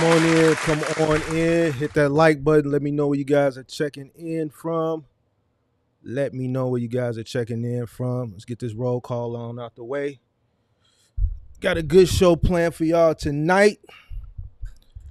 on in, come on in, hit that like button. Let me know where you guys are checking in from. Let me know where you guys are checking in from. Let's get this roll call on out the way. Got a good show planned for y'all tonight.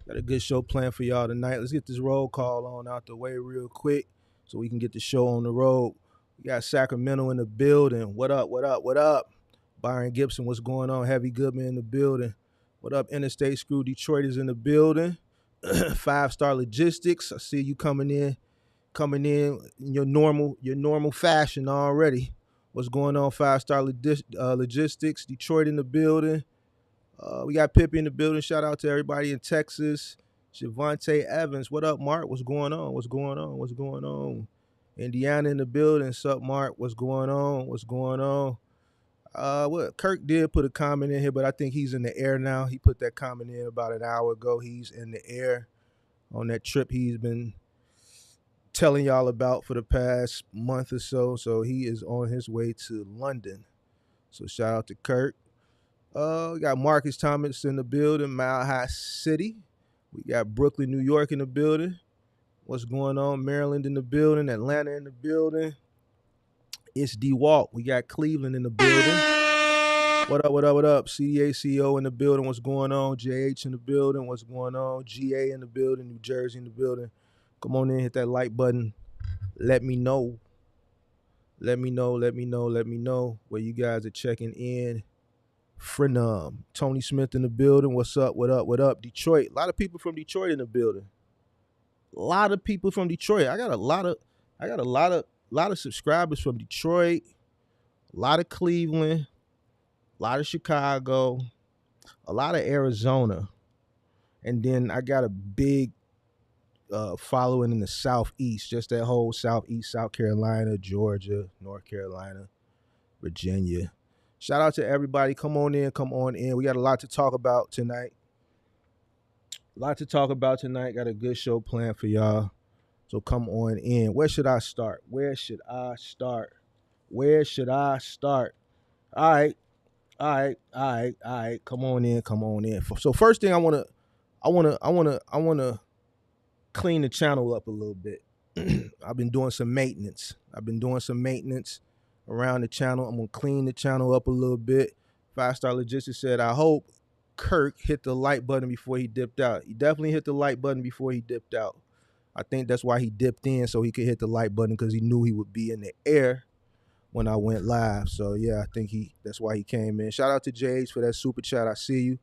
Let's get this roll call on out the way real quick so we can get the show on the road. We got Sacramento in the building. What up, what up, what up? Byron Gibson, what's going on? Heavy Goodman in the building. What up, Interstate Screw? Detroit is in the building. 5-Star Logistics. I see you coming in in your normal fashion already. What's going on, 5-Star Logistics? Detroit in the building. We got Pippi in the building. Shout out to everybody in Texas. Shavante Evans. What up, Mark? What's going on? Indiana in the building. What's up, Mark? What's going on? What Kirk did put a comment in here, but I think he's in the air now. He put that comment in about an hour ago. He's in the air on that trip he's been telling y'all about for the past month or so. So he is on his way to London. So shout out to Kirk. We got Marcus Thomas in the building, Mile High City. We got Brooklyn, New York in the building. What's going on? Maryland in the building, Atlanta in the building. It's D-Walk. We got Cleveland in the building. What up? CDA CEO in the building. What's going on? JH in the building. What's going on? GA in the building. New Jersey in the building. Come on in, hit that like button. Let me know where you guys are checking in. Tony Smith in the building. What up? Detroit. A lot of people from Detroit in the building. I got a lot of subscribers from Detroit, a lot of Cleveland, a lot of Chicago, a lot of Arizona, and then I got a big following in the Southeast, just that whole Southeast, South Carolina, Georgia, North Carolina, Virginia. Shout out to everybody. Come on in. We got a lot to talk about tonight. Got a good show planned for y'all. So come on in. Where should I start? All right. Come on in. So first thing I wanna clean the channel up a little bit. I've been doing some maintenance around the channel. I'm gonna clean the channel up a little bit. 5-Star Logistics said, I hope Kirk hit the like button before he dipped out. He definitely hit the like button before he dipped out. I think that's why he dipped in, so he could hit the like button, because he knew he would be in the air when I went live. So yeah, I think that's why he came in. Shout out to JH for that super chat. I see you.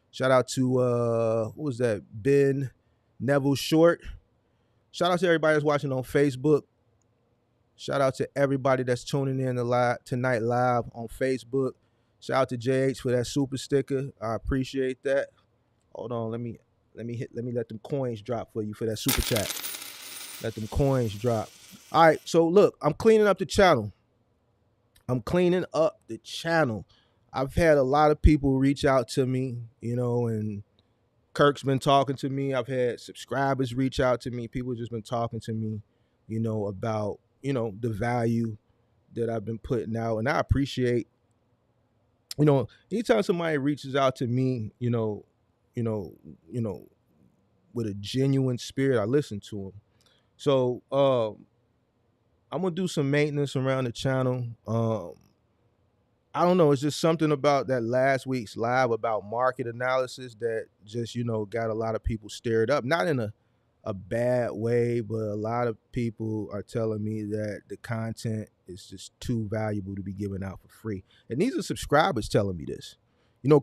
Shout out to what was that? Ben Neville Short. Shout out to everybody that's watching on Facebook. Shout out to everybody that's tuning in tonight live on Facebook. Shout out to JH for that super sticker. I appreciate that. Hold on, let me let them coins drop for you for that super chat. Let them coins drop. All right, so look, I'm cleaning up the channel. I've had a lot of people reach out to me, and Kirk's been talking to me. I've had subscribers reach out to me. People just been talking to me, about, the value that I've been putting out. And I appreciate, anytime somebody reaches out to me, with a genuine spirit, I listen to them. So I'm gonna do some maintenance around the channel. I don't know, it's just something about that last week's live about market analysis that just, got a lot of people stirred up. Not in a bad way, but a lot of people are telling me that the content is just too valuable to be given out for free. And these are subscribers telling me this.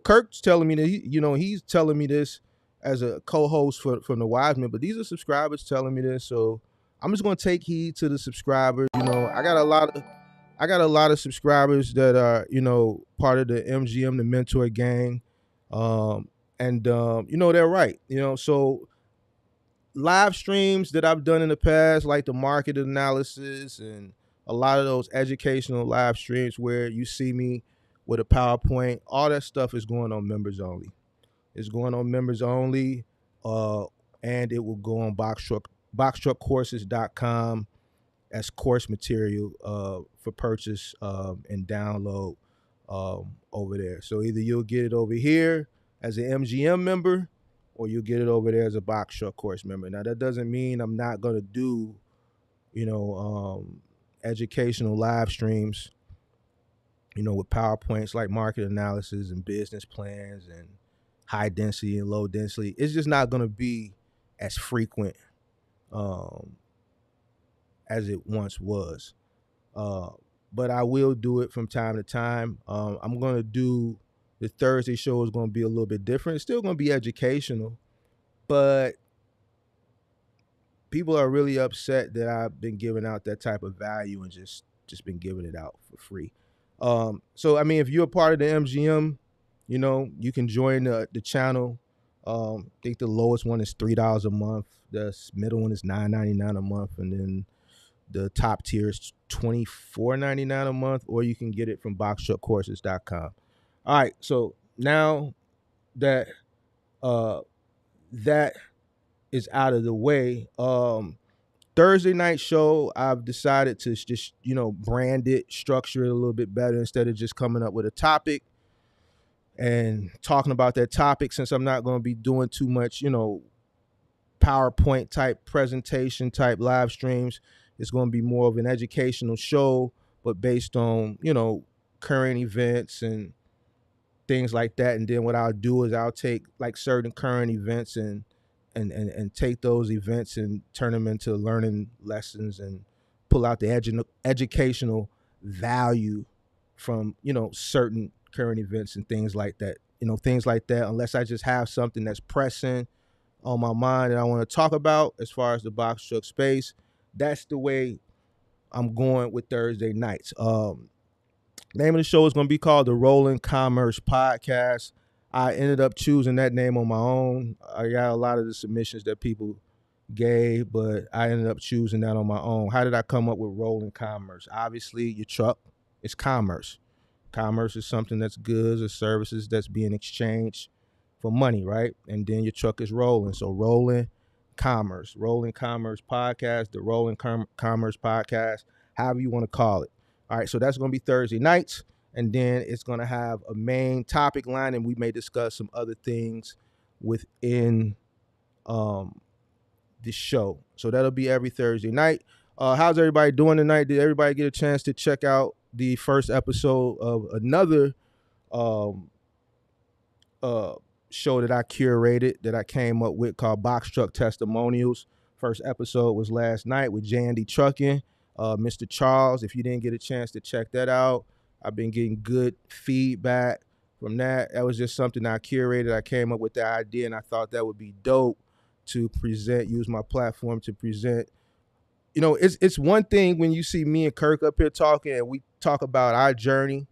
Kirk's telling me that he's telling me this as a co-host from the Wiseman, but these are subscribers telling me this. So I'm just gonna take heed to the subscribers. I got a lot of subscribers that are, part of the MGM, the Mentor Gang. They're right. So live streams that I've done in the past, like the market analysis and a lot of those educational live streams where you see me with a PowerPoint, all that stuff is going on members only. It's going on members only, and it will go on boxtruckcourses.com as course material for purchase and download over there. So either you'll get it over here as an MGM member, or you'll get it over there as a box short course member. Now that doesn't mean I'm not gonna do, educational live streams, with PowerPoints like market analysis and business plans and high density and low density. It's just not gonna be as frequent um, as it once was. Uh, but I will do it from time to time. I'm gonna do the Thursday show is gonna be a little bit different. It's still gonna be educational, but people are really upset that I've been giving out that type of value and just been giving it out for free. So I mean, if you're a part of the MGM, you can join the channel. I think the lowest one is $3 a month. The middle one is $9.99 a month, and then the top tier is $24.99 a month, or you can get it from boxshopcourses.com. All right, so now that uh, that is out of the way, Thursday night show, I've decided to just, brand it, structure it a little bit better instead of just coming up with a topic and talking about that topic, since I'm not going to be doing too much, PowerPoint type presentation type live streams. It's going to be more of an educational show, but based on, current events and things like that. And then what I'll do is I'll take like certain current events and take those events and turn them into learning lessons and pull out the educational value from, certain current events and things like that. Things like that, unless I just have something that's pressing on my mind that I want to talk about as far as the box truck space. That's the way I'm going with Thursday nights. Name of the show is going to be called the Rolling Commerce Podcast. I ended up choosing that name on my own. I got a lot of the submissions that people gave, but I ended up choosing that on my own. How did I come up with Rolling Commerce? Obviously, your truck is commerce. Commerce is something that's goods or services that's being exchanged for money, right? And then your truck is rolling. So Rolling Commerce Podcast, the Rolling Commerce Podcast, however you want to call it. All right, so that's going to be Thursday nights, and then it's going to have a main topic line, and we may discuss some other things within the show. So that'll be every Thursday night. How's everybody doing tonight? Did everybody get a chance to check out the first episode of another show that I curated, that I came up with, called Box Truck Testimonials? First episode was last night with Jandy Trucking, Mr. Charles. If you didn't get a chance to check that out, I've been getting good feedback from that. That was just something I curated. I came up with the idea, and I thought that would be dope to present, use my platform to present. It's one thing when you see me and Kirk up here talking and we talk about our journey,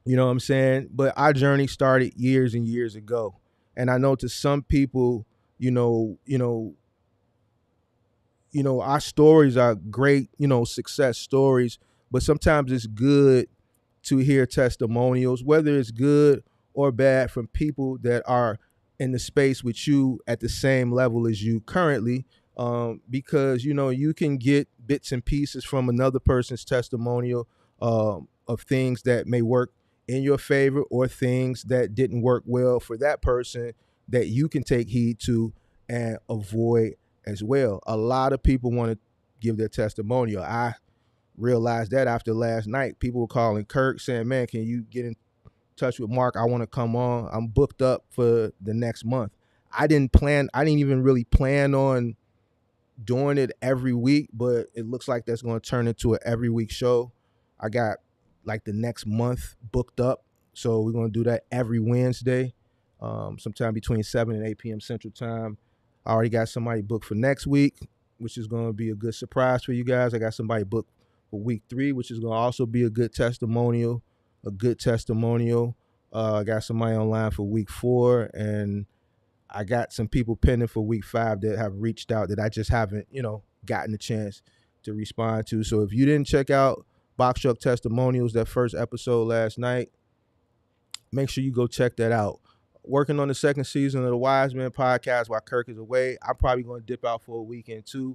you know what I'm saying? But our journey started years and years ago. And I know to some people, our stories are great, success stories, but sometimes it's good to hear testimonials, whether it's good or bad, from people that are in the space with you at the same level as you currently, because, you can get bits and pieces from another person's testimonial of things that may work in your favor or things that didn't work well for that person that you can take heed to and avoid as well. A lot of people want to give their testimonial. I realized that after last night. People were calling Kirk saying, man, can you get in touch with Mark? I want to come on. I'm booked up for the next month. I didn't even really plan on doing it every week, but it looks like that's going to turn into an every week show. I got like the next month booked up. So we're going to do that every Wednesday, sometime between 7 and 8 p.m. Central Time. I already got somebody booked for next week, which is going to be a good surprise for you guys. I got somebody booked for week 3, which is going to also be a good testimonial. I got somebody online for week 4, and I got some people pending for week 5 that have reached out that I just haven't, gotten a chance to respond to. So if you didn't check out Box Truck Testimonials, that first episode last night, make sure you go check that out. Working on the second season of the Wise Men podcast while Kirk is away. I'm probably going to dip out for a weekend too.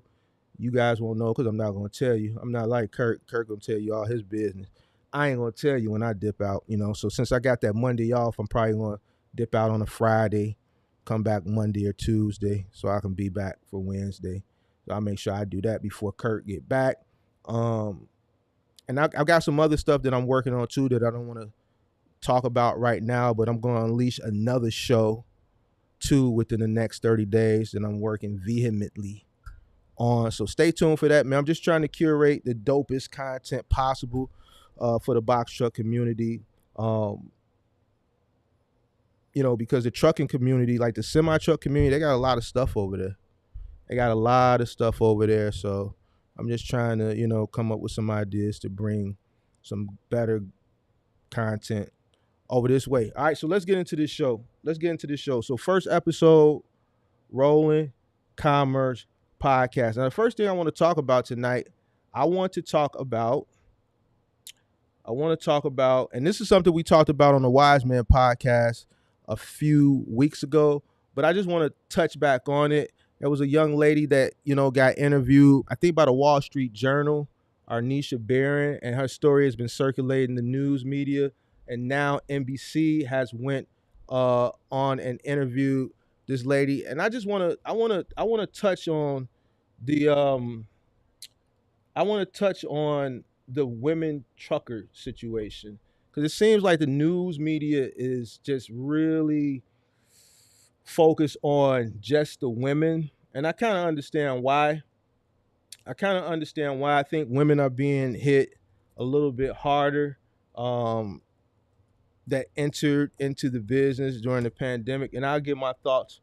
You guys won't know because I'm not going to tell you. I'm not like Kirk. Kirk going to tell you all his business. I ain't going to tell you when I dip out, So since I got that Monday off, I'm probably going to dip out on a Friday, come back Monday or Tuesday so I can be back for Wednesday. So I'll make sure I do that before Kurt get back. And I've got some other stuff that I'm working on too that I don't want to talk about right now, but I'm going to unleash another show too within the next 30 days that I'm working vehemently on. So stay tuned for that, man. I'm just trying to curate the dopest content possible for the box truck community. Because the trucking community, like the semi-truck community, they got a lot of stuff over there. So I'm just trying to, come up with some ideas to bring some better content over this way. All right, so let's get into this show. So first episode, Rolling Commerce Podcast. Now, the first thing I want to talk about tonight, I want to talk about, and this is something we talked about on the Wise Man podcast a few weeks ago, but I just want to touch back on it. There was a young lady that, got interviewed, I think by the Wall Street Journal, Arnisha Barron, and her story has been circulating the news media. And now NBC has went on and interviewed this lady. And I just want to touch on the women trucker situation, because it seems like the news media is just really focused on just the women, and I kind of understand why. I think women are being hit a little bit harder that entered into the business during the pandemic, and I'll give my thoughts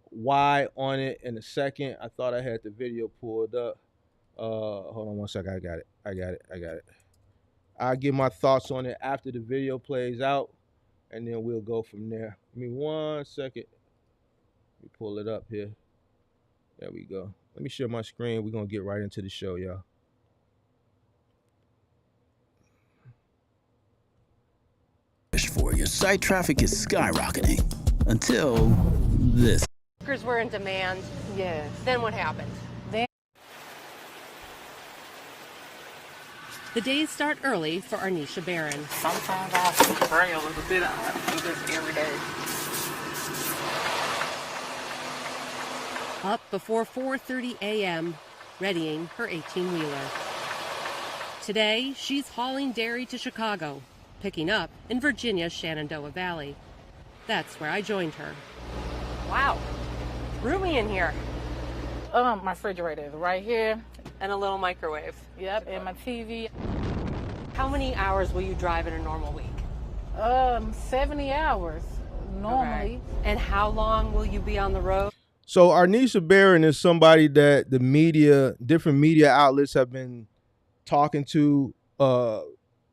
why on it in a second. I thought I had the video pulled up. Hold on one second. I got it. I'll give my thoughts on it after the video plays out, and then we'll go from there. Give me 1 second. Let me pull it up here. There we go. Let me share my screen. We're going to get right into the show, y'all. For your site traffic is skyrocketing until this. Workers were in demand. Yes. Then what happened? The days start early for Arnisha Barron. Sometimes I'll pray a little bit. I do this every day. Up before 4:30 a.m., readying her 18-wheeler. Today, she's hauling dairy to Chicago, picking up in Virginia's Shenandoah Valley. That's where I joined her. Wow, roomy in here. My refrigerator is right here. And a little microwave. Yep, and my TV. How many hours will you drive in a normal week? 70 hours normally. Okay. And how long will you be on the road? So Arnisha Barron is somebody that different media outlets have been talking to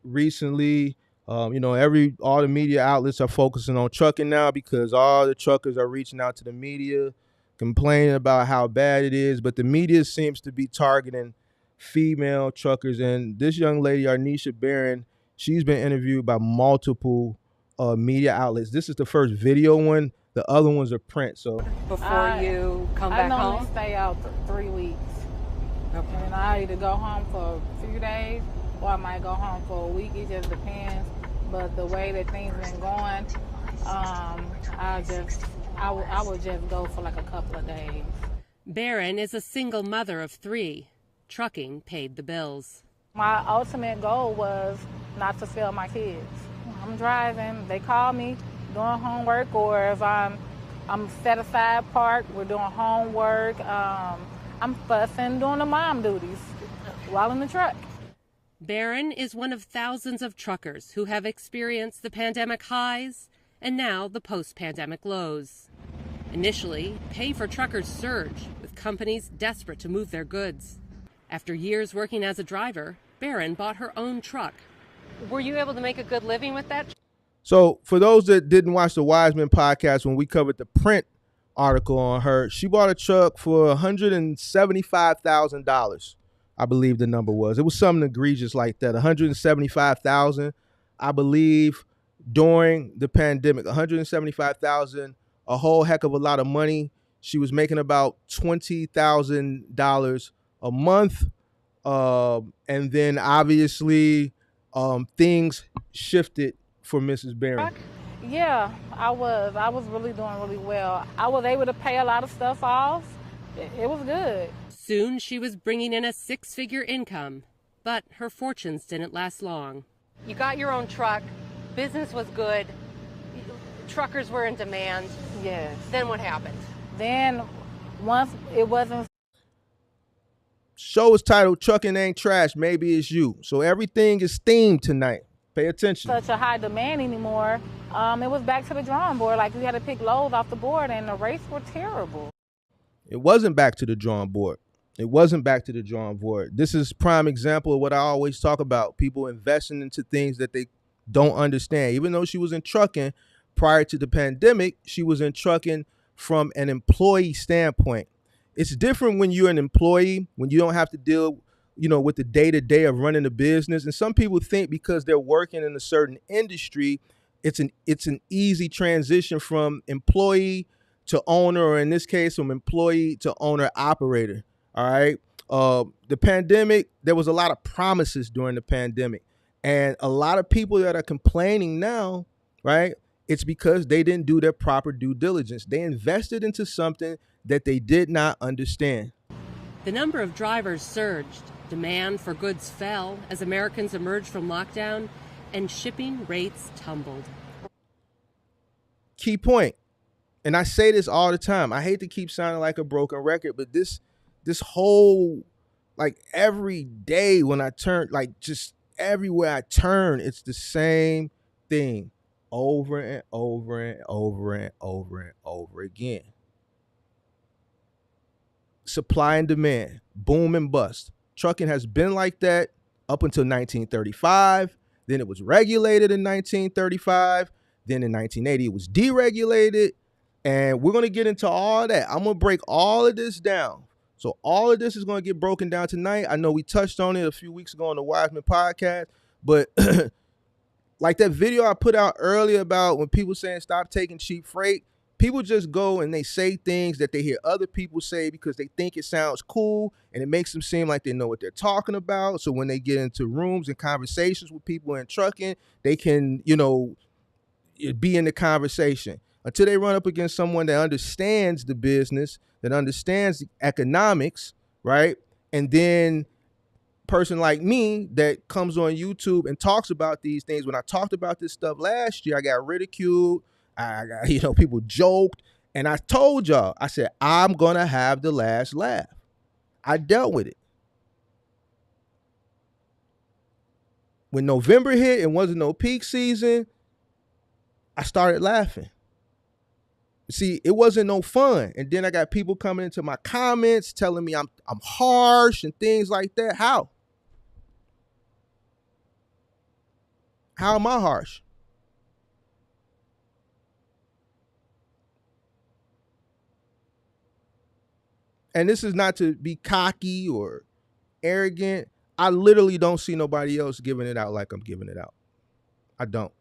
recently. All the media outlets are focusing on trucking now because all the truckers are reaching out to the media, complaining about how bad it is. But the media seems to be targeting female truckers. And this young lady, Arnisha Barron, she's been interviewed by multiple media outlets. This is the first video one. The other ones are print. So before you come back home? I normally stay out 3 weeks. Okay. And I either go home for a few days or I might go home for a week. It just depends. But the way that things been going, I would just go for like a couple of days. Barron is a single mother of 3. Trucking paid the bills. My ultimate goal was not to fail my kids. I'm driving, they call me doing homework, or if I'm set aside parked, we're doing homework. I'm fussing, doing the mom duties while in the truck. Barron is one of thousands of truckers who have experienced the pandemic highs and now the post-pandemic lows. Initially, pay for truckers surged, with companies desperate to move their goods. After years working as a driver, Barron bought her own truck. Were you able to make a good living with that? So for those that didn't watch the Wiseman podcast, when we covered the print article on her, she bought a truck for $175,000. I believe the number was. It was something egregious like that. $175,000, I believe, during the pandemic. $175,000, a whole heck of a lot of money. She was making about $20,000 a month. And then obviously things shifted for Mrs. Barron. Yeah, I was. I was really doing really well. I was able to pay a lot of stuff off. It was good. Soon she was bringing in a six-figure income, but her fortunes didn't last long. You got your own truck, business was good, truckers were in demand. Yes. Then what happened? Then once it wasn't Show is titled Trucking Ain't Trash, Maybe It's You. So everything is themed tonight. Pay attention. such a high demand anymore, it was back to the drawing board. Like, we had to pick loads off the board, and the rates were terrible. It wasn't back to the drawing board. It wasn't back to the drawing board. This is prime example of what I always talk about. People investing into things that they don't understand. Even though she was in trucking prior to the pandemic, she was in trucking from an employee standpoint. It's different when you're an employee, when you don't have to deal, with the day-to-day of running a business. And some people think because they're working in a certain industry, it's an easy transition from employee to owner, or in this case, from employee to owner operator. All right. The pandemic, there was a lot of promises during the pandemic. And a lot of people that are complaining now, right, it's because they didn't do their proper due diligence. They invested into something that they did not understand. The number of drivers surged, demand for goods fell as Americans emerged from lockdown, and shipping rates tumbled. Key point, and I say this all the time, I hate to keep sounding like a broken record, but this whole, like, every day when I turn, like, just everywhere I turn, it's the same thing over and over and over and over and over again. Supply and demand, boom and bust. Trucking has been like that up until 1935. Then it was regulated in 1935. Then in 1980, it was deregulated. And we're going to get into all that. I'm going to break all of this down. So all of this is going to get broken down tonight. I know we touched on it a few weeks ago on the Wiseman podcast, but like that video I put out earlier about when people saying stop taking cheap freight, people just go and they say things that they hear other people say because they think it sounds cool and it makes them seem like they know what they're talking about. So when they get into rooms and conversations with people in trucking, they can, be in the conversation until they run up against someone that understands the business, that understands the economics, right? And then person like me that comes on YouTube and talks about these things. When I talked about this stuff last year, I got ridiculed. I got, people joked. And I told y'all, I said, I'm going to have the last laugh. I dealt with it. When November hit and wasn't no peak season, I started laughing. See, it wasn't no fun. And then I got people coming into my comments telling me I'm harsh and things like that. How? How am I harsh? And this is not to be cocky or arrogant. I literally don't see nobody else giving it out like I'm giving it out. I don't.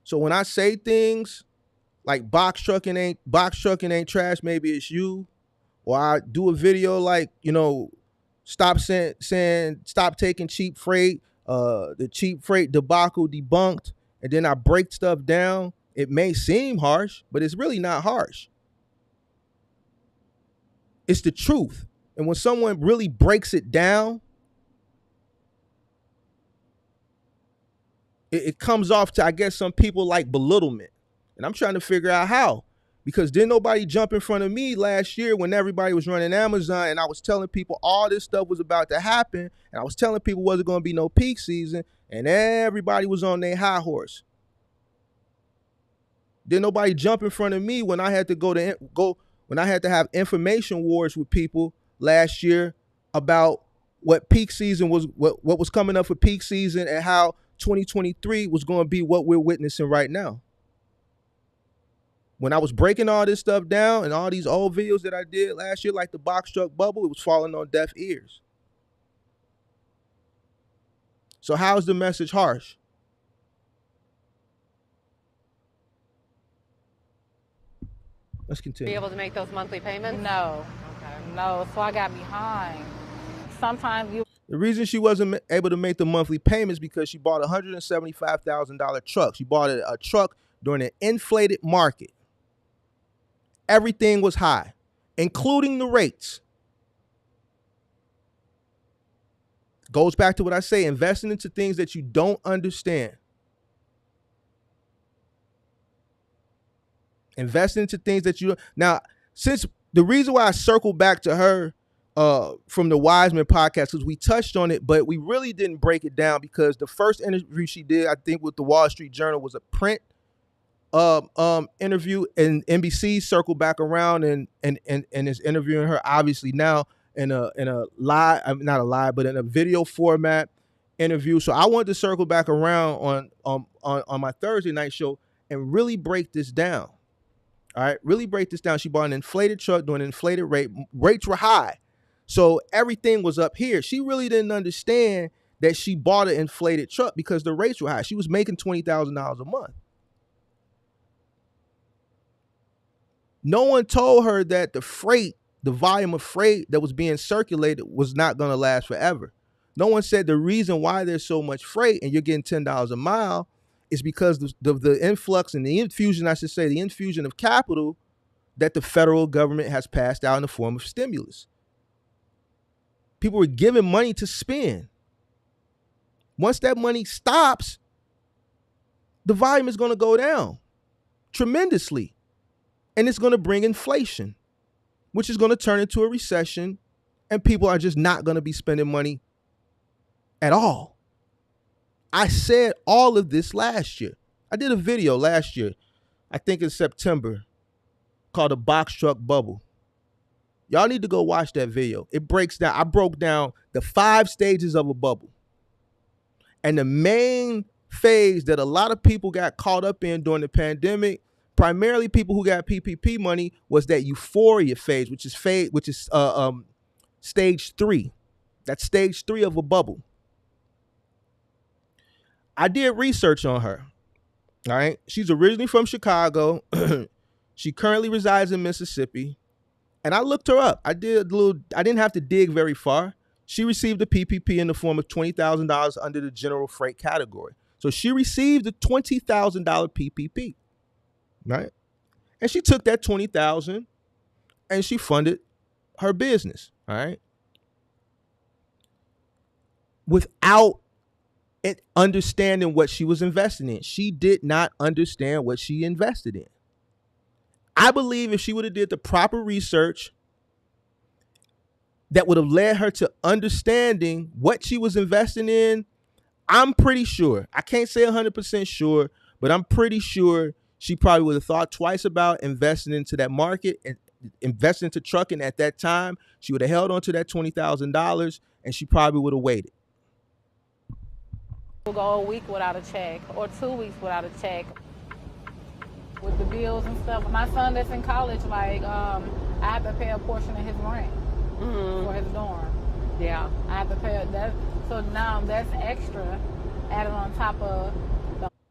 So when I say things like box trucking ain't trash, maybe it's you, or I do a video like, stop taking cheap freight, the cheap freight debacle debunked, and then I break stuff down, it may seem harsh, but it's really not harsh. It's the truth. And when someone really breaks it down, it comes off to, I guess, some people like belittlement. And I'm trying to figure out how. Because didn't nobody jump in front of me last year when everybody was running Amazon and I was telling people all this stuff was about to happen. And I was telling people wasn't going to be no peak season. And everybody was on their high horse. Didn't nobody jump in front of me when I had to when I had to have information wars with people last year about what peak season was, what was coming up for peak season, and how 2023 was going to be what we're witnessing right now. When I was breaking all this stuff down and all these old videos that I did last year, like the box truck bubble, it was falling on deaf ears. So how is the message harsh? Let's continue. Be able to make those monthly payments? No. Okay. No, so I got behind. Sometimes The reason she wasn't able to make the monthly payments because she bought a $175,000 truck. She bought a truck during an inflated market. Everything was high, including the rates. Goes back to what I say, investing into things that you don't understand. Investing into things that you don't. Now, since the reason why I circle back to her from the Wiseman podcast, because we touched on it, but we really didn't break it down because the first interview she did, I think, with the Wall Street Journal was a print interview, and NBC circled back around and is interviewing her obviously now in a live, not a live, but in a video format interview. So I wanted to circle back around on my Thursday night show and really break this down. All right, really break this down. She bought an inflated truck doing an inflated rate. Rates were high, so everything was up here. She really didn't understand that she bought an inflated truck because the rates were high. She was making $20,000 a month. No one told her that the volume of freight that was being circulated was not going to last forever. No one said the reason why there's so much freight and you're getting $10 a mile is because the influx and the infusion, I should say, the infusion of capital that the federal government has passed out in the form of stimulus. People were given money to spend. Once that money stops, the volume is going to go down tremendously. And it's going to bring inflation, which is going to turn into a recession, and people are just not going to be spending money at all. I said all of this last year. I did a video last year, I think in September, called The Box Truck Bubble. Y'all need to go watch that video. It breaks down, I broke down the 5 stages of a bubble. And the main phase that a lot of people got caught up in during the pandemic, primarily people who got PPP money, was that euphoria phase, which is stage 3. That's stage 3 of a bubble. I did research on her. All right. She's originally from Chicago. She currently resides in Mississippi. And I looked her up. I didn't have to dig very far. She received a PPP in the form of $20,000 under the general freight category. So she received a $20,000 PPP. Right? And she took that $20,000 and she funded her business. All right. Without understanding what she was investing in. She did not understand what she invested in. I believe if she would have did the proper research, that would have led her to understanding what she was investing in. I'm pretty sure, I can't say 100% sure, but I'm pretty sure she probably would have thought twice about investing into that market and investing into trucking at that time. She would have held on to that $20,000 and she probably would have waited. We'll go a week without a check or 2 weeks without a check with the bills and stuff. My son that's in college, like, I have to pay a portion of his rent for his dorm. Yeah. I have to pay that. So now that's extra added on top of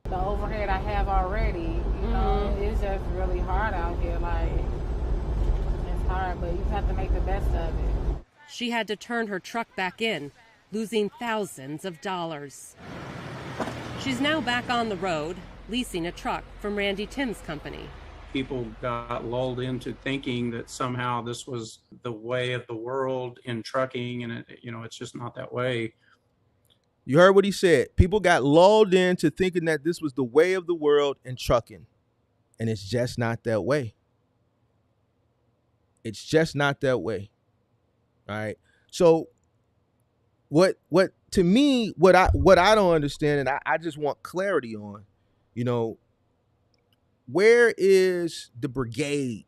the overhead I have already. You know, it's just really hard out here. Like, it's hard, but you have to make the best of it. She had to turn her truck back in, losing thousands of dollars. She's now back on the road, leasing a truck from Randy Tim's company. People got lulled into thinking that somehow this was the way of the world in trucking, and it's just not that way. You heard what he said. People got lulled into thinking that this was the way of the world in trucking, and it's just not that way. It's just not that way. All right. So what to me, what I don't understand, and I just want clarity on, where is the brigade?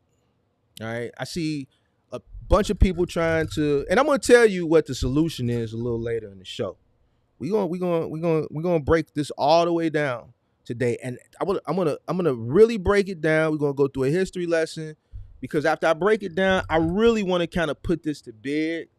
All right. I see a bunch of people trying to, and I'm going to tell you what the solution is a little later in the show. We're gonna break this all the way down today, and I'm gonna really break it down. We're gonna go through a history lesson, because after I break it down, I really want to kind of put this to bed,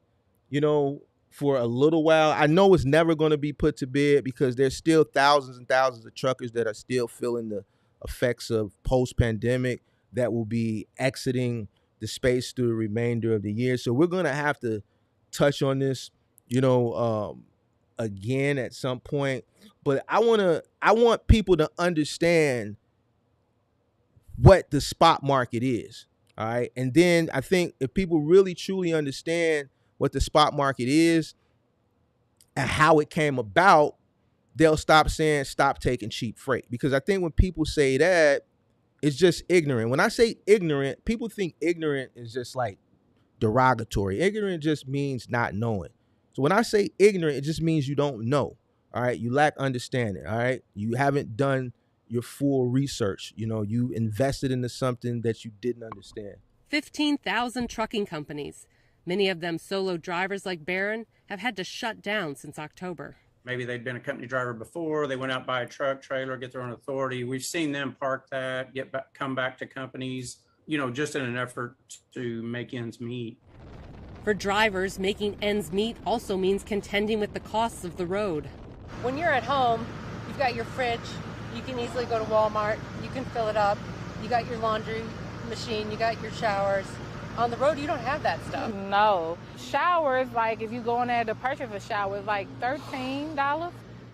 for a little while. I know it's never going to be put to bed because there's still thousands and thousands of truckers that are still feeling the effects of post-pandemic that will be exiting the space through the remainder of the year. So we're gonna have to touch on this, you know, again at some point. But I want people to understand what the spot market is. All right. And then I think if people really truly understand what the spot market is and how it came about, they'll stop saying stop taking cheap freight. Because I think when people say that, it's just ignorant. When I say ignorant, people think ignorant is just like derogatory. Ignorant just means not knowing. So when I say ignorant, it just means you don't know. All right. You lack understanding. All right. You haven't done your full research. You know, you invested into something that you didn't understand. 15,000 trucking companies, many of them solo drivers like Barron, have had to shut down since October. Maybe they'd been a company driver before. They went out, buy a truck, trailer, get their own authority. We've seen them park that, come back to companies, you know, just in an effort to make ends meet. For drivers, making ends meet also means contending with the costs of the road. When you're at home, you've got your fridge. You can easily go to Walmart. You can fill it up. You got your laundry machine. You got your showers. On the road, you don't have that stuff. No. Showers, like if you go in there to purchase a shower, it's like $13.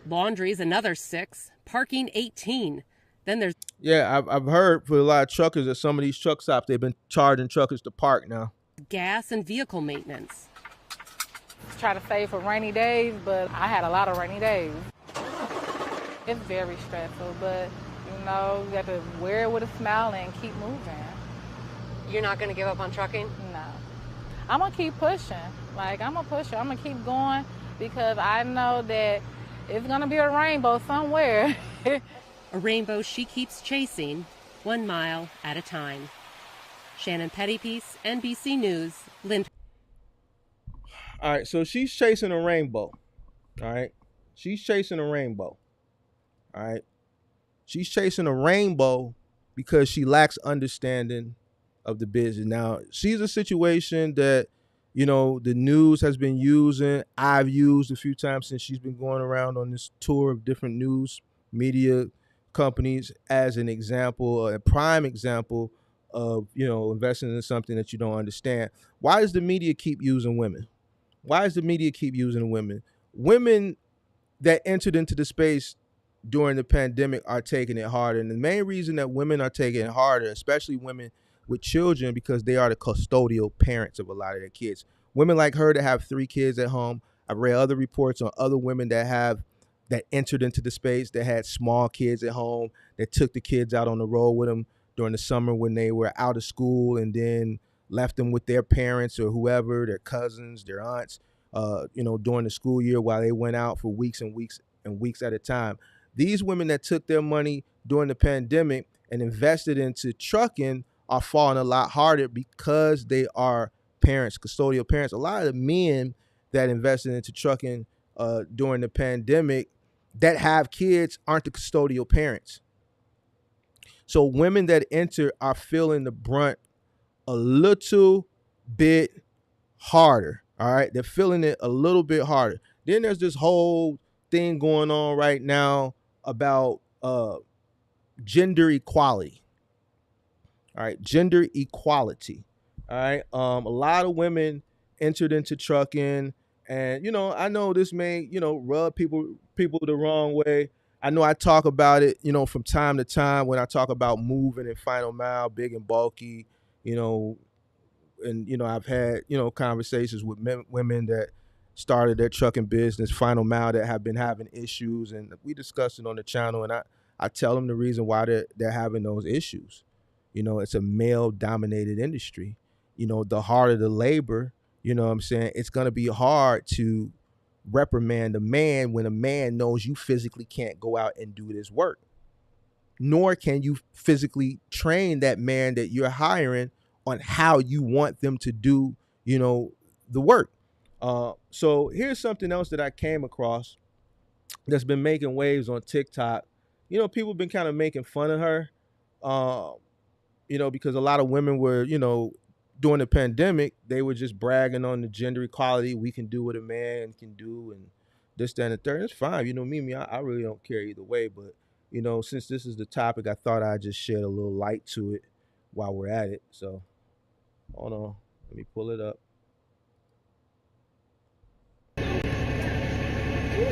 Laundry's another $6. Parking $18. Then there's I've heard for a lot of truckers at some of these truck stops, they've been charging truckers to park now. gas and vehicle maintenance. Try to save for rainy days, but I had a lot of rainy days. It's very stressful, but you know, you have to wear it with a smile and keep moving. You're not going to give up on trucking? No. I'm going to keep pushing. Like, I'm going to push it. I'm going to keep going because I know that it's going to be a rainbow somewhere. A rainbow she keeps chasing 1 mile at a time. Shannon Pettypiece, NBC News, Lind. All right, so she's chasing a rainbow. All right. She's chasing a rainbow. All right. She's chasing a rainbow because she lacks understanding of the business. Now, she's a situation that, you know, the news has been using. I've used a few times since she's been going around on this tour of different news media companies as an example, a prime example of, you know, investing in something that you don't understand. Why does the media keep using women? Why does the media keep using women? Women that entered into the space during the pandemic are taking it harder. And the main reason that women are taking it harder, especially women with children, because they are the custodial parents of a lot of their kids. Women like her that have 3 kids at home. I've read other reports on other women that entered into the space that had small kids at home, that took the kids out on the road with them during the summer when they were out of school and then left them with their parents or whoever, their cousins, their aunts, you know, during the school year while they went out for weeks and weeks and weeks at a time. These women that took their money during the pandemic and invested into trucking are falling a lot harder because they are parents, custodial parents. A lot of the men that invested into trucking during the pandemic that have kids aren't the custodial parents. So women that enter are feeling the brunt a little bit harder. All right. They're feeling it a little bit harder. Then there's this whole thing going on right now about gender equality. All right. Gender equality. All right. A lot of women entered into trucking, and, you know, I know this may, you know, rub people the wrong way. I know I talk about it, you know, from time to time when I talk about moving and final mile, big and bulky, you know, and, you know, I've had, you know, conversations with women that started their trucking business, final mile, that have been having issues. And we discussed it on the channel, and I tell them the reason why they're having those issues. You know, it's a male dominated industry. You know, the harder the labor, you know what I'm saying, it's going to be hard to reprimand a man when a man knows you physically can't go out and do this work, nor can you physically train that man that you're hiring on how you want them to do, you know, the work. So here's something else that I came across that's been making waves on TikTok. You know, people have been kind of making fun of her, you know, because a lot of women were, you know, during the pandemic, they were just bragging on the gender equality. We can do what a man can do and this, that, and the third. It's fine. You know, I really don't care either way. But, you know, since this is the topic, I thought I'd just shed a little light to it while we're at it. So, hold on. Let me pull it up. I'm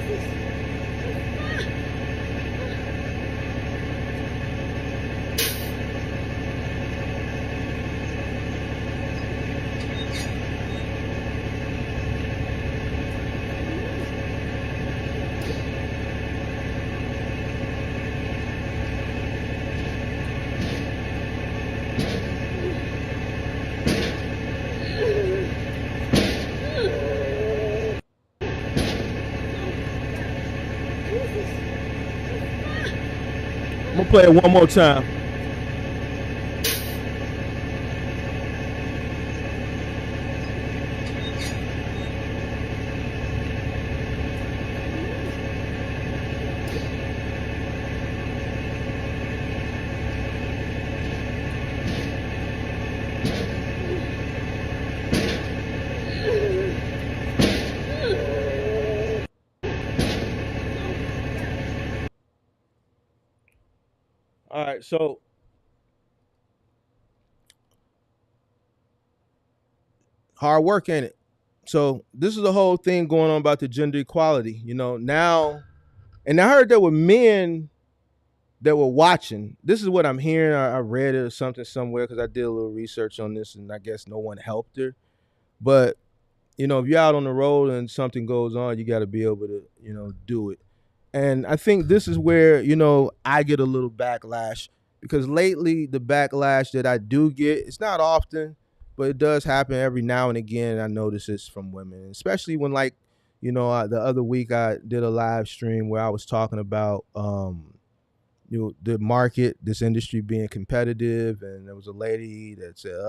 gonna play it one more time. All right, so hard work, ain't it? So this is the whole thing going on about the gender equality. Now, and I heard there were men that were watching. This is what I'm hearing. I read it or something somewhere because I did a little research on this, and I guess no one helped her. But if you're out on the road and something goes on, you got to be able to do it. And I think this is where I get a little backlash, because lately the backlash that I do get, it's not often, but it does happen every now and again. I notice it's from women, especially when, like, the other week I did a live stream where I was talking about the market, this industry being competitive, and there was a lady that said,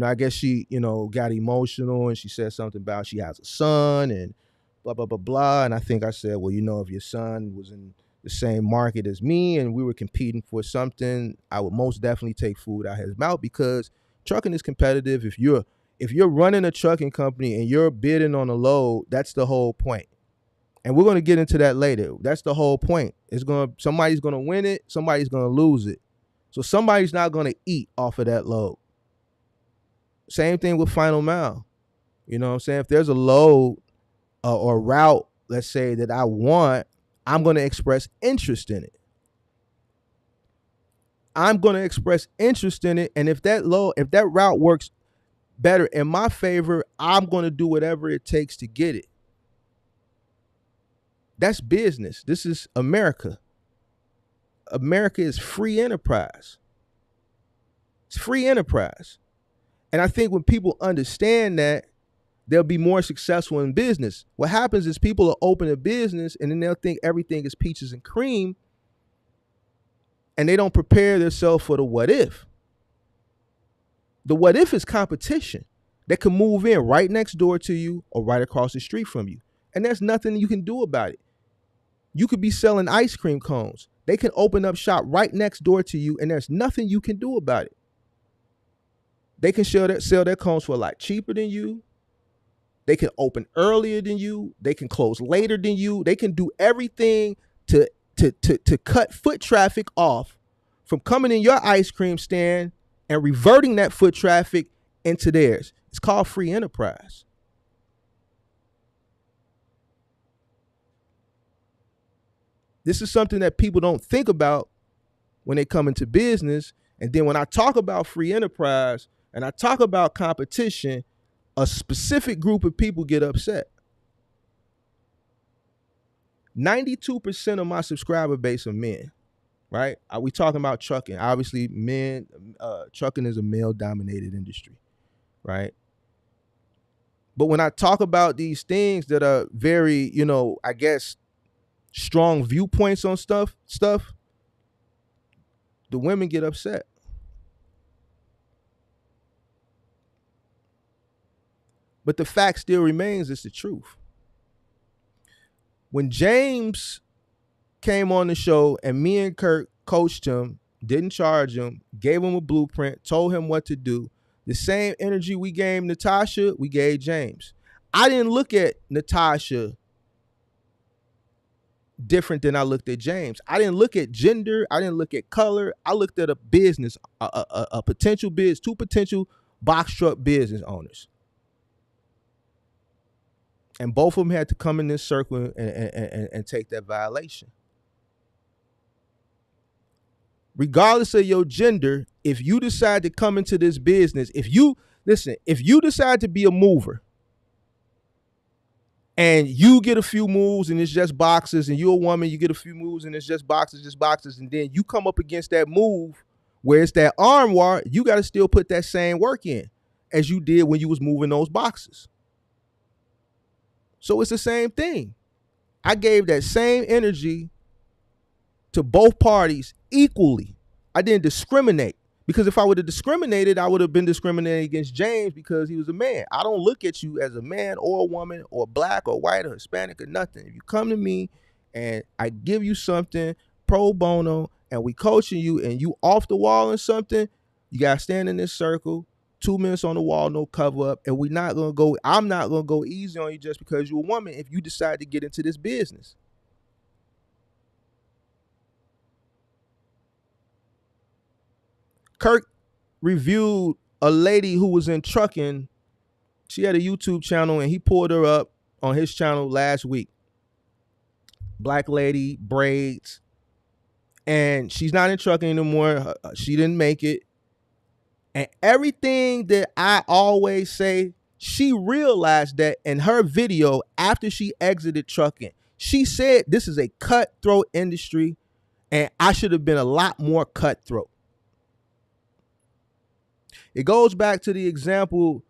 I guess she, got emotional, and she said something about she has a son and blah blah blah blah. And I think I said, well, if your son was in the same market as me and we were competing for something, I would most definitely take food out of his mouth, because trucking is competitive. If you're running a trucking company and you're bidding on a load, that's the whole point. And we're going to get into that later. That's the whole point. Somebody's going to win it, somebody's going to lose it. So somebody's not going to eat off of that load. Same thing with final mile. You know what I'm saying? If there's a load or route, let's say, that I want, I'm going to express interest in it. And if that route works better in my favor, I'm going to do whatever it takes to get it. That's business. This is America. America is free enterprise. It's free enterprise. And I think when people understand that, they'll be more successful in business. What happens is people will open a business and then they'll think everything is peaches and cream, and they don't prepare themselves for the what if. The what if is competition that can move in right next door to you or right across the street from you. And there's nothing you can do about it. You could be selling ice cream cones. They can open up shop right next door to you, and there's nothing you can do about it. They can sell their cones for a lot cheaper than you. They can open earlier than you. They can close later than you. They can do everything to cut foot traffic off from coming in your ice cream stand and reverting that foot traffic into theirs. It's called free enterprise. This is something that people don't think about when they come into business. And then when I talk about free enterprise and I talk about competition, a specific group of people get upset. 92% of my subscriber base are men, right? Are we talking about trucking? Obviously, men, trucking is a male-dominated industry, right? But when I talk about these things that are very, I guess, strong viewpoints on stuff, the women get upset. But the fact still remains, it's the truth. When James came on the show and me and Kirk coached him, didn't charge him, gave him a blueprint, told him what to do, the same energy we gave Natasha, we gave James. I didn't look at Natasha different than I looked at James. I didn't look at gender. I didn't look at color. I looked at a business, a potential biz, two potential box truck business owners. And both of them had to come in this circle and take that violation. Regardless of your gender, if you decide to come into this business, if you decide to be a mover and you get a few moves and it's just boxes, and you're a woman, you get a few moves and it's just boxes, and then you come up against that move where it's that arm war, you got to still put that same work in as you did when you was moving those boxes. So it's the same thing. I gave that same energy to both parties equally. I didn't discriminate, because if I would have discriminated, I would have been discriminating against James because he was a man. I don't look at you as a man or a woman or black or white or Hispanic or nothing. If you come to me and I give you something pro bono and we coaching you and you off the wall and something, you got to stand in this circle, 2 minutes on the wall, no cover up, and I'm not going to go easy on you just because you're a woman if you decide to get into this business. Kirk reviewed a lady who was in trucking. She had a YouTube channel and he pulled her up on his channel last week. Black lady, braids, and she's not in trucking anymore. She didn't make it. And everything that I always say, she realized that in her video after she exited trucking. She said this is a cutthroat industry and I should have been a lot more cutthroat. It goes back to the example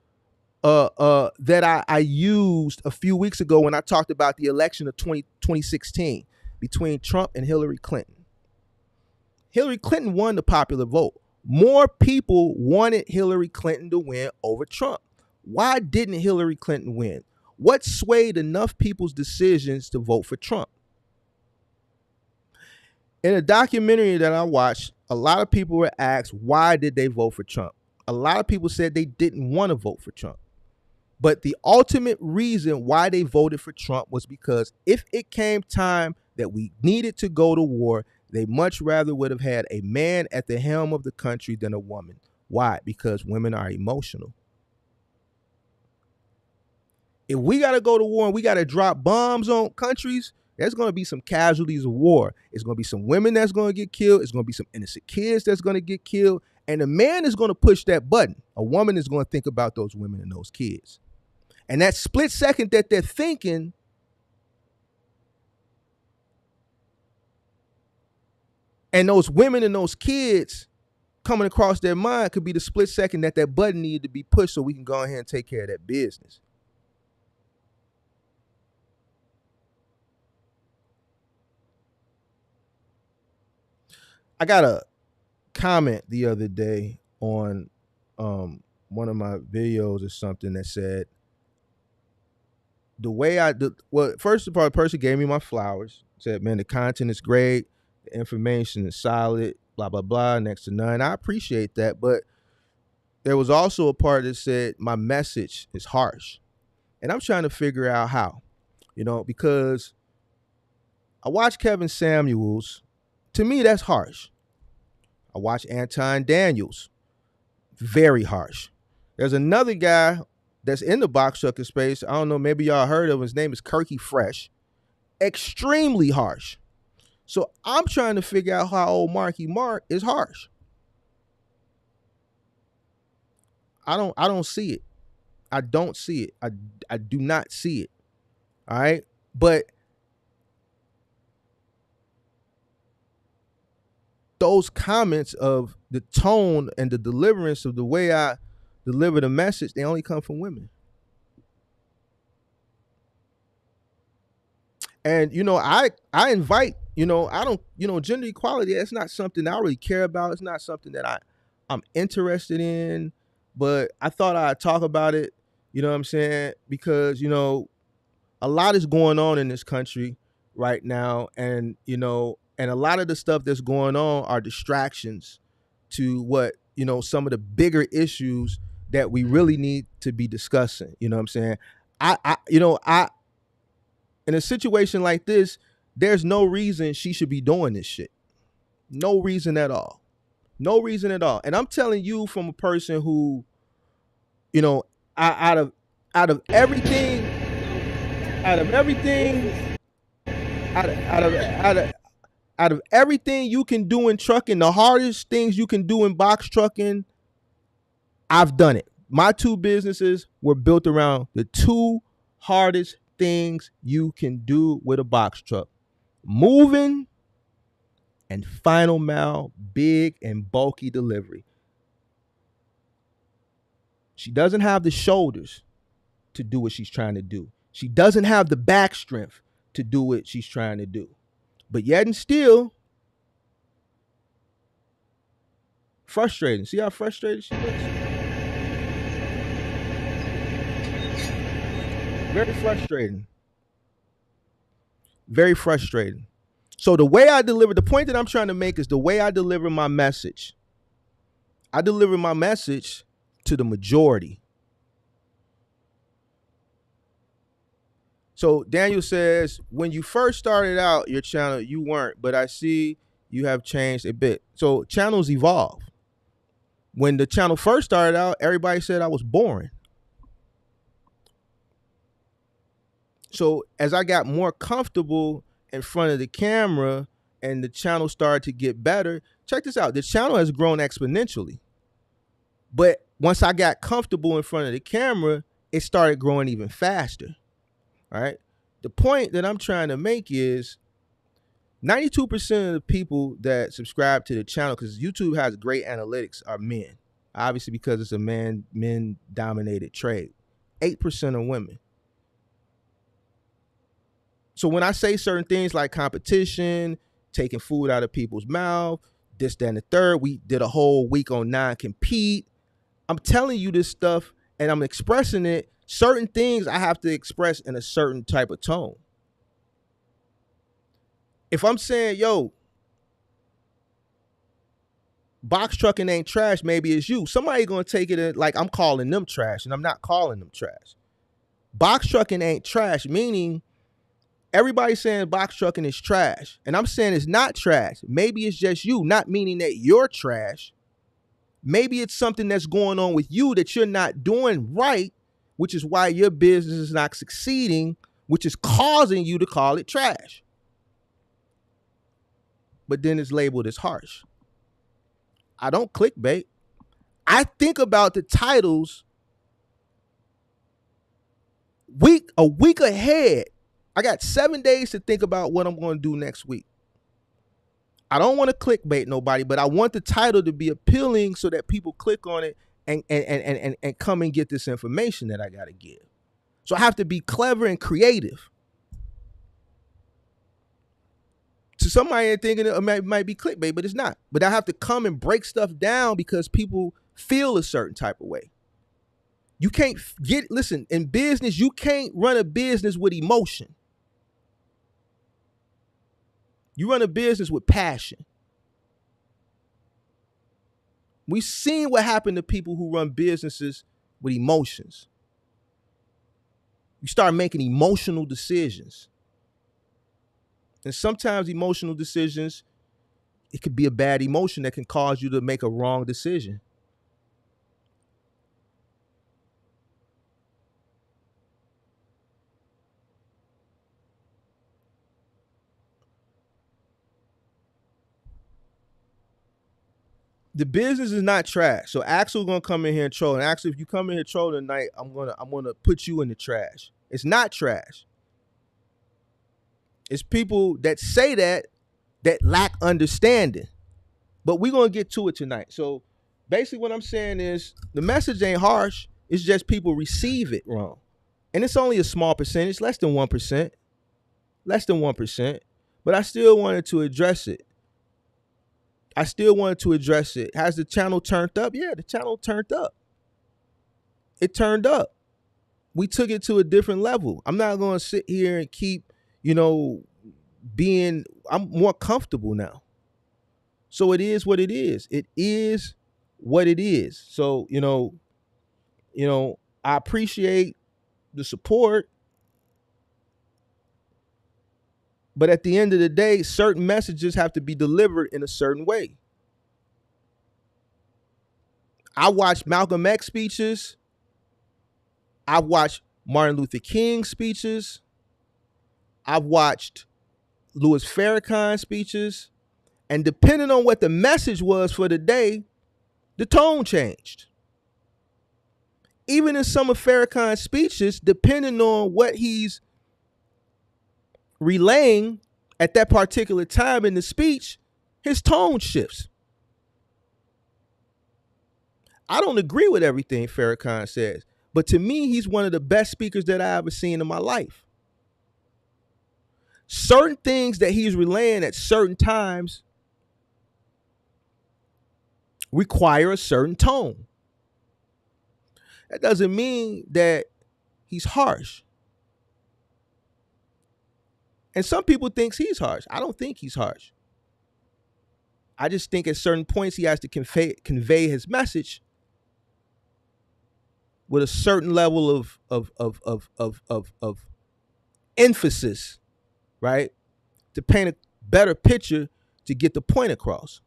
that I used a few weeks ago when I talked about the election of 2016 between Trump and Hillary Clinton. Hillary Clinton won the popular vote. More people wanted Hillary Clinton to win over Trump. Why didn't Hillary Clinton win? What swayed enough people's decisions to vote for Trump? In a documentary that I watched, a lot of people were asked, why did they vote for Trump? A lot of people said they didn't want to vote for Trump. But the ultimate reason why they voted for Trump was because if it came time that we needed to go to war, they much rather would have had a man at the helm of the country than a woman. Why? Because women are emotional. If we got to go to war and we got to drop bombs on countries, there's going to be some casualties of war. It's going to be some women that's going to get killed. It's going to be some innocent kids that's going to get killed. And a man is going to push that button. A woman is going to think about those women and those kids. And that split second that they're thinking, and those women and those kids coming across their mind could be the split second that that button needed to be pushed so we can go ahead and take care of that business. I got a comment the other day on one of my videos or something that said, the way I did, well, first of all, the person gave me my flowers, said, man, the content is great, the information is solid, blah, blah, blah, next to none. I appreciate that. But there was also a part that said my message is harsh. And I'm trying to figure out how, because I watched Kevin Samuels. To me, that's harsh. I watched Anton Daniels. Very harsh. There's another guy that's in the box trucker space. I don't know, maybe y'all heard of him. His name is Kirky Fresh. Extremely harsh. So I'm trying to figure out how old Marky Mark is harsh. I don't see it. I don't see it. I do not see it. All right. But those comments of the tone and the deliverance of the way I deliver the message, they only come from women. And, I invite, I don't, gender equality, that's not something I really care about. It's not something that I'm interested in, but I thought I'd talk about it, you know what I'm saying? Because, a lot is going on in this country right now. And, and a lot of the stuff that's going on are distractions to what, some of the bigger issues that we really need to be discussing. You know what I'm saying? I in a situation like this, there's no reason she should be doing this shit. No reason at all. No reason at all. And I'm telling you from a person who, out of everything, Out of everything, out of, out of, out of, out of everything you can do in trucking, the hardest things you can do in box trucking, I've done it. My two businesses were built around the two hardest things you can do with a box truck: moving and final mile, big and bulky delivery. She doesn't have the shoulders to do what she's trying to do. She doesn't have the back strength to do what she's trying to do. But yet and still, frustrating. See how frustrated she looks? Very frustrating. Very frustrating. So the way I deliver, the point that I'm trying to make is the way I deliver my message. I deliver my message to the majority. So Daniel says, when you first started out your channel, you weren't, but I see you have changed a bit. So channels evolve. When the channel first started out, everybody said I was boring. So as I got more comfortable in front of the camera and the channel started to get better, check this out. The channel has grown exponentially. But once I got comfortable in front of the camera, it started growing even faster. All right. The point that I'm trying to make is 92% of the people that subscribe to the channel, because YouTube has great analytics, are men. Obviously, because it's a men-dominated trade. 8% are women. So when I say certain things like competition, taking food out of people's mouth, this, that, and the third, we did a whole week on non-compete. I'm telling you this stuff and I'm expressing it. Certain things I have to express in a certain type of tone. If I'm saying, yo, box trucking ain't trash, maybe it's you. Somebody gonna take it like I'm calling them trash, and I'm not calling them trash. Box trucking ain't trash, meaning everybody's saying box trucking is trash. And I'm saying it's not trash. Maybe it's just you, not meaning that you're trash. Maybe it's something that's going on with you that you're not doing right, which is why your business is not succeeding, which is causing you to call it trash. But then it's labeled as harsh. I don't clickbait. I think about the titles a week ahead. I got 7 days to think about what I'm going to do next week. I don't want to clickbait nobody, but I want the title to be appealing so that people click on it and come and get this information that I got to give. So I have to be clever and creative. To somebody thinking it might be clickbait, but it's not. But I have to come and break stuff down because people feel a certain type of way. You can't listen, in business, you can't run a business with emotion. You run a business with passion. We've seen what happened to people who run businesses with emotions. You start making emotional decisions. And sometimes emotional decisions, it could be a bad emotion that can cause you to make a wrong decision. The business is not trash. So Axel gonna come in here and troll. And Axel, if you come in here trolling tonight, I'm gonna put you in the trash. It's not trash. It's people that say that lack understanding. But we're gonna get to it tonight. So basically what I'm saying is the message ain't harsh. It's just people receive it wrong. And it's only a small percentage, less than 1%. Less than 1%. But I still wanted to address it. Has the channel turned up? Yeah, the channel turned up. It turned up. We took it to a different level. I'm not going to sit here and keep, I'm more comfortable now. So it is what it is. It is what it is. So, I appreciate the support. But at the end of the day, certain messages have to be delivered in a certain way. I watched Malcolm X speeches. I watched Martin Luther King speeches. I've watched Louis Farrakhan speeches, and depending on what the message was for the day, the tone changed. Even in some of Farrakhan's speeches, depending on what he's relaying at that particular time in the speech, his tone shifts. I don't agree with everything Farrakhan says, but to me, he's one of the best speakers that I ever seen in my life. Certain things that he's relaying at certain times require a certain tone. That doesn't mean that he's harsh. And some people think he's harsh. I don't think he's harsh. I just think at certain points he has to convey his message with a certain level of emphasis, right? To paint a better picture to get the point across.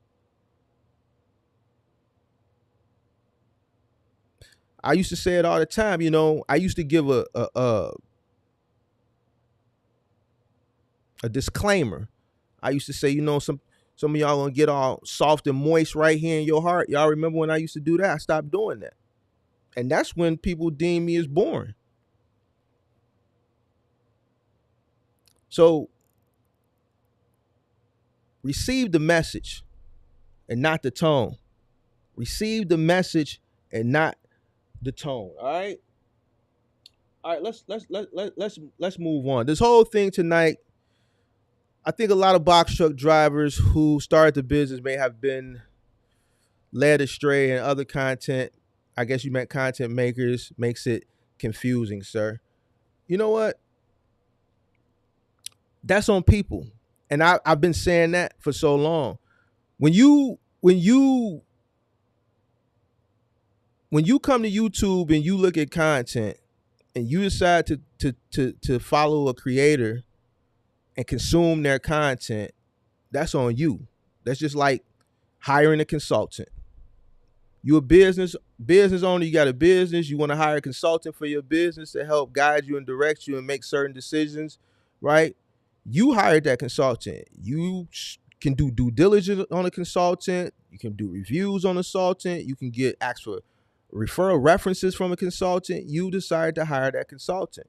I used to say it all the time, you know. I used to give a disclaimer. I used to say, you know, some of y'all gonna get all soft and moist right here in your heart. Y'all remember when I used to do that? I stopped doing that. And that's when people deem me as boring. So receive the message and not the tone. Receive the message and not the tone. All right. All right. Let's move on. This whole thing tonight, I think a lot of box truck drivers who started the business may have been led astray, and other content, I guess you meant content makers, makes it confusing, sir. You know what? That's on people. And I've been saying that for so long. When you come to YouTube and you look at content and you decide to follow a creator and consume their content, that's on you. That's just like hiring a consultant. You a business owner, you got a business, you want to hire a consultant for your business to help guide you and direct you and make certain decisions, right? You hired that consultant. You can do due diligence on a consultant. You can do reviews on a consultant. You can ask for referral references from a consultant. You decide to hire that consultant.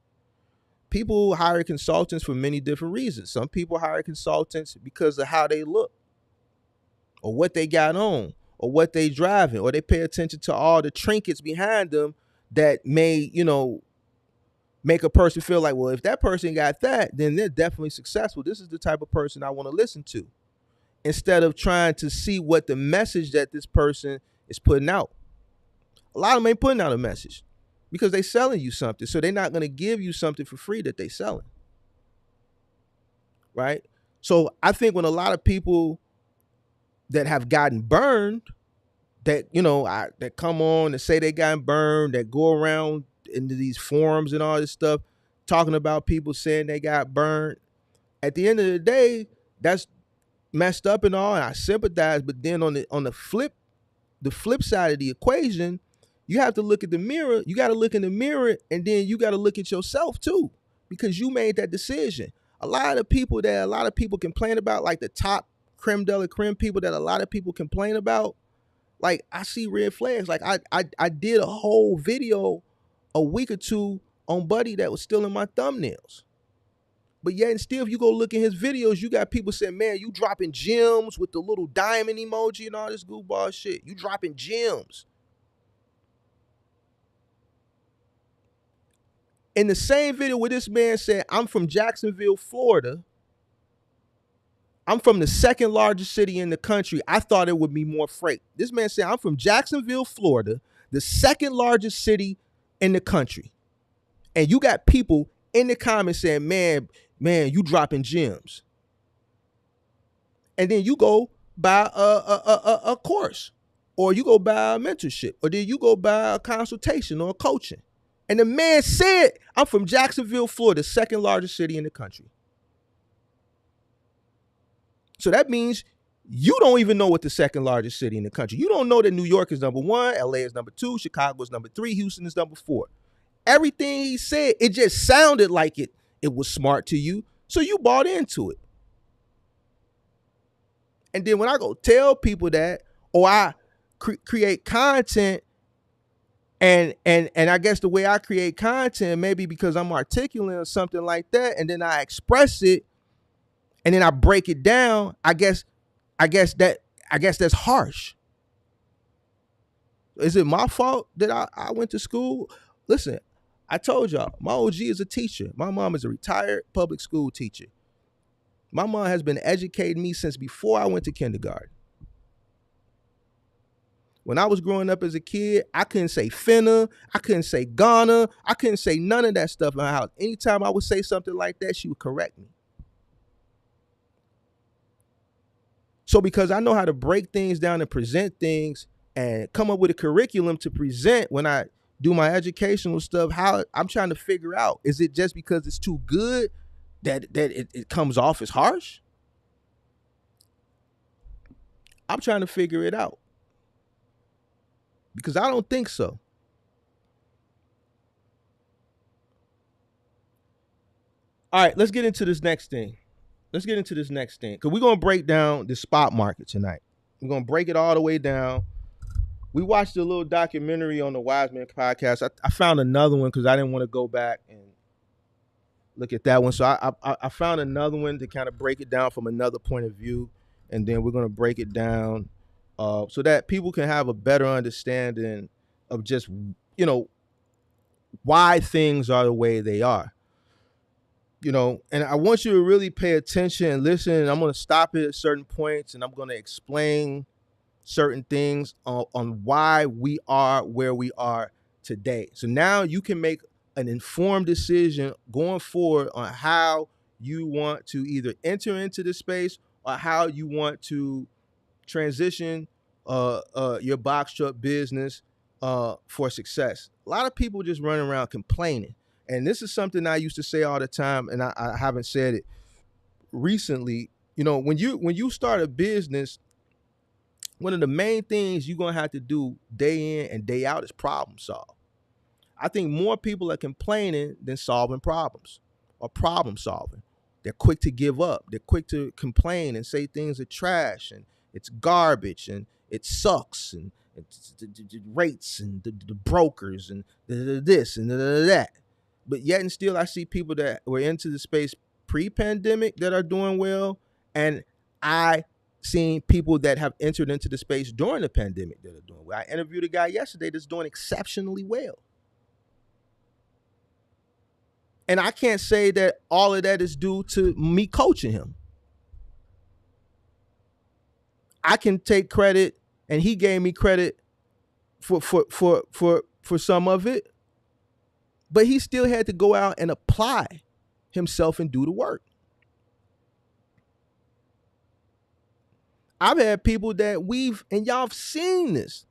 People hire consultants for many different reasons. Some people hire consultants because of how they look or what they got on or what they driving, or they pay attention to all the trinkets behind them that may, you know, make a person feel like, well, if that person got that, then they're definitely successful. This is the type of person I want to listen to, instead of trying to see what the message that this person is putting out. A lot of them ain't putting out a message because they selling you something. So they're not going to give you something for free that they selling. Right? So I think when a lot of people that have gotten burned, that, you know, that come on and say they got burned, that go around into these forums and all this stuff, talking about people saying they got burned. At the end of the day, that's messed up and all, and I sympathize. But then on the flip side of the equation, you have to look at the mirror. You got to look in the mirror, and then you got to look at yourself too, because you made that decision. A lot of people complain about, like the top creme de la creme people that a lot of people complain about, like I see red flags. Like I did a whole video a week or two on Buddy that was still in my thumbnails. But yet and still, if you go look at his videos, you got people saying, man, you dropping gems with the little diamond emoji and all this goofball shit. You dropping gems. In the same video where this man said, I'm from Jacksonville, Florida. I'm from the second largest city in the country. I thought it would be more freight. This man said, I'm from Jacksonville, Florida, the second largest city in the country. And you got people in the comments saying, man, you dropping gems. And then you go buy a course, or you go buy a mentorship, or then you go buy a consultation or a coaching. And the man said, I'm from Jacksonville, Florida, second largest city in the country. So that means you don't even know what the second largest city in the country. You don't know that New York is number 1, LA is number 2, Chicago is number 3, Houston is number 4. Everything he said, it just sounded like it was smart to you. So you bought into it. And then when I go tell people that, or I create content, and I guess the way I create content, maybe because I'm articulate or something like that, and then I express it, and then I break it down, I guess that's harsh. Is it my fault that I went to school? Listen, I told y'all, my OG is a teacher. My mom is a retired public school teacher. My mom has been educating me since before I went to kindergarten. When I was growing up as a kid, I couldn't say finna, I couldn't say gonna, I couldn't say none of that stuff in my house. Anytime I would say something like that, she would correct me. So because I know how to break things down and present things and come up with a curriculum to present when I do my educational stuff, how I'm trying to figure out, is it just because it's too good that it comes off as harsh? I'm trying to figure it out. Because I don't think so. All right, let's get into this next thing. Because we're going to break down the spot market tonight. We're going to break it all the way down. We watched a little documentary on the Wiseman podcast. I found another one because I didn't want to go back and look at that one. So I found another one to kind of break it down from another point of view. And then we're going to break it down so that people can have a better understanding of just, why things are the way they are. And I want you to really pay attention and listen. And I'm going to stop it at certain points, and I'm going to explain certain things on why we are where we are today. So now you can make an informed decision going forward on how you want to either enter into this space or how you want to transition your box truck business for success. A lot of people just run around complaining. And this is something I used to say all the time, and I haven't said it recently. When you start a business, one of the main things you're going to have to do day in and day out is problem solve. I think more people are complaining than solving problems or problem solving. They're quick to give up. They're quick to complain and say things are trash and it's garbage and it sucks and it's the rates and the brokers and this and that. But yet and still, I see people that were into the space pre-pandemic that are doing well, and I seen people that have entered into the space during the pandemic that are doing well. I interviewed a guy yesterday that's doing exceptionally well. And I can't say that all of that is due to me coaching him. I can take credit, and he gave me credit for some of it. But he still had to go out and apply himself and do the work. I've had people that and y'all have seen this.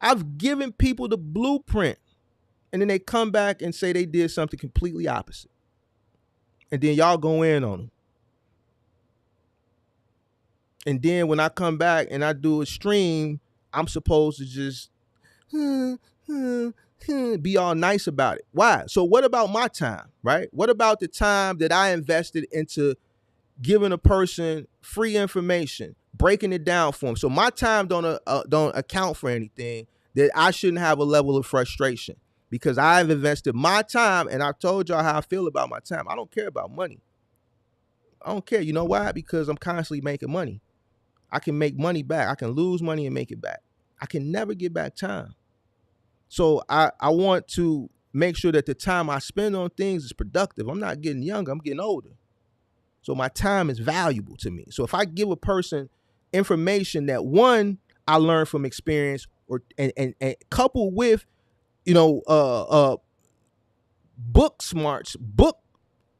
I've given people the blueprint, and then they come back and say they did something completely opposite. And then y'all go in on them. And then when I come back and I do a stream, I'm supposed to just be all nice about it. Why? So what about my time, right? What about the time that I invested into giving a person free information, breaking it down for them? So my time don't account for anything that I shouldn't have a level of frustration because I've invested my time, and I've told y'all how I feel about my time. I don't care about money. I don't care. You know why? Because I'm constantly making money. I can make money back. I can lose money and make it back. I can never get back time. So I want to make sure that the time I spend on things is productive. I'm not getting younger, I'm getting older. So my time is valuable to me. So if I give a person information that, one, I learned from experience, or and coupled with, book smarts, book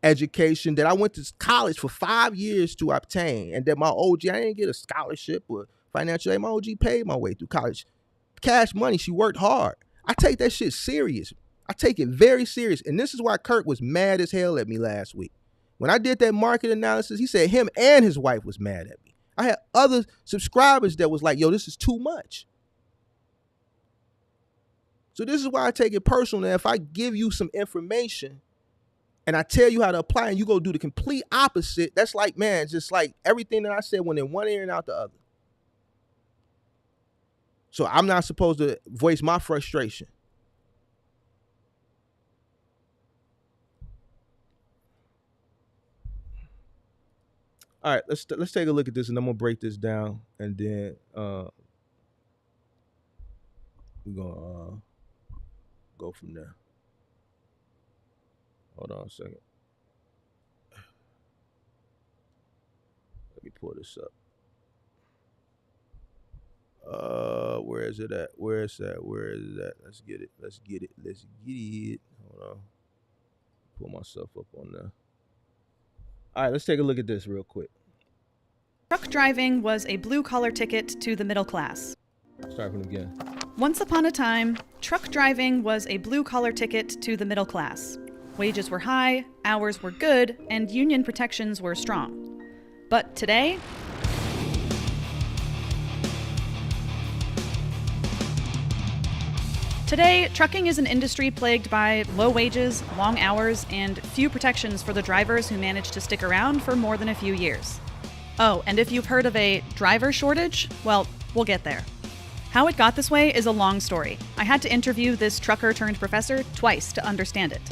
education that I went to college for 5 years to obtain, and that my OG, I didn't get a scholarship or financial aid. My OG paid my way through college. Cash money, she worked hard. I take that shit serious. I take it very serious. And this is why Kirk was mad as hell at me last week. When I did that market analysis, he said him and his wife was mad at me. I had other subscribers that was like, yo, this is too much. So this is why I take it personal. That if I give you some information, and I tell you how to apply, and you go do the complete opposite, that's like, man, just like everything that I said went in one ear and out the other. So I'm not supposed to voice my frustration. All right, let's take a look at this, and I'm gonna break this down, and then we're gonna go from there. Hold on a second. Let me pull this up. Where is it at? Where is that? Where is it at? Let's get it. Let's get it. Let's get it. Hold on. Pull myself up on there. All right, let's take a look at this real quick. Truck driving was a blue-collar ticket to the middle class. Start from again. Once upon a time, truck driving was a blue-collar ticket to the middle class. Wages were high, hours were good, and union protections were strong. But today, trucking is an industry plagued by low wages, long hours, and few protections for the drivers who manage to stick around for more than a few years. Oh, and if you've heard of a driver shortage, well, we'll get there. How it got this way is a long story. I had to interview this trucker-turned-professor twice to understand it.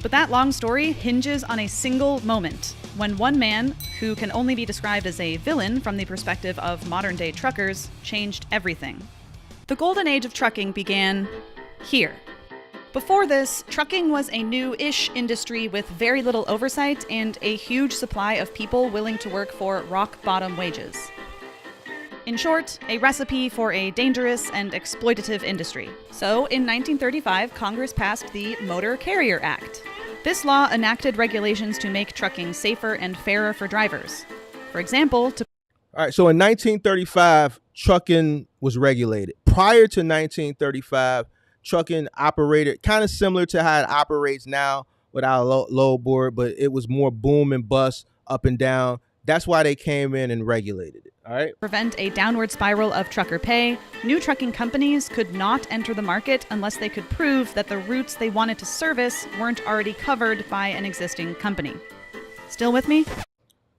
But that long story hinges on a single moment, when one man, who can only be described as a villain from the perspective of modern-day truckers, changed everything. The golden age of trucking began here. Before this, trucking was a new-ish industry with very little oversight and a huge supply of people willing to work for rock-bottom wages. In short, a recipe for a dangerous and exploitative industry. So, in 1935, Congress passed the Motor Carrier Act. This law enacted regulations to make trucking safer and fairer for drivers. For example, All right, so in 1935, trucking was regulated. Prior to 1935, trucking operated kind of similar to how it operates now without a load board, but it was more boom and bust, up and down. That's why they came in and regulated it. All right. Prevent a downward spiral of trucker pay, new trucking companies could not enter the market unless they could prove that the routes they wanted to service weren't already covered by an existing company. Still with me?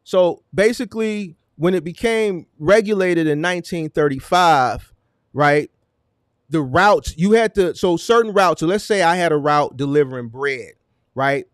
So basically, when it became regulated in 1935, right, the routes you had to, so certain routes, so let's say I had a route delivering bread, right?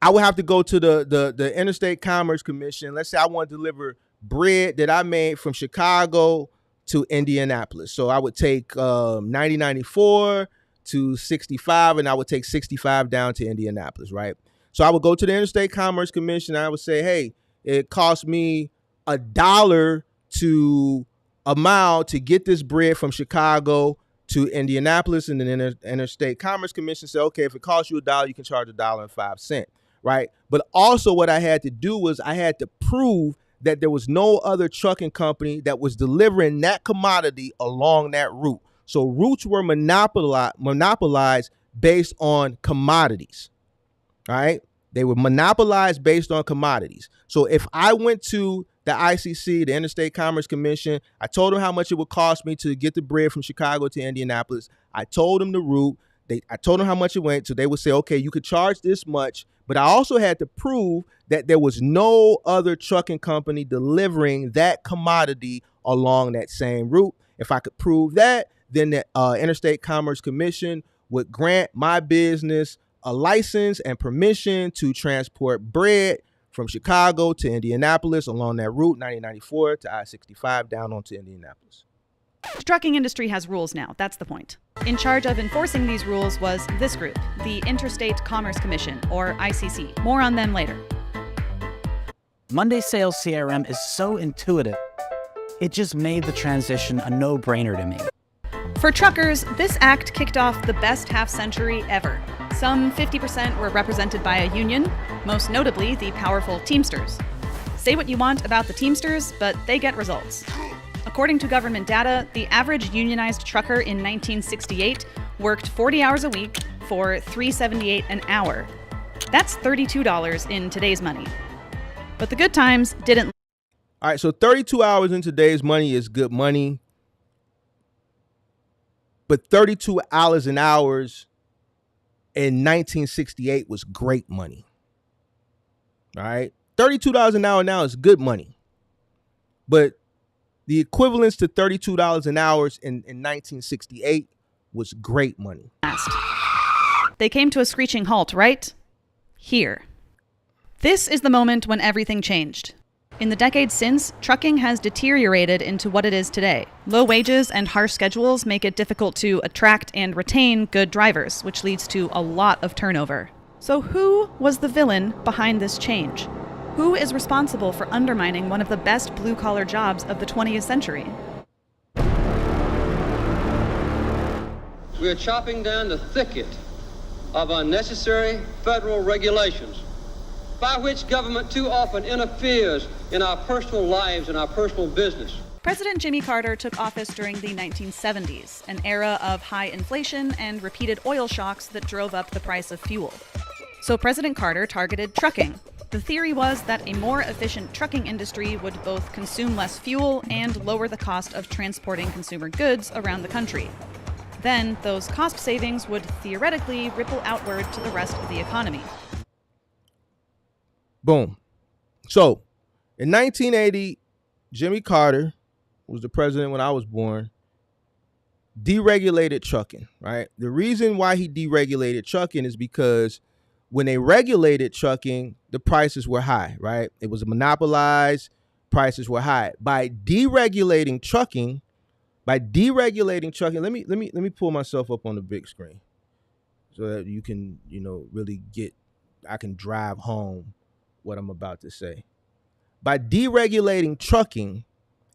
I would have to go to the Interstate Commerce Commission. Let's say I want to deliver bread that I made from Chicago to Indianapolis. So I would take 9094 to 65, and I would take 65 down to Indianapolis, right? So I would go to the Interstate Commerce Commission, and I would say, hey, it cost me $1 to a mile to get this bread from Chicago to Indianapolis, and then the Interstate Commerce Commission said, okay, if it costs you $1, you can charge $1.05, right? But also what I had to do was I had to prove that there was no other trucking company that was delivering that commodity along that route. So routes were monopolized based on commodities, all right? They were monopolized based on commodities. So if I went to the ICC, the Interstate Commerce Commission, I told them how much it would cost me to get the bread from Chicago to Indianapolis. I told them the route. I told them how much it went. So they would say, okay, you could charge this much. But I also had to prove that there was no other trucking company delivering that commodity along that same route. If I could prove that, then the Interstate Commerce Commission would grant my business a license and permission to transport bread from Chicago to Indianapolis along that route, 9094 to I-65 down onto Indianapolis. The trucking industry has rules now, that's the point. In charge of enforcing these rules was this group, the Interstate Commerce Commission, or ICC. More on them later. Monday Sales CRM is so intuitive, it just made the transition a no-brainer to me. For truckers, this act kicked off the best half-century ever. Some 50% were represented by a union, most notably the powerful Teamsters. Say what you want about the Teamsters, but they get results. According to government data, the average unionized trucker in 1968 worked 40 hours a week for $3.78 an hour. That's $32 in today's money. But the good times didn't. All right, so 32 hours in today's money is good money. But 32 hours an hour in 1968 was great money. All right. $32 an hour now is good money. But the equivalence to $32 an hour in 1968 was great money. They came to a screeching halt, right? Here. This is the moment when everything changed. In the decades since, trucking has deteriorated into what it is today. Low wages and harsh schedules make it difficult to attract and retain good drivers, which leads to a lot of turnover. So who was the villain behind this change? Who is responsible for undermining one of the best blue-collar jobs of the 20th century? We are chopping down the thicket of unnecessary federal regulations by which government too often interferes in our personal lives and our personal business. President Jimmy Carter took office during the 1970s, an era of high inflation and repeated oil shocks that drove up the price of fuel. So President Carter targeted trucking. The theory was that a more efficient trucking industry would both consume less fuel and lower the cost of transporting consumer goods around the country. Then, those cost savings would theoretically ripple outward to the rest of the economy. Boom. So, in 1980, Jimmy Carter, who was the president when I was born, deregulated trucking, right? The reason why he deregulated trucking is because when they regulated trucking, the prices were high, right? It was monopolized, prices were high. By deregulating trucking, let me pull myself up on the big screen so that you can, really I can drive home what I'm about to say. By deregulating trucking,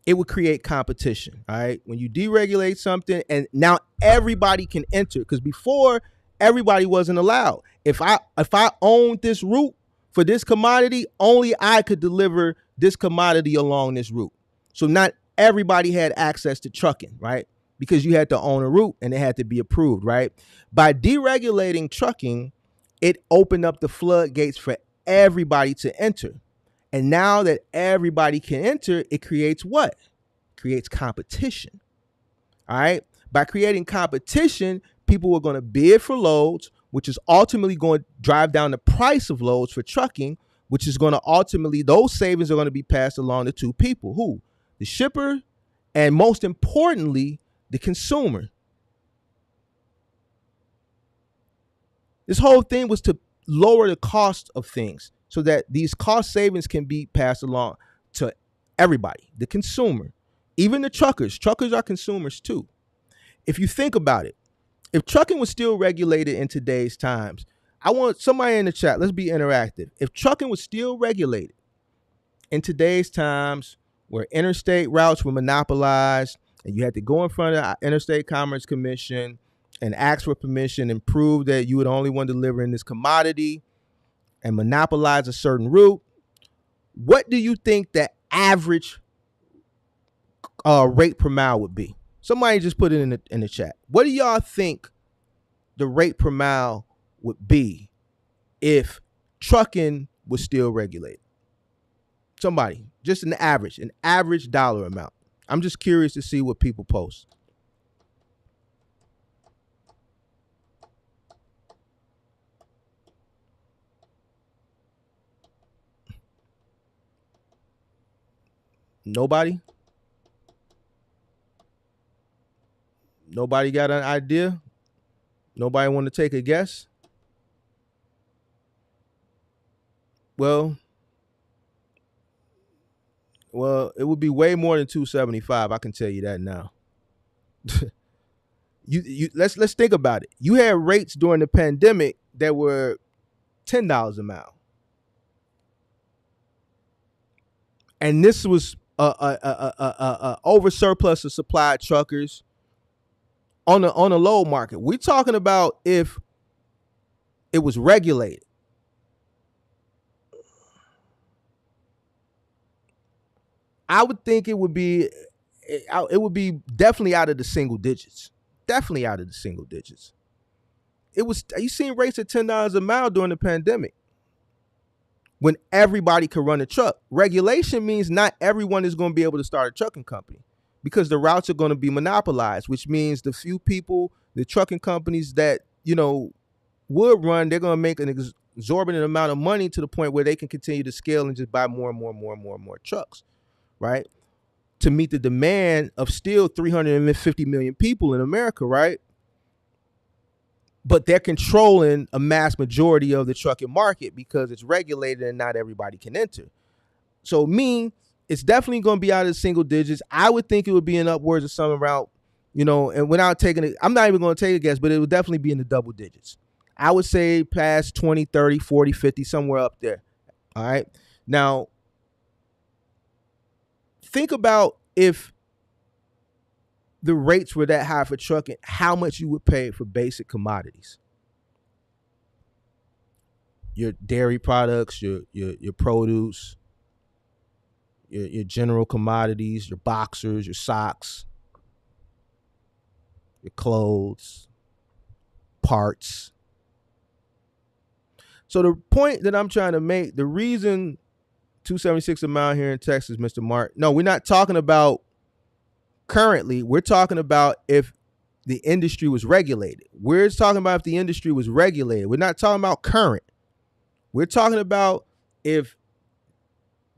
it would create competition, all right? When you deregulate something and now everybody can enter, because before everybody wasn't allowed. If I owned this route for this commodity, only I could deliver this commodity along this route. So not everybody had access to trucking, right? Because you had to own a route and it had to be approved, right? By deregulating trucking, it opened up the floodgates for everybody to enter. And now that everybody can enter, it creates what? It creates competition. All right. By creating competition, people are going to bid for loads, which is ultimately going to drive down the price of loads for trucking, which is going to ultimately, those savings are going to be passed along to two people. Who? The shipper, and most importantly, the consumer. This whole thing was to lower the cost of things so that these cost savings can be passed along to everybody, the consumer, even the truckers. Truckers are consumers too. If you think about it, if trucking was still regulated in today's times, I want somebody in the chat, let's be interactive. If trucking was still regulated in today's times, where interstate routes were monopolized and you had to go in front of the Interstate Commerce Commission and ask for permission and prove that you were the only one delivering this commodity and monopolize a certain route, what do you think the average rate per mile would be? Somebody just put it in the chat. What do y'all think the rate per mile would be if trucking was still regulated? Somebody, just an average dollar amount. I'm just curious to see what people post. Nobody? Nobody got an idea? Nobody want to take a guess? Well, it would be way more than $275. I can tell you that now. Let's think about it. You had rates during the pandemic that were $10 a mile, and this was a over surplus of supply of truckers on the load market. We're talking about if it was regulated. I would think it would be definitely out of the single digits. Definitely out of the single digits. You seen rates at $10 a mile during the pandemic when everybody could run a truck. Regulation means not everyone is going to be able to start a trucking company because the routes are going to be monopolized, which means the few people, the trucking companies that, would run, they're going to make exorbitant amount of money to the point where they can continue to scale and just buy more and more and more and more and more trucks, right? To meet the demand of still 350 million people in America, right? But they're controlling a mass majority of the trucking market because it's regulated and not everybody can enter. So it's definitely going to be out of the single digits. I would think it would be in upwards of some around, and without taking it, I'm not even going to take a guess, but it would definitely be in the double digits. I would say past 20, 30, 40, 50, somewhere up there. All right. Now, think about if the rates were that high for trucking, how much you would pay for basic commodities. Your dairy products, your produce, your general commodities, your boxers, your socks, your clothes, parts. So the point that I'm trying to make, the reason 276 a mile here in Texas, Mr. Mark, no, we're not talking about currently. We're talking about if the industry was regulated. We're talking about if the industry was regulated. We're not talking about current. We're talking about if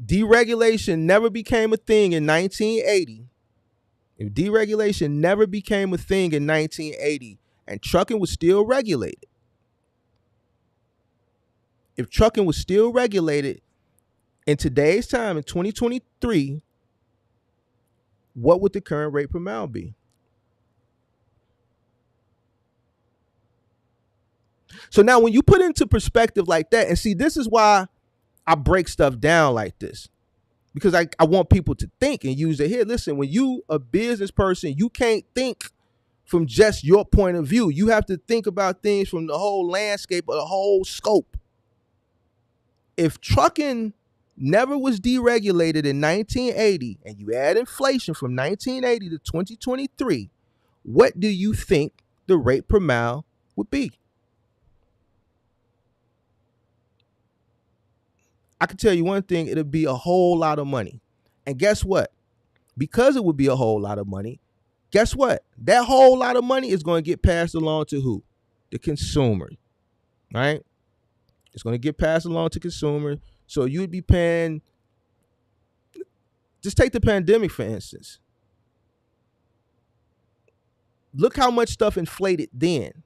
deregulation never became a thing in 1980, if deregulation never became a thing in 1980 and trucking was still regulated, if trucking was still regulated in today's time, in 2023, what would the current rate per mile be? So now when you put into perspective like that, and see, this is why I break stuff down like this, because I want people to think and use it here. Listen, when you a business person, you can't think from just your point of view. You have to think about things from the whole landscape or the whole scope. If trucking never was deregulated in 1980 and you add inflation from 1980 to 2023, what do you think the rate per mile would be? I can tell you one thing, it'll be a whole lot of money. And guess what? Because it would be a whole lot of money, guess what? That whole lot of money is going to get passed along to who? The consumer, right? It's going to get passed along to consumers. So you'd be paying, just take the pandemic, for instance. Look how much stuff inflated then.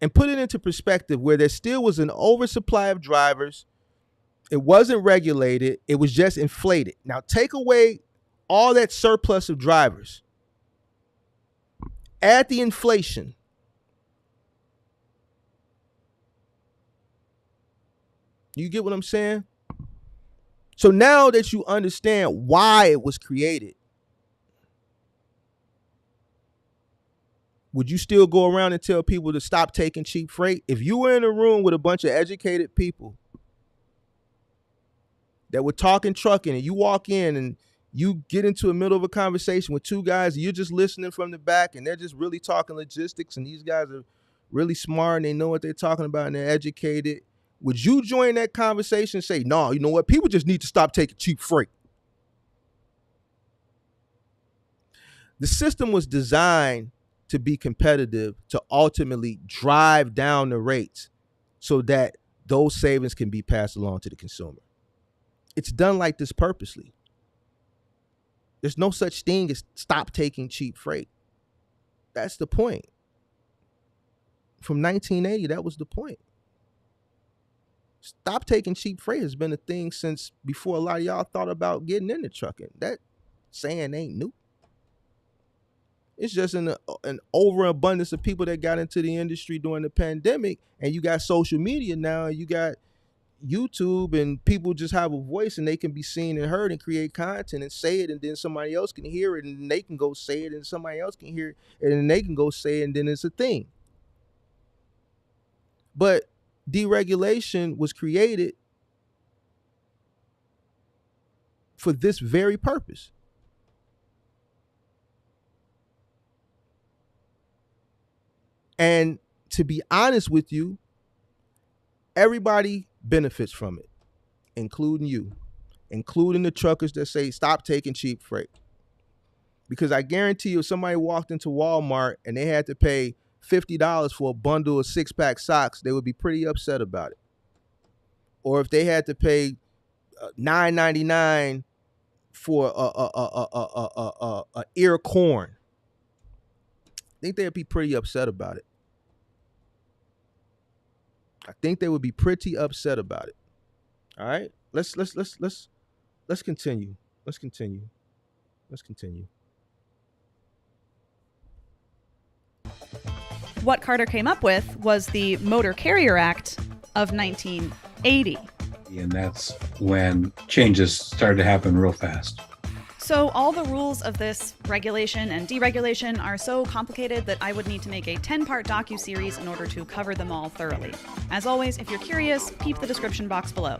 And put it into perspective where there still was an oversupply of drivers. It wasn't regulated. It was just inflated. Now take away all that surplus of drivers. Add the inflation. You get what I'm saying? So now that you understand why it was created, would you still go around and tell people to stop taking cheap freight? If you were in a room with a bunch of educated people that were talking trucking and you walk in and you get into the middle of a conversation with two guys and you're just listening from the back and they're just really talking logistics and these guys are really smart and they know what they're talking about and they're educated, would you join that conversation and say, no, you know what? People just need to stop taking cheap freight. The system was designed to be competitive, to ultimately drive down the rates so that those savings can be passed along to the consumer. It's done like this purposely. There's no such thing as stop taking cheap freight. That's the point. From 1980, that was the point. Stop taking cheap freight has been a thing since before a lot of y'all thought about getting into trucking. That saying ain't new. It's just an overabundance of people that got into the industry during the pandemic, and you got social media now, and you got YouTube, and people just have a voice and they can be seen and heard and create content and say it, and then somebody else can hear it and they can go say it, and somebody else can hear it and then they can go say it, and then it's a thing. But deregulation was created for this very purpose. And to be honest with you, everybody benefits from it, including you, including the truckers that say stop taking cheap freight. Because I guarantee you, if somebody walked into Walmart and they had to pay $50 for a bundle of 6-pack socks, they would be pretty upset about it. Or if they had to pay $9.99 for a ear corn, I think they'd be pretty upset about it. I think they would be pretty upset about it. All right, let's continue. Let's continue. What Carter came up with was the Motor Carrier Act of 1980. And that's when changes started to happen real fast. So all the rules of this regulation and deregulation are so complicated that I would need to make a 10-part docuseries in order to cover them all thoroughly. As always, if you're curious, peep the description box below.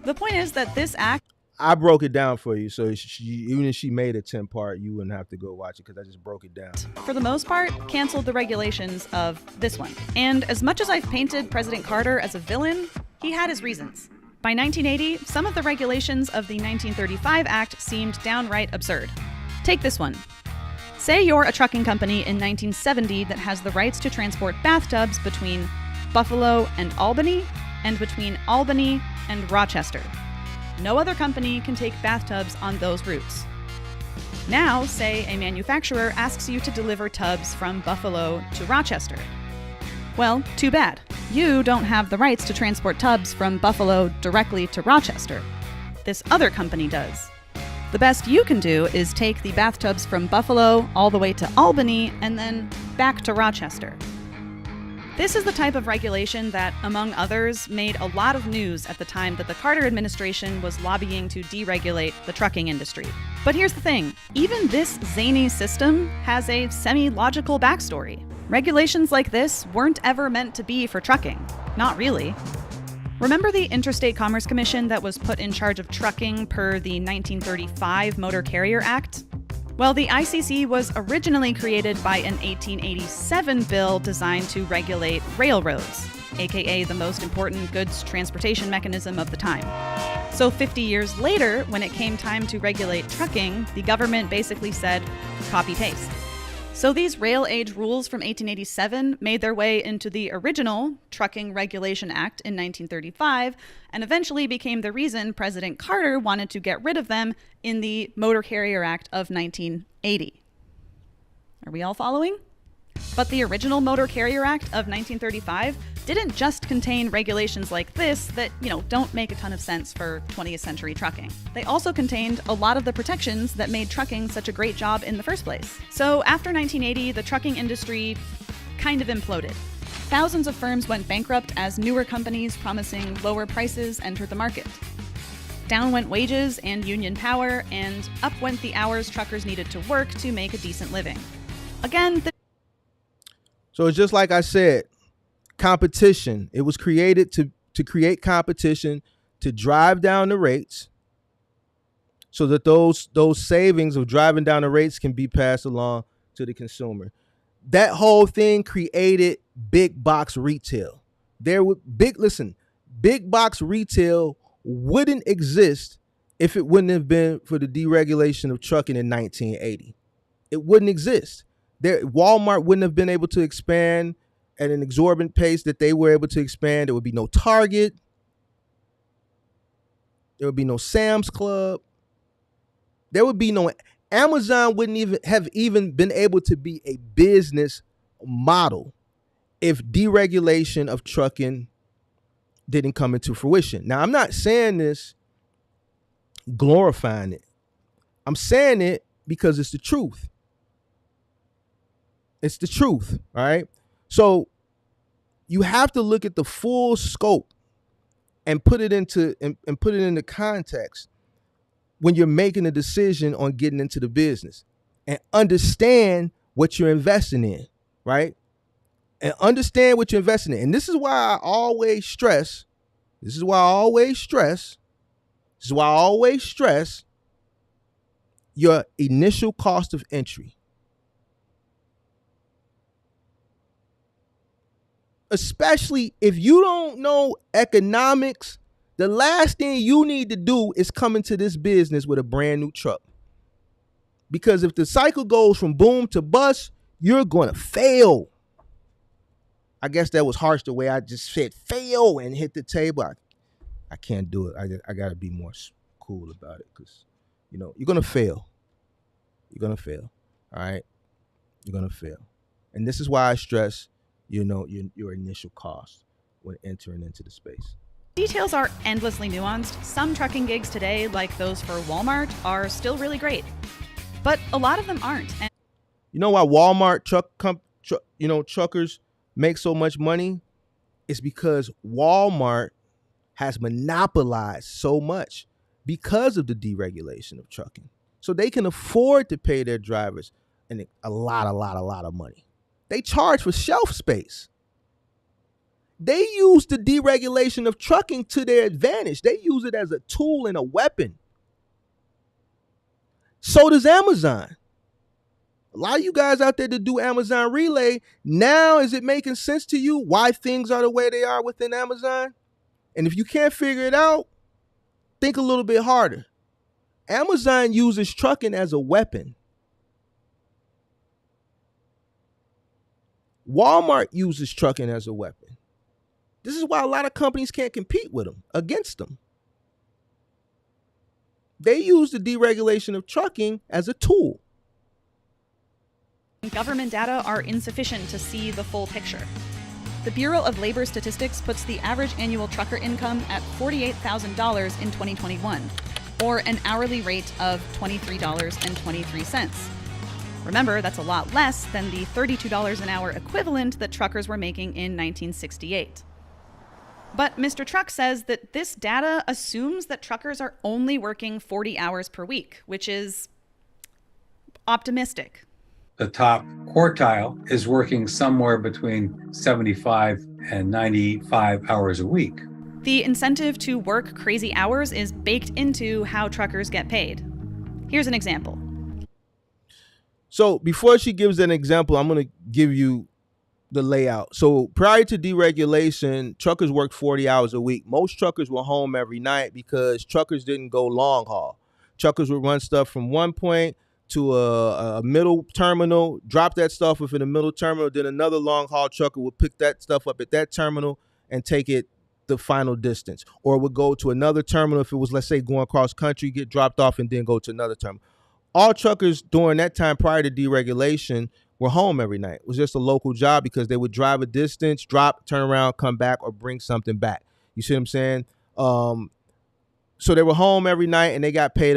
The point is that this act... I broke it down for you, so even if she made a 10-part, you wouldn't have to go watch it because I just broke it down. For the most part, canceled the regulations of this one. And as much as I've painted President Carter as a villain, he had his reasons. By 1980, some of the regulations of the 1935 Act seemed downright absurd. Take this one. Say you're a trucking company in 1970 that has the rights to transport bathtubs between Buffalo and Albany, and between Albany and Rochester. No other company can take bathtubs on those routes. Now, say a manufacturer asks you to deliver tubs from Buffalo to Rochester. Well, too bad. You don't have the rights to transport tubs from Buffalo directly to Rochester. This other company does. The best you can do is take the bathtubs from Buffalo all the way to Albany and then back to Rochester. This is the type of regulation that, among others, made a lot of news at the time that the Carter administration was lobbying to deregulate the trucking industry. But here's the thing, even this zany system has a semi-logical backstory. Regulations like this weren't ever meant to be for trucking. Not really. Remember the Interstate Commerce Commission that was put in charge of trucking per the 1935 Motor Carrier Act? Well, the ICC was originally created by an 1887 bill designed to regulate railroads, aka the most important goods transportation mechanism of the time. So 50 years later, when it came time to regulate trucking, the government basically said, copy-paste. So these rail age rules from 1887 made their way into the original Trucking Regulation Act in 1935 and eventually became the reason President Carter wanted to get rid of them in the Motor Carrier Act of 1980. Are we all following? But the original Motor Carrier Act of 1935 didn't just contain regulations like this that, don't make a ton of sense for 20th century trucking. They also contained a lot of the protections that made trucking such a great job in the first place. So after 1980, the trucking industry kind of imploded. Thousands of firms went bankrupt as newer companies promising lower prices entered the market. Down went wages and union power, and up went the hours truckers needed to work to make a decent living. Again, So it's just like I said, competition. It was created to create competition, to drive down the rates so that those savings of driving down the rates can be passed along to the consumer. That whole thing created big box retail. Big box retail wouldn't exist if it wouldn't have been for the deregulation of trucking in 1980. It wouldn't exist. Walmart wouldn't have been able to expand at an exorbitant pace that they were able to expand. There would be no Target. There would be no Sam's Club. There would be no Amazon. Wouldn't even have been able to be a business model if deregulation of trucking didn't come into fruition. Now, I'm not saying this glorifying it. I'm saying it because it's the truth. It's the truth, all right? So you have to look at the full scope and put it into context when you're making a decision on getting into the business, and understand what you're investing in, right? And understand what you're investing in. And this is why I always stress your initial cost of entry. Especially if you don't know economics, the last thing you need to do is come into this business with a brand new truck. Because if the cycle goes from boom to bust, you're going to fail. I guess that was harsh the way I just said fail and hit the table. I can't do it. I got to be more cool about it because, you're going to fail. You're going to fail. All right? You're going to fail. And this is why I stress, your initial cost when entering into the space. Details are endlessly nuanced. Some trucking gigs today, like those for Walmart, are still really great. But a lot of them aren't. And you know why Walmart truckers make so much money? It's because Walmart has monopolized so much because of the deregulation of trucking. So they can afford to pay their drivers a lot of money. They charge for shelf space. They use the deregulation of trucking to their advantage. They use it as a tool and a weapon. So does Amazon. A lot of you guys out there that do Amazon Relay, now is it making sense to you why things are the way they are within Amazon? And if you can't figure it out, think a little bit harder. Amazon uses trucking as a weapon. Walmart uses trucking as a weapon. This is why a lot of companies can't compete with them, against them. They use the deregulation of trucking as a tool. government data are insufficient to see the full picture. The Bureau of Labor Statistics puts the average annual trucker income at $48,000 in 2021, or an hourly rate of $23.23. Remember, that's a lot less than the $32 an hour equivalent that truckers were making in 1968. But Mr. Truck says that this data assumes that truckers are only working 40 hours per week, which is optimistic. The top quartile is working somewhere between 75 and 95 hours a week. The incentive to work crazy hours is baked into how truckers get paid. Here's an example. So before she gives an example, I'm going to give you the layout. So prior to deregulation, truckers worked 40 hours a week. Most truckers were home every night because truckers didn't go long haul. Truckers would run stuff from one point to a middle terminal, drop that stuff within a middle terminal, then another long haul trucker would pick that stuff up at that terminal and take it the final distance, or would go to another terminal if it was, let's say, going cross country, get dropped off and then go to another terminal. All truckers during that time prior to deregulation were home every night. It was just a local job because they would drive a distance, drop, turn around, come back, or bring something back. You see what I'm saying? So they were home every night and they got paid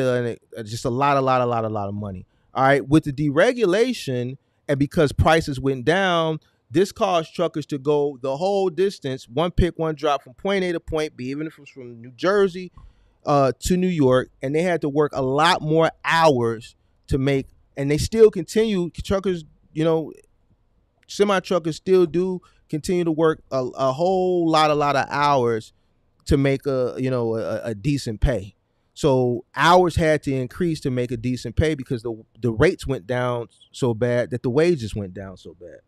just a lot of money. All right. With the deregulation, and because prices went down, this caused truckers to go the whole distance, one pick, one drop from point A to point B, even if it was from New Jersey to New York, and they had to work a lot more hours to make, and they still continue, truckers, semi-truckers still do continue to work a whole lot of hours to make a decent pay. So hours had to increase to make a decent pay because the rates went down so bad that the wages went down so bad.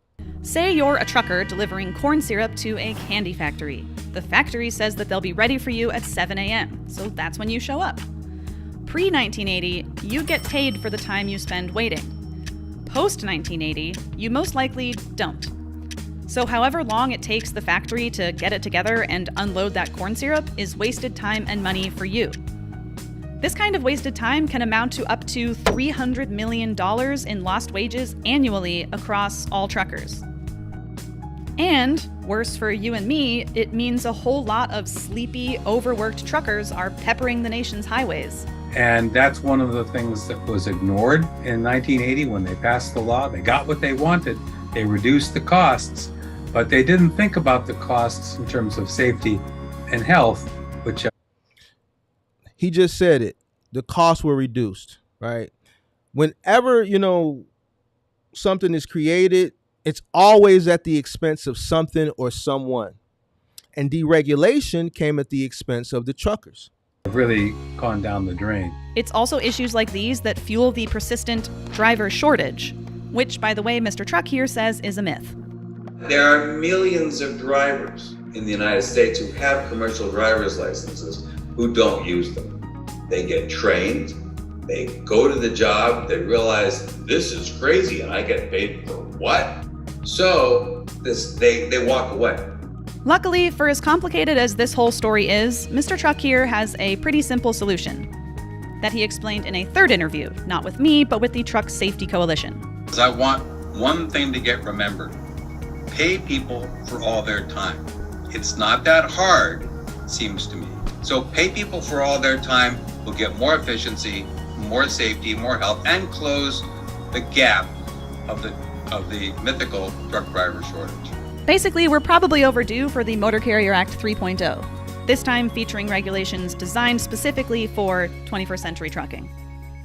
Say you're a trucker delivering corn syrup to a candy factory. The factory says that they'll be ready for you at 7 a.m., so that's when you show up. Pre-1980, you get paid for the time you spend waiting. Post-1980, you most likely don't. So however long it takes the factory to get it together and unload that corn syrup is wasted time and money for you. This kind of wasted time can amount to up to $300 million in lost wages annually across all truckers. And, worse for you and me, it means a whole lot of sleepy, overworked truckers are peppering the nation's highways. And that's one of the things that was ignored in 1980 when they passed the law. They got what they wanted. They reduced the costs, but they didn't think about the costs in terms of safety and health, which... He just said it. The costs were reduced, right? Whenever, something is created, it's always at the expense of something or someone. And deregulation came at the expense of the truckers. Really gone down the drain. It's also issues like these that fuel the persistent driver shortage, which, by the way, Mr. Truck here says is a myth. There are millions of drivers in the United States who have commercial driver's licenses who don't use them. They get trained, they go to the job, they realize this is crazy and I get paid for what? So they walk away. Luckily, for as complicated as this whole story is, Mr. Truck here has a pretty simple solution that he explained in a third interview, not with me, but with the Truck Safety Coalition. I want one thing to get remembered. Pay people for all their time. It's not that hard, seems to me. So pay people for all their time. We'll get more efficiency, more safety, more health, and close the gap of the mythical truck driver shortage. Basically, we're probably overdue for the Motor Carrier Act 3.0, this time featuring regulations designed specifically for 21st century trucking.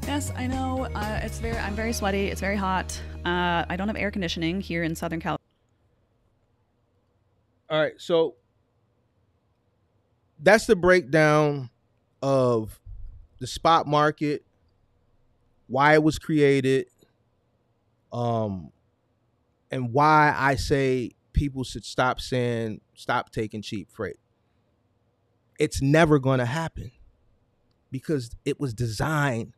Yes, I know, I'm very sweaty, it's very hot. I don't have air conditioning here in Southern California. All right, so that's the breakdown of the spot market, why it was created, and why I say people should stop taking cheap freight. It's never going to happen because it was designed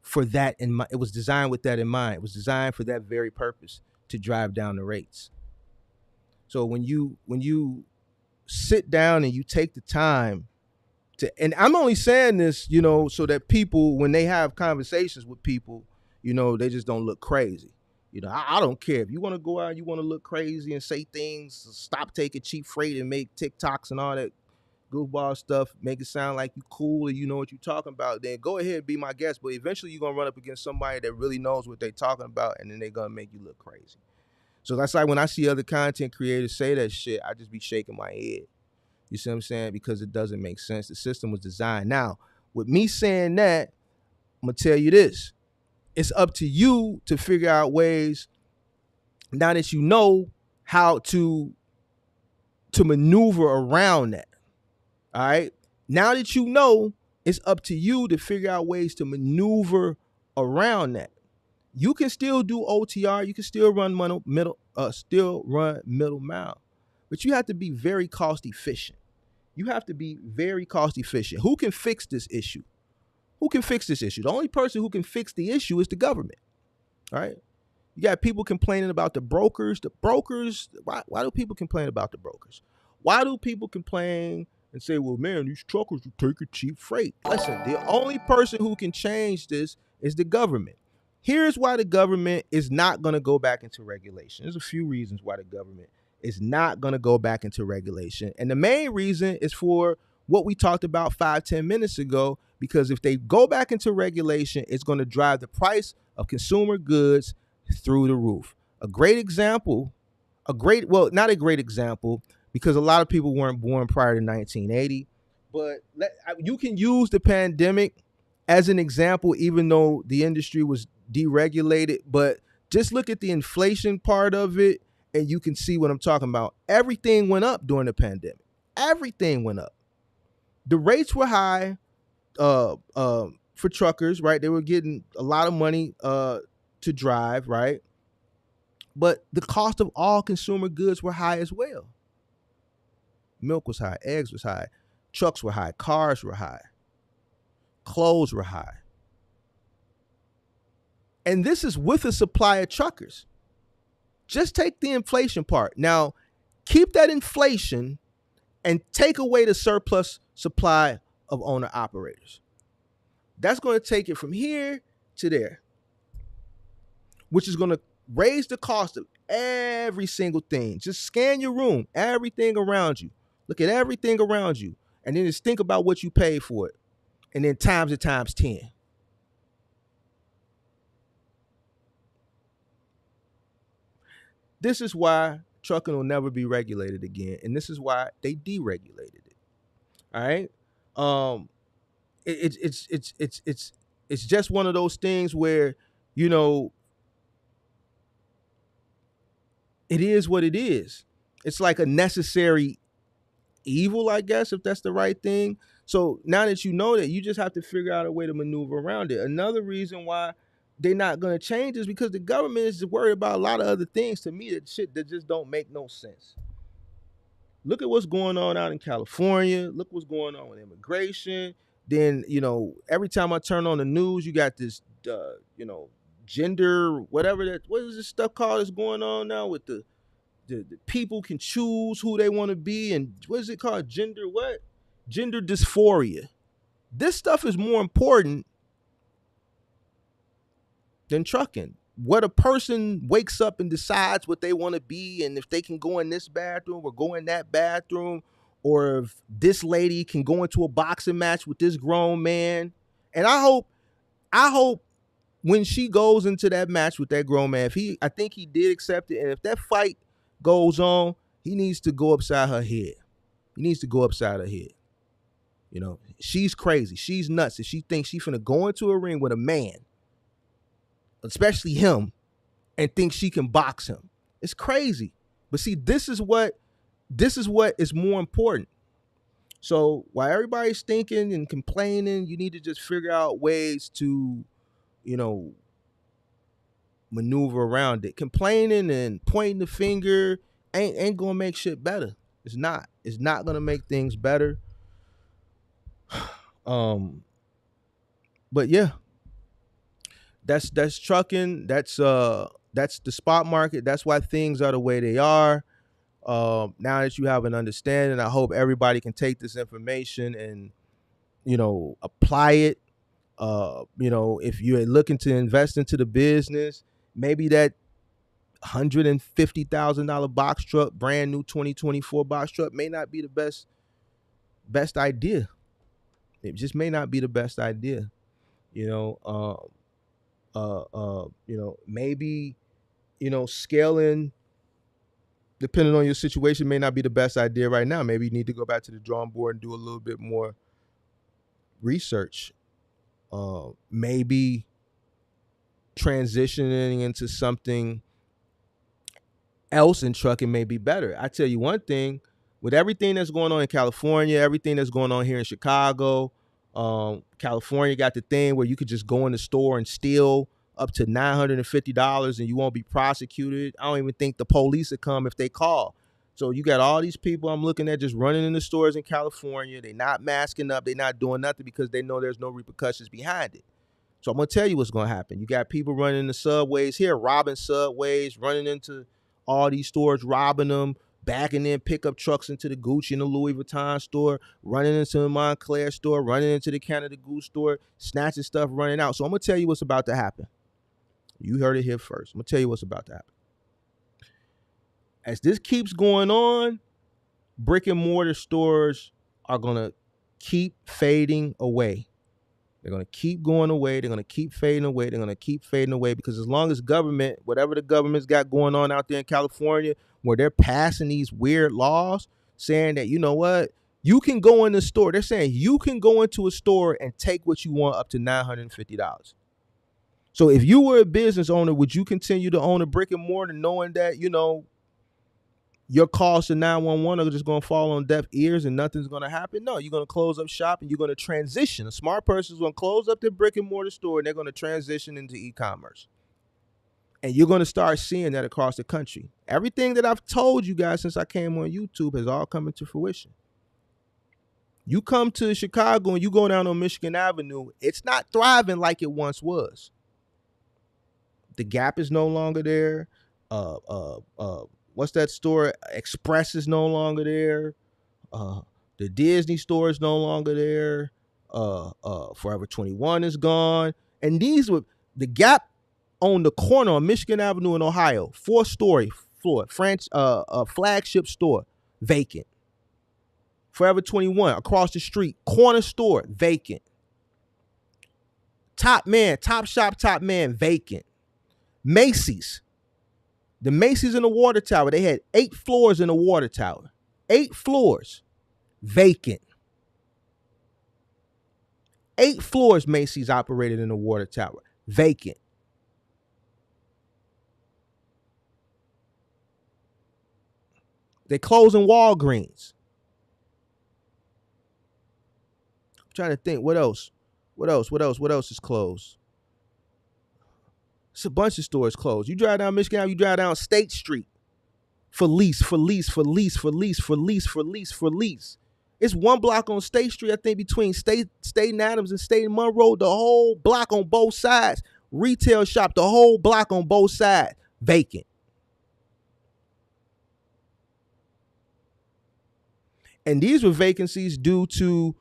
for that it was designed with that in mind. It was designed for that very purpose, to drive down the rates. So when you sit down and you take the time to, and I'm only saying this, so that people, when they have conversations with people, they just don't look crazy. I don't care if you want to go out, you want to look crazy and say things, stop taking cheap freight and make TikToks and all that goofball stuff, make it sound like you cool and you know what you're talking about, then go ahead and be my guest. But eventually you're going to run up against somebody that really knows what they're talking about, and then they're going to make you look crazy. So that's like when I see other content creators say that shit, I just be shaking my head. You see what I'm saying? Because it doesn't make sense. The system was designed. Now, with me saying that, I'm going to tell you this. It's up to you to figure out ways, now that you know how to maneuver around that. All right? Now that you know, it's up to you to figure out ways to maneuver around that. You can still do OTR. You can still run middle mile, but you have to be very cost efficient. You have to be very cost efficient. Who can fix this issue? Who can fix this issue? The only person who can fix the issue is the government. All right. You got people complaining about the brokers. The brokers. Why do people complain about the brokers? Why do people complain and say, well, man, these truckers are taking cheap freight? Listen, the only person who can change this is the government. Here's why the government is not going to go back into regulation. There's a few reasons why the government is not going to go back into regulation. And the main reason is for what we talked about 5-10 minutes ago, because if they go back into regulation, it's going to drive the price of consumer goods through the roof. Not a great example, because a lot of people weren't born prior to 1980, but you can use the pandemic as an example, even though the industry was deregulated. But just look at the inflation part of it, and you can see what I'm talking about. Everything went up during the pandemic. Everything went up. The rates were high for truckers, right? They were getting a lot of money to drive, right? But the cost of all consumer goods were high as well. Milk was high, eggs was high, trucks were high, cars were high, clothes were high. And this is with a supply of truckers. Just take the inflation part. Now, keep that inflation and take away the surplus supply of owner operators. That's going to take it from here to there, which is going to raise the cost of every single thing. Just scan your room, everything around you. Look at everything around you, and then just think about what you paid for it, and then times it times 10. This is why trucking will never be regulated again, and this is why they deregulated it. All right, it's just one of those things where, you know, it is what it is. It's like a necessary evil, I guess, if that's the right thing. So now that you know that, you just have to figure out a way to maneuver around it. Another reason why they're not going to change is because the government is worried about a lot of other things, to me, that just don't make no sense. Look at what's going on out in California. Look what's going on with immigration. Then, you know, every time I turn on the news, you got this, gender, whatever that, what is this stuff called that's going on now with the the people can choose who they want to be, and what is it called? Gender dysphoria. This stuff is more important than trucking. What a person wakes up and decides what they want to be, and if they can go in this bathroom or go in that bathroom, or if this lady can go into a boxing match with this grown man. And I hope when she goes into that match with that grown man, I think he did accept it, and if that fight goes on, he needs to go upside her head. He needs to go upside her head. You know, she's crazy. She's nuts if she thinks she's finna go into a ring with a man, especially him, and think she can box him. It's crazy. But see, this is what is more important. So while everybody's thinking and complaining, you need to just figure out ways to, maneuver around it. Complaining and pointing the finger ain't gonna make shit better. It's not. It's not gonna make things better. But yeah, that's trucking. That's the spot market. That's why things are the way they are. Now that you have an understanding, I hope everybody can take this information and apply it. If you're looking to invest into the business, maybe that $150,000 box truck, brand new 2024 box truck, may not be the best idea. It just may not be the best idea. Maybe scaling, depending on your situation, may not be the best idea right now. Maybe you need to go back to the drawing board and do a little bit more research. Maybe transitioning into something else in trucking may be better. I tell you one thing, with everything that's going on in California, everything that's going on here in Chicago, California got the thing where you could just go in the store and steal up to $950 and you won't be prosecuted. I don't even think the police would come if they call. So you got all these people I'm looking at just running in the stores in California. They're not masking up. They're not doing nothing because they know there's no repercussions behind it. So I'm going to tell you what's going to happen. You got people running in the subways here, robbing subways, running into all these stores, robbing them, backing in pickup trucks into the Gucci and the Louis Vuitton store, running into the Montclair store, running into the Canada Goose store, snatching stuff, running out. So I'm going to tell you what's about to happen. You heard it here first. I'm going to tell you what's about to happen. As this keeps going on, brick and mortar stores are going to keep fading away. They're going to keep going away. They're going to keep fading away. They're going to keep fading away because as long as government, whatever the government's got going on out there in California, where they're passing these weird laws saying that, you know what, you can go in the store. They're saying you can go into a store and take what you want up to $950. So if you were a business owner, would you continue to own a brick and mortar knowing that, your calls to 911 are just going to fall on deaf ears and nothing's going to happen? No, you're going to close up shop and you're going to transition. A smart person is going to close up their brick and mortar store and they're going to transition into e-commerce. And you're going to start seeing that across the country. Everything that I've told you guys since I came on YouTube has all come into fruition. You come to Chicago and you go down on Michigan Avenue, it's not thriving like it once was. The Gap is no longer there. What's that store? Express is no longer there. The Disney store is no longer there. Forever 21 is gone. And these were the Gap on the corner on Michigan Avenue in Ohio, 4-story floor, flagship store, vacant. Forever 21 across the street, corner store, vacant. Top Shop, vacant. Macy's. The Macy's in the water tower, they had 8 floors in the water tower. 8 floors, vacant. 8 floors Macy's operated in the water tower, vacant. They're closing Walgreens. I'm trying to think, what else? What else is closed? It's a bunch of stores closed. You drive down Michigan Avenue, you drive down State Street. For lease. It's one block on State Street, I think, between State and Adams and State and Monroe. The whole block on both sides. Retail shop, the whole block on both sides. Vacant. And these were vacancies due to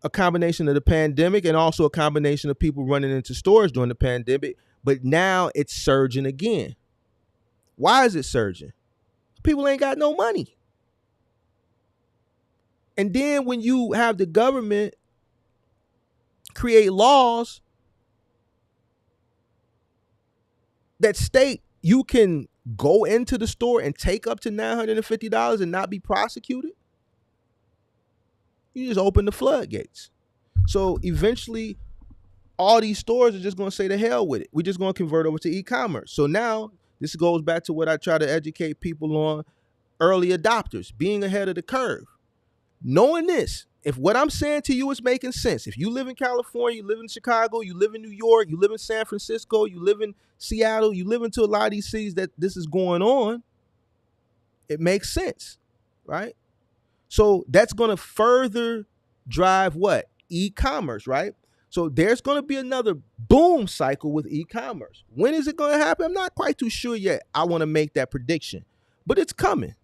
a combination of the pandemic and also a combination of people running into stores during the pandemic. But now it's surging again. Why is it surging? People ain't got no money. And then when you have the government create laws that state you can go into the store and take up to $950 and not be prosecuted, you just open the floodgates. So eventually, all these stores are just going to say the hell with it. We're just going to convert over to e-commerce. So now this goes back to what I try to educate people on: early adopters, being ahead of the curve. Knowing this, if what I'm saying to you is making sense, if you live in California, you live in Chicago, you live in New York, you live in San Francisco, you live in Seattle, you live into a lot of these cities that this is going on, it makes sense, right? So that's going to further drive what? E-commerce, right? So there's going to be another boom cycle with e-commerce. When is it going to happen? I'm not quite too sure yet. I want to make that prediction, but it's coming.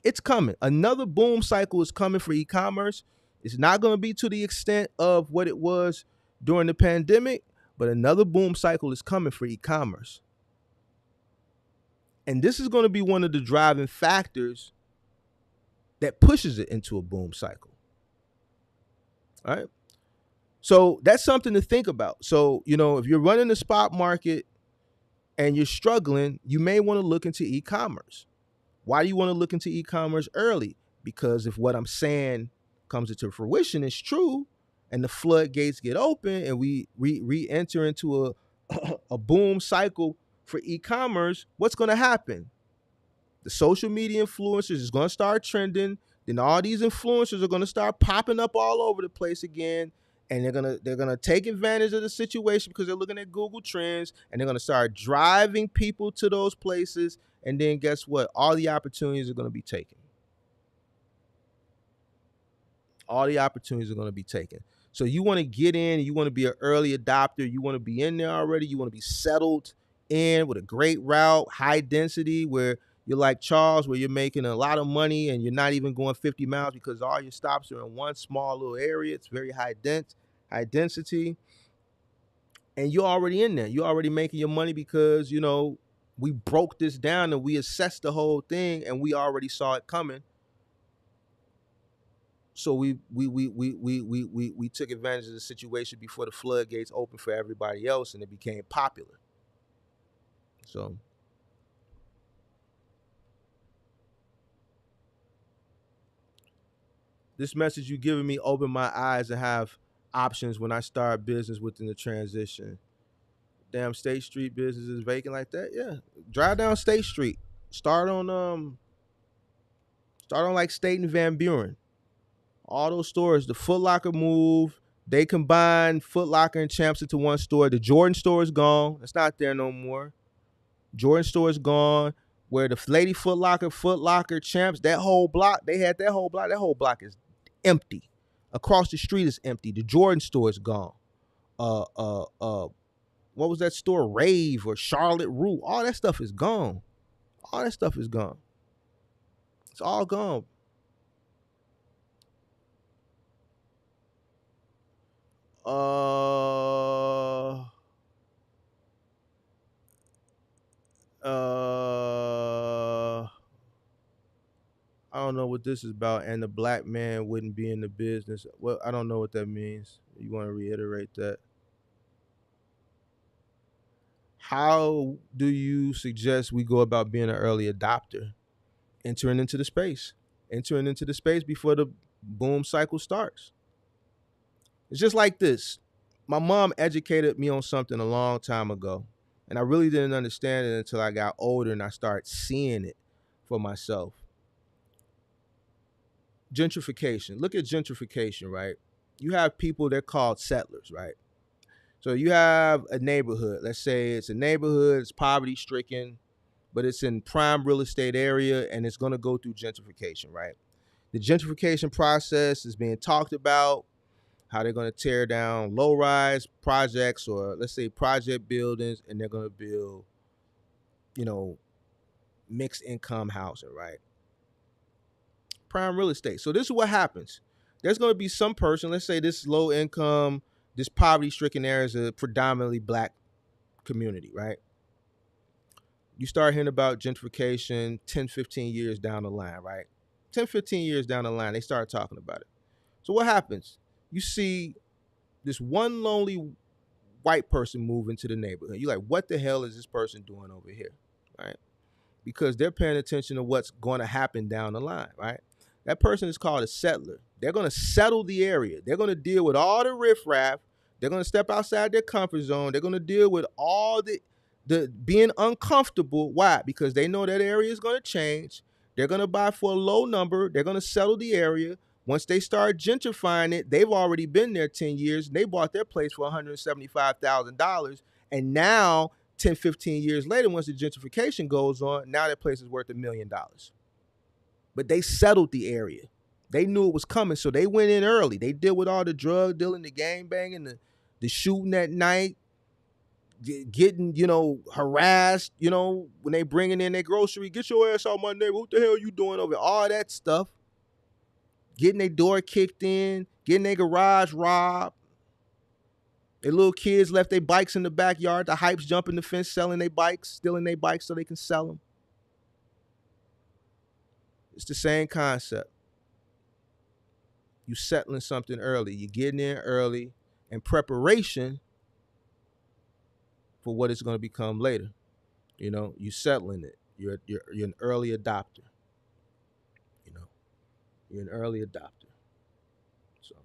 It's coming. Another boom cycle is coming for e-commerce. It's not going to be to the extent of what it was during the pandemic, but another boom cycle is coming for e-commerce. And this is going to be one of the driving factors that pushes it into a boom cycle. All right. So that's something to think about. So, if you're running the spot market and you're struggling, you may want to look into e-commerce. Why do you want to look into e-commerce early? Because if what I'm saying comes into fruition, it's true, and the floodgates get open and we re-enter into a boom cycle for e-commerce, what's going to happen? The social media influencers is going to start trending. Then all these influencers are going to start popping up all over the place again, and they're gonna take advantage of the situation because they're looking at Google Trends, and they're going to start driving people to those places. And then guess what? All the opportunities are going to be taken. All the opportunities are going to be taken. So you want to get in, you want to be an early adopter, you want to be in there already, you want to be settled in with a great route, high density, where you're like Charles, where you're making a lot of money and you're not even going 50 miles because all your stops are in one small little area. It's very high density. And you're already in there. You're already making your money because, we broke this down and we assessed the whole thing and we already saw it coming. So we took advantage of the situation before the floodgates opened for everybody else and it became popular. So this message you giving me opened my eyes and have options when I start business within the transition. Damn, State Street business is vacant like that. Yeah, drive down State Street. Start on like State and Van Buren. All those stores, the Foot Locker move, they combined Foot Locker and Champs into one store. The Jordan store is gone. It's not there no more. Jordan store is gone. Where the Lady Foot Locker, Champs, that whole block, they had that whole block. That whole block is empty. Across the street is empty. The Jordan store is gone. What was that store? Rave or Charlotte Rue. All that stuff is gone. All that stuff is gone. It's all gone. I don't know what this is about. And the black man wouldn't be in the business. Well, I don't know what that means. You want to reiterate that? How do you suggest we go about being an early adopter? Entering into the space before the boom cycle starts. It's just like this. My mom educated me on something a long time ago, and I really didn't understand it until I got older and I started seeing it for myself. Gentrification. Look at gentrification, right? You have people, they're called settlers, right? So you have a neighborhood. Let's say it's a neighborhood, it's poverty stricken, but it's in prime real estate area and it's going to go through gentrification, right? The gentrification process is being talked about, how they're going to tear down low-rise projects or let's say project buildings, and they're going to build, mixed income housing, right? prime real estate. So this is what happens. There's going to be some person, let's say this low income, this poverty stricken area is a predominantly black community, right? You start hearing about gentrification 10, 15 years down the line, right? 10, 15 years down the line, they start talking about it. So what happens? You see this one lonely white person move into the neighborhood. You're like, what the hell is this person doing over here, right? Because they're paying attention to what's going to happen down the line, right? That person is called a settler. They're going to settle the area. They're going to deal with all the riffraff. They're going to step outside their comfort zone. They're going to deal with all the being uncomfortable. Why? Because they know that area is going to change. They're going to buy for a low number. They're going to settle the area. Once they start gentrifying it, they've already been there 10 years. And they bought their place for $175,000. And now 10, 15 years later, once the gentrification goes on, now that place is worth $1 million. But they settled the area. They knew it was coming, so they went in early. They deal with all the drug dealing, the gang banging, the shooting at night, getting, harassed, when they bringing in their grocery. Get your ass out my neighbor. What the hell are you doing over there? All that stuff. Getting their door kicked in, getting their garage robbed. Their little kids left their bikes in the backyard. The hypes jumping the fence, selling their bikes, stealing their bikes so they can sell them. It's the same concept. You settling something early. You're getting in early in preparation for what it's going to become later. You settling it. You're an early adopter. You're an early adopter. So,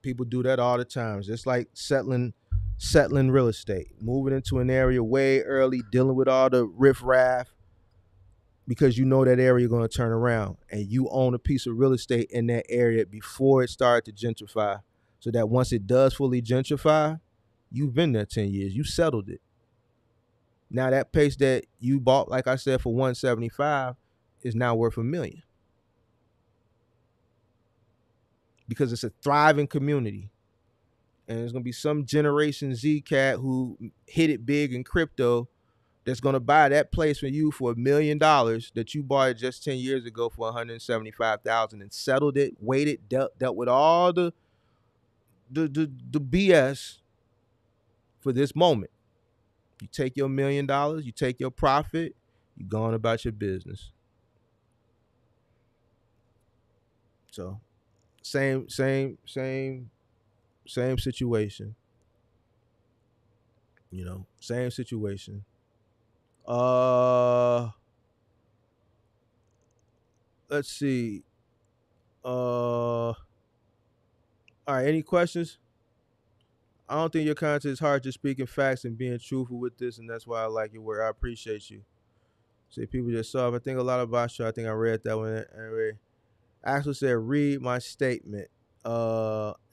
people do that all the time. It's just like settling real estate, moving into an area way early, dealing with all the riffraff, because you know that area going to turn around, and you own a piece of real estate in that area before it started to gentrify, so that once it does fully gentrify, you've been there 10 years. You settled it. Now that place that you bought, like I said, for $175 is now worth $1 million. Because it's a thriving community. And there's going to be some Generation Z cat who hit it big in crypto that's going to buy that place for you for $1 million that you bought it just 10 years ago for $175,000 and settled it, waited, dealt with all the BS for this moment. You take your $1 million, you take your profit, you go on about your business. So same situation. Same situation. Let's see. All right, any questions? I don't think your content is hard, just speaking facts and being truthful with this, and that's why I like your work. I appreciate you. See, people just saw. I think a lot about you. I think I read that one. Axel said, read my statement.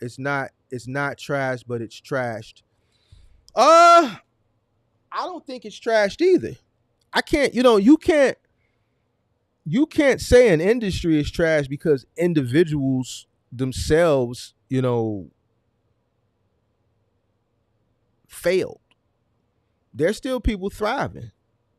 It's not trash, but it's trashed. I don't think it's trashed either. I can't, you can't say an industry is trash because individuals themselves, failed. There's still people thriving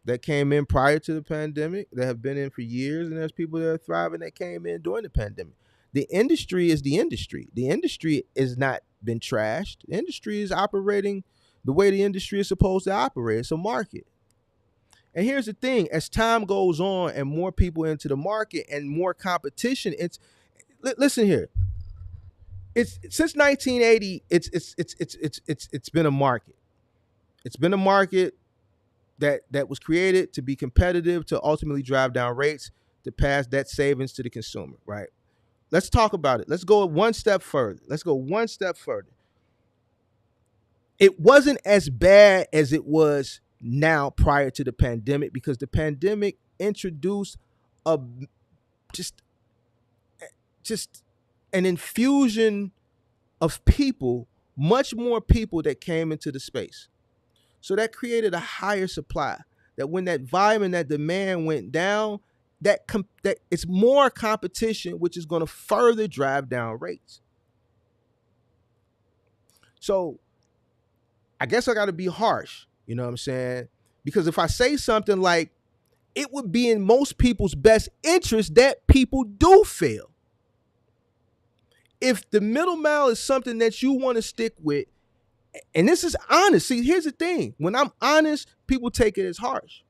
that came in prior to the pandemic, that have been in for years, and there's people that are thriving that came in during the pandemic. The industry is the industry. The industry has not been trashed. The industry is operating the way the industry is supposed to operate. It's a market. And here's the thing, as time goes on and more people into the market and more competition, listen here. It's since 1980, it's been a market. It's been a market that was created to be competitive, to ultimately drive down rates, to pass debt savings to the consumer, right? Let's talk about it. Let's go one step further. It wasn't as bad as it was now prior to the pandemic, because the pandemic introduced just an infusion of people, much more people that came into the space. So that created a higher supply, that when that volume and that demand went down, that it's more competition, which is going to further drive down rates. So I guess I got to be harsh, you know what I'm saying? Because if I say something like it would be in most people's best interest that people do fail. If the middle mile is something that you want to stick with, and this is honest. See, here's the thing. When I'm honest, people take it as harsh.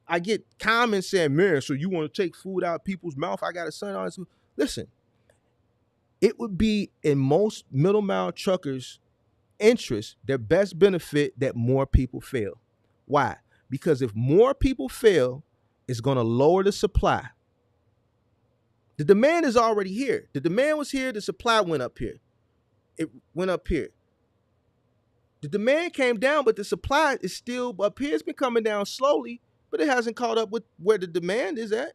I get comments saying, man, so you want to take food out of people's mouth? I got a son on. Listen, it would be in most middle mile truckers' interest, their best benefit, that more people fail. Why? Because if more people fail, it's going to lower the supply. The demand is already here. The demand was here. The supply went up here. It went up here. The demand came down, but the supply is still up here. It's been coming down slowly, but it hasn't caught up with where the demand is at.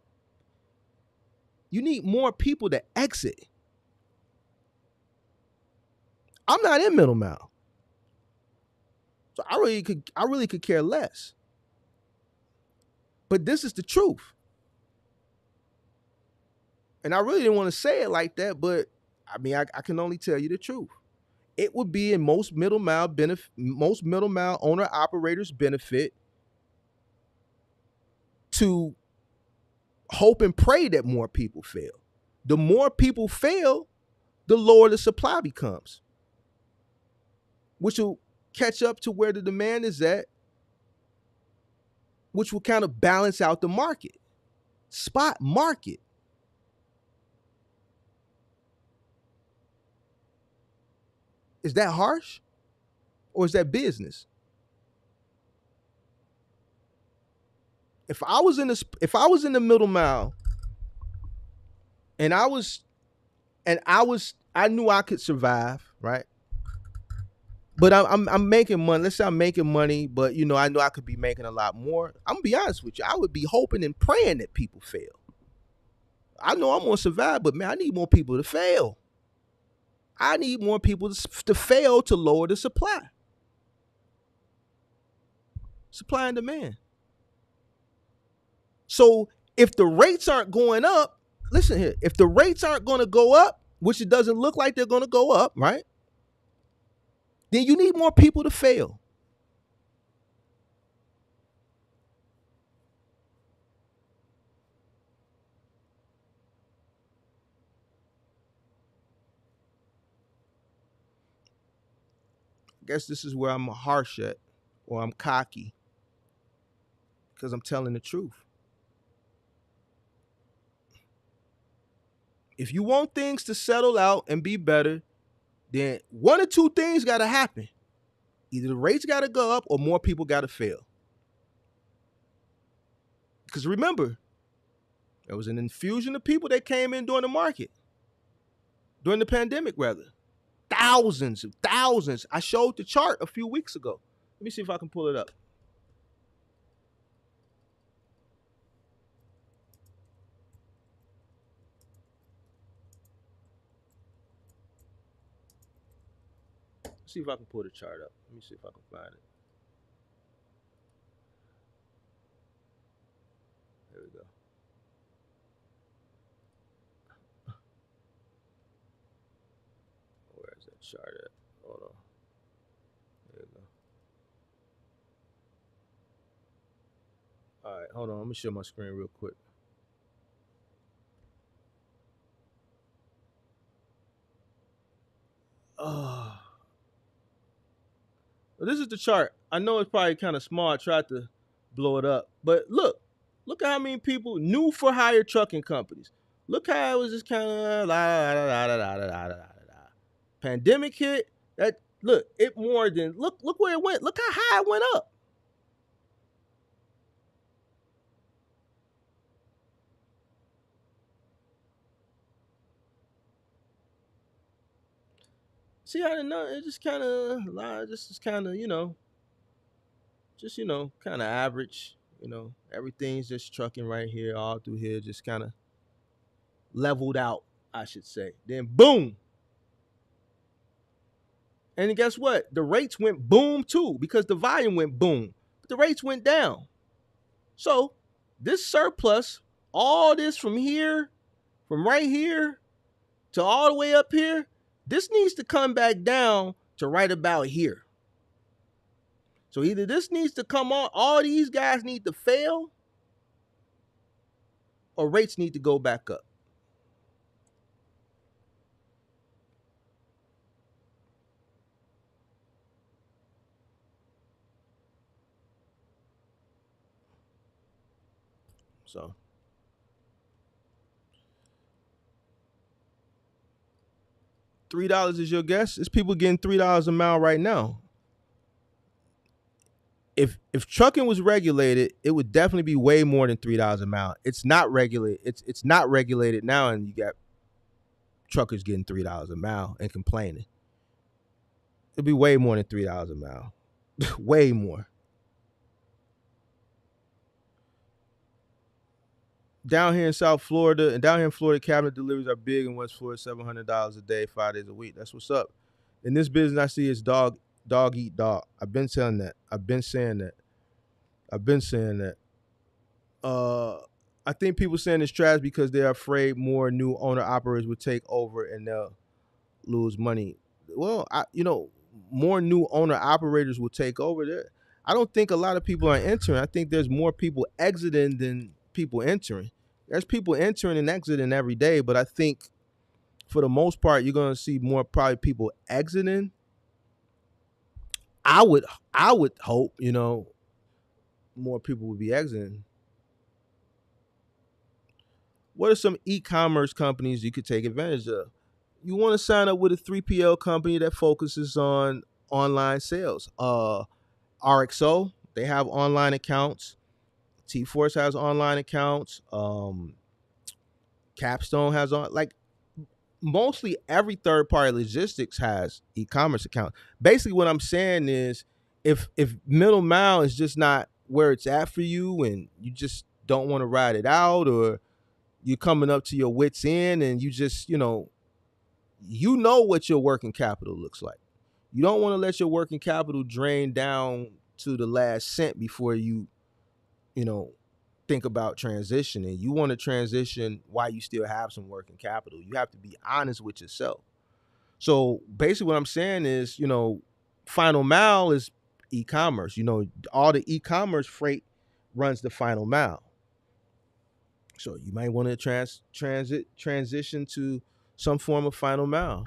You need more people to exit. I'm not in middle mile, so I really could care less. But this is the truth. And I really didn't want to say it like that, but I mean, I can only tell you the truth. It would be in most middle mile owner operators' benefit to hope and pray that more people fail. The more people fail, the lower the supply becomes, which will catch up to where the demand is at, which will kind of balance out the market. Spot market. Is that harsh? Or is that business? If I was in the middle mile and I knew I could survive, right? But I'm making money. Let's say I'm making money, but I know I could be making a lot more. I'm gonna be honest with you. I would be hoping and praying that people fail. I know I'm gonna survive, but man, I need more people to fail. I need more people to fail to lower the supply. Supply and demand. So if the rates aren't going up, listen here, if the rates aren't going to go up, which it doesn't look like they're going to go up, right? Then you need more people to fail. I guess this is where I'm harsh at, or I'm cocky, because I'm telling the truth. If you want things to settle out and be better, then one or two things got to happen. Either the rates got to go up or more people got to fail. Because remember, there was an infusion of people that came in during the pandemic rather. Thousands. I showed the chart a few weeks ago. Let me see if I can pull it up. See if I can pull the chart up. Let me see if I can find it. There we go. Where is that chart at? Hold on. There we go. All right, hold on. Let me share my screen real quick. This is the chart. I know it's probably kind of small. I tried to blow it up. But look at how many people new for hire trucking companies. Look how it was just kind of pandemic hit. Look where it went. Look how high it went up. See how it just kind of, kind of average. Everything's just trucking right here, all through here, just kind of leveled out, I should say. Then boom. And guess what? The rates went boom too, because the volume went boom, but the rates went down. So this surplus, all this from right here to all the way up here, this needs to come back down to right about here. So either this needs to come on, all these guys need to fail, or rates need to go back up? So $3 is your guess? It's people getting $3 a mile right now. If trucking was regulated, it would definitely be way more than $3 a mile. It's not regulated. It's not regulated now, and you got truckers getting $3 a mile and complaining. It'd be way more than $3 a mile. Way more. Down here in South Florida, and down here in Florida, cabinet deliveries are big in West Florida, $700 a day, 5 days a week. That's what's up. In this business, I see it's dog eat dog. I've been saying that. I've been saying that. I think people saying it's trash because they're afraid more new owner operators will take over and they'll lose money. Well, more new owner operators will take over there. I don't think a lot of people are entering. I think there's more people exiting than people entering. There's people entering and exiting every day, but I think for the most part, you're going to see more probably people exiting. I would hope, more people would be exiting. What are some e-commerce companies you could take advantage of? You want to sign up with a 3PL company that focuses on online sales. RXO, they have online accounts. T-Force has online accounts. Capstone has mostly every third-party logistics has e-commerce account. Basically, what I'm saying is, if middle mile is just not where it's at for you, and you just don't want to ride it out, or you're coming up to your wits end, and you just what your working capital looks like. You don't want to let your working capital drain down to the last cent before you think about transitioning. You want to transition while you still have some working capital. You have to be honest with yourself. So basically what I'm saying is, final mile is e-commerce. All the e-commerce freight runs the final mile. So you might want to transition to some form of final mile,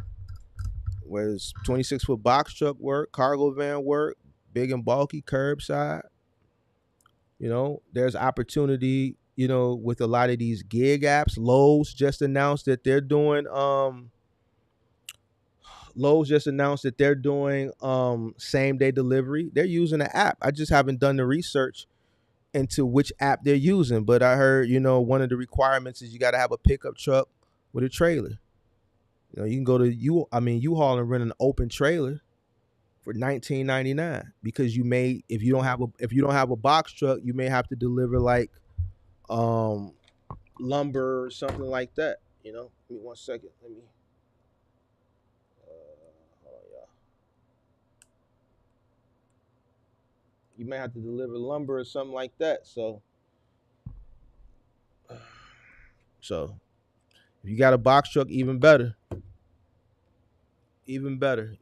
whether it's 26-foot box truck work, cargo van work, big and bulky, curbside. There's opportunity, with a lot of these gig apps. Lowe's just announced that they're doing same day delivery. They're using an app. I just haven't done the research into which app they're using, but I heard, one of the requirements is you got to have a pickup truck with a trailer. You can go to U-Haul and rent an open trailer for $19.99, because if you don't have a box truck, you may have to deliver lumber or something like that. Give me 1 second. Let me hold on, y'all. You may have to deliver lumber or something like that. So if you got a box truck, even better. Even better.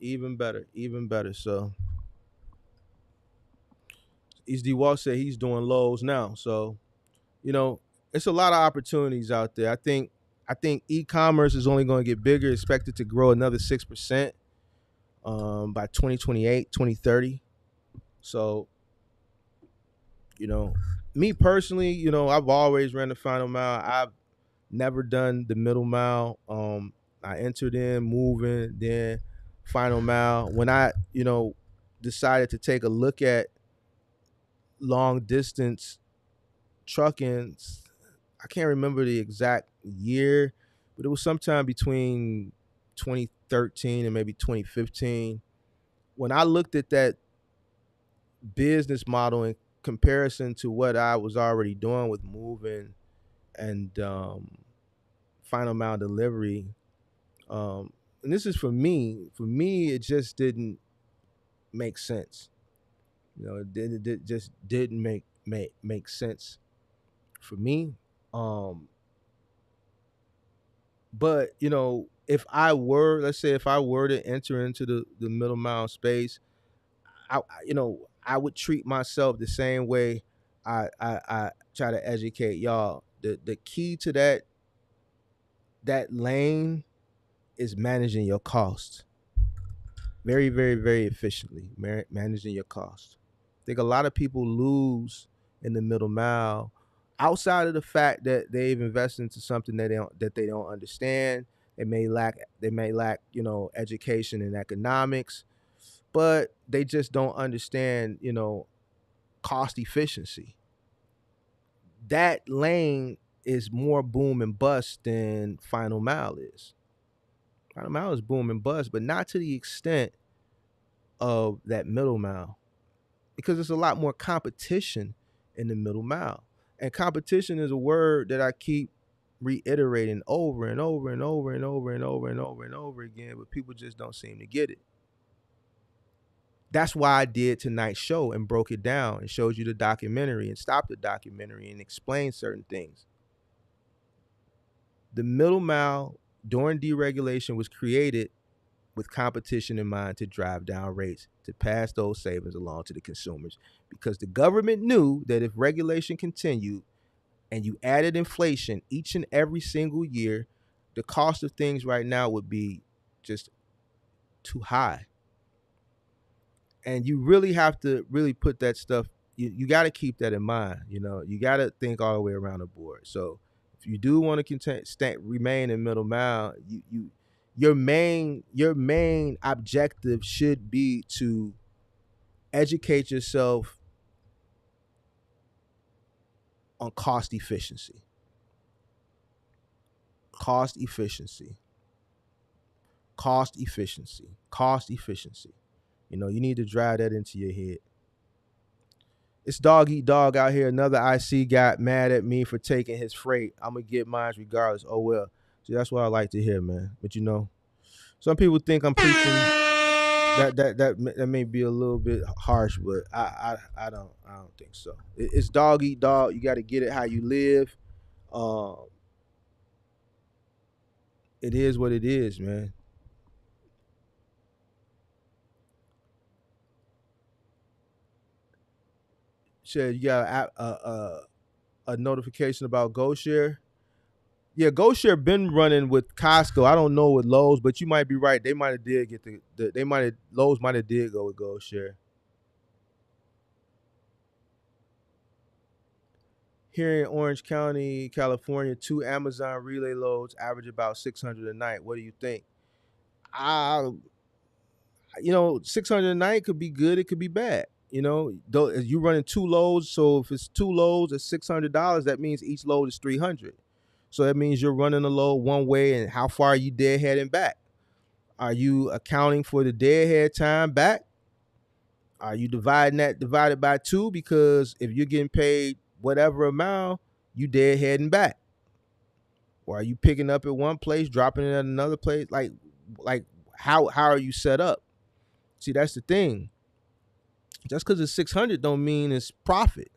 So East D Wall said he's doing Lowe's now. So, it's a lot of opportunities out there. I think e-commerce is only going to get bigger, expected to grow another 6% by 2028, 2030. So, me personally, I've always ran the final mile. I've never done the middle mile. I entered in moving, then final mile. When I, decided to take a look at long distance trucking, I can't remember the exact year, but it was sometime between 2013 and maybe 2015. When I looked at that business model in comparison to what I was already doing with moving and final mile delivery, and this is for me, it just didn't make sense. It just didn't make sense for me. But if I were to enter into the middle mile space, I would treat myself the same way I try to educate y'all. The key to that lane is managing your costs very, very, very efficiently. Managing your costs. I think a lot of people lose in the middle mile, outside of the fact that they've invested into something that they don't understand. They may lack education in economics, but they just don't understand cost efficiency. That lane is more boom and bust than final mile is. Final mile is boom and bust, but not to the extent of that middle mile, because there's a lot more competition in the middle mile. And competition is a word that I keep reiterating over and over and over and over and over and over and over again, but people just don't seem to get it. That's why I did tonight's show and broke it down and showed you the documentary and stopped the documentary and explained certain things. The middle mile during deregulation was created with competition in mind to drive down rates, to pass those savings along to the consumers, because the government knew that if regulation continued and you added inflation each and every single year, the cost of things right now would be just too high. And you really have to really put that stuff, you got to keep that in mind. You got to think all the way around the board. So if you do want to remain in middle mile, your main objective should be to educate yourself on cost efficiency. Cost efficiency. Cost efficiency. Cost efficiency. You need to drive that into your head. It's dog eat dog out here. Another IC got mad at me for taking his freight. I'm gonna get mine regardless. Oh well. See, that's what I like to hear, man. But some people think I'm preaching. That may be a little bit harsh, but I don't think so. It's dog eat dog. You got to get it how you live. It is what it is, man. Said you got a notification about GoShare. Yeah, GoShare been running with Costco. I don't know with Lowe's, but you might be right. They might have did get Lowe's might have did go with GoShare. Here in Orange County, California, 2 Amazon relay loads average about 600 a night. What do you think? 600 a night could be good. It could be bad. Though you running 2 loads, so if it's 2 loads at $600, that means each load is 300. So that means you're running a load one way, and how far are you deadhead and back? Are you accounting for the deadhead time back? Are you divided by 2? Because if you're getting paid whatever amount, you deadhead and back. Or are you picking up at one place, dropping it at another place? Like how are you set up? See, that's the thing. Just because it's 600 don't mean it's profit.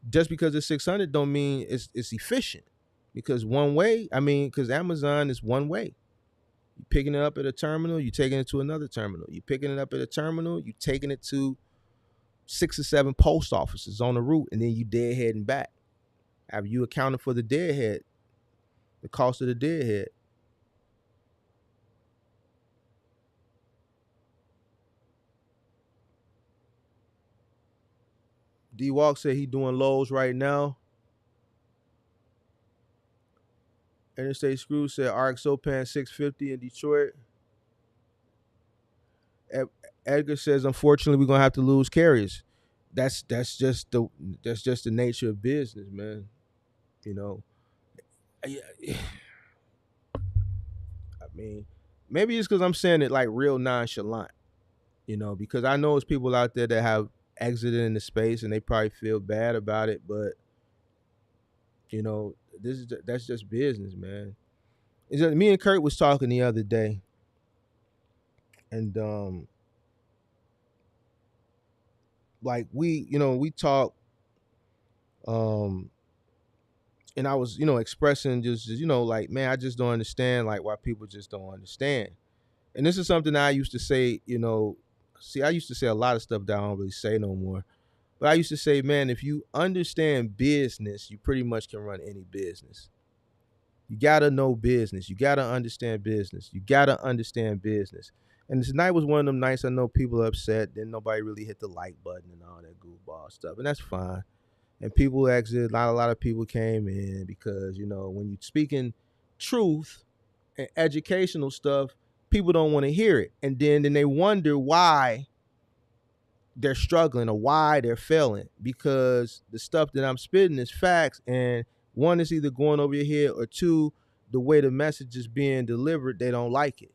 Just because it's 600 don't mean it's efficient. Because because Amazon is one way. You're picking it up at a terminal, you're taking it to another terminal. You're picking it up at a terminal, you're taking it to 6 or 7 post offices on the route, and then you deadheading back. Have you accounted for the deadhead, the cost of the deadhead? D-Walk said he doing Lowe's right now. Interstate Screw said RXO paying $650 in Detroit. Edgar says, unfortunately, we're gonna have to lose carriers. That's just the nature of business, man. I mean, maybe it's because I'm saying it like real nonchalant, because I know there's people out there that have exited into space and they probably feel bad about it, but that's just business, man. Me and Kurt was talking the other day, and we talk, and I was expressing just man, I just don't understand why people just don't understand. And this is something I used to say, I used to say a lot of stuff that I don't really say no more. But I used to say, man, if you understand business, you pretty much can run any business. You gotta know business. You gotta understand business. You gotta understand business. And this night was one of them nights I know people are upset. Then nobody really hit the like button and all that goofball stuff. And that's fine. And people exited. Not a lot of people came in because, when you're speaking truth and educational stuff, people don't want to hear it. And then they wonder why they're struggling or why they're failing, because the stuff that I'm spitting is facts, and one is either going over your head, or two, the way the message is being delivered, they don't like it.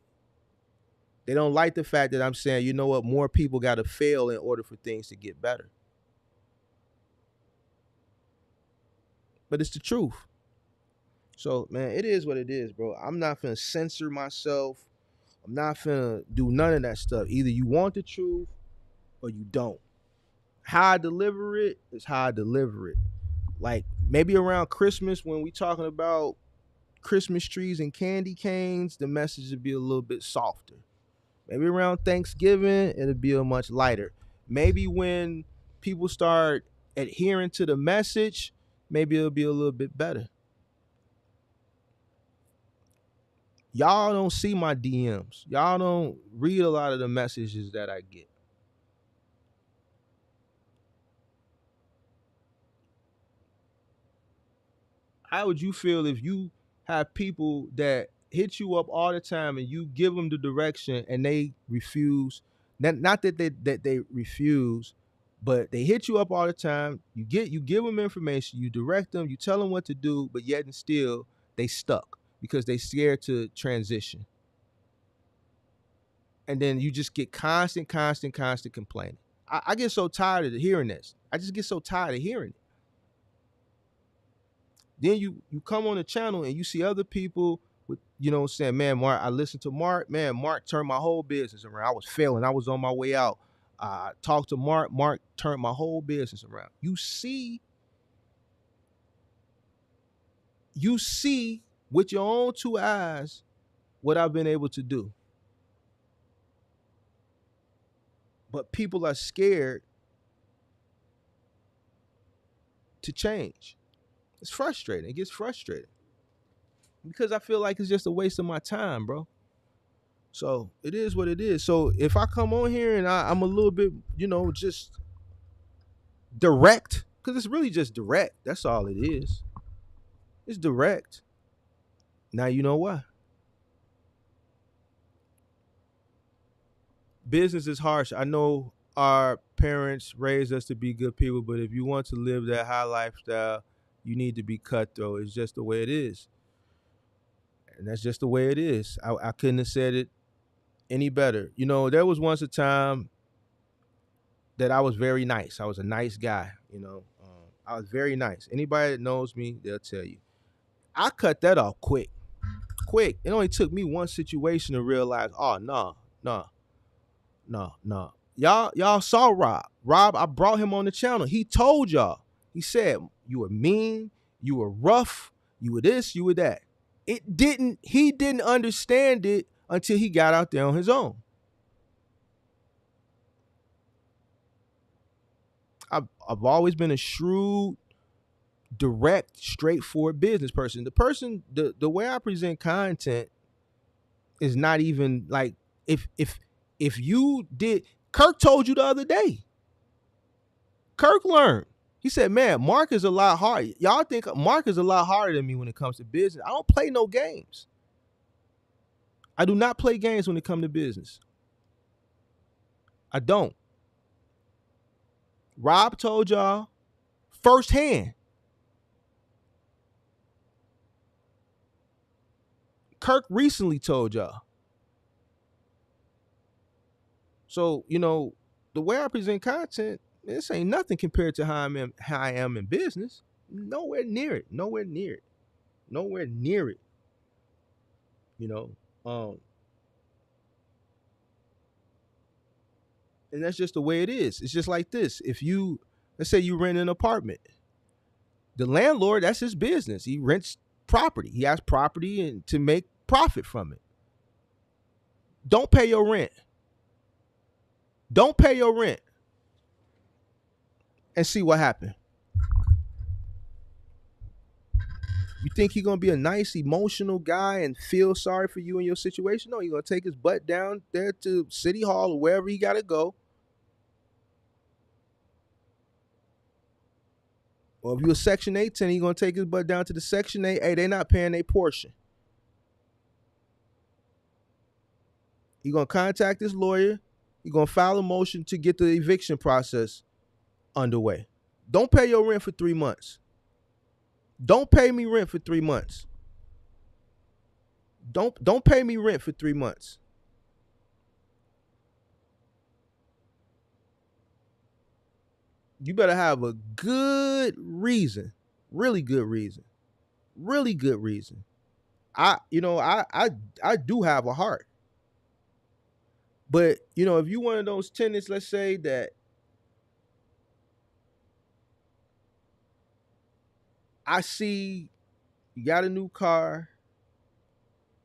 They don't like the fact that I'm saying, you know what, more people got to fail in order for things to get better. But it's the truth. So, man, it is what it is, bro. I'm not finna censor myself. I'm not finna do none of that stuff. Either you want the truth or you don't. How I deliver it is how I deliver it. Like maybe around Christmas when we talking about Christmas trees and candy canes, the message would be a little bit softer. Maybe around Thanksgiving, it'll be a much lighter. Maybe when people start adhering to the message, maybe it'll be a little bit better. Y'all don't see my DMs. Y'all don't read a lot of the messages that I get. How would you feel if you have people that hit you up all the time and you give them the direction and they refuse? Not that they refuse, but they hit you up all the time. You give them information, you direct them, you tell them what to do, but yet and still they stuck because they scared to transition. And then you just get constant complaining. I get so tired of hearing this. I just get so tired of hearing it. Then you come on the channel and you see other people with, saying, man, Mark, I listened to Mark. Man, Mark turned my whole business around. I was failing. I was on my way out. I talked to Mark. Mark turned my whole business around. You see with your own two eyes what I've been able to do. But people are scared to change. It's frustrating. It gets frustrating because I feel like it's just a waste of my time, bro. So it is what it is. So if I come on here and I'm a little bit, just direct, because it's really just direct. That's all it is. It's direct. Now you know why. Business is harsh. I know our parents raised us to be good people, but if you want to live that high lifestyle, you need to be cutthroat. It's just the way it is. And that's just the way it is. I couldn't have said it any better. There was once a time that I was very nice. I was a nice guy, I was very nice. Anybody that knows me, they'll tell you. I cut that off quick. It only took me one situation to realize, oh, no. Y'all saw Rob. I brought him on the channel. He told y'all. He said, you were mean, you were rough, you were this, you were that. He didn't understand it until he got out there on his own. I've always been a shrewd, direct, straightforward business person. The way I present content is not even like, if you did, Kirk told you the other day. Kirk learned. He said, man, Mark is a lot hard. Y'all think Mark is a lot harder than me when it comes to business. I don't play no games. I do not play games when it comes to business. I don't. Rob told y'all firsthand. Kirk recently told y'all. So, the way I present content, this ain't nothing compared to how I am in business. Nowhere near it. And that's just the way it is. It's just like this. Let's say you rent an apartment. The landlord, that's his business. He rents property. He has property and to make profit from it. Don't pay your rent. and see what happened. You think he's gonna be a nice, emotional guy and feel sorry for you in your situation? No, he's gonna take his butt down there to City Hall or wherever he gotta go. Or if you're a Section 8 tenant, he's gonna take his butt down to the Section 8. Hey, they're not paying their portion. He's gonna contact his lawyer. He's gonna file a motion to get the eviction process underway. Don't pay your rent for 3 months. Don't pay me rent for 3 months. Don't pay me rent for 3 months. You better have a good reason, really good reason, really good reason. I do have a heart, but if you one of those tenants, let's say that I see you got a new car,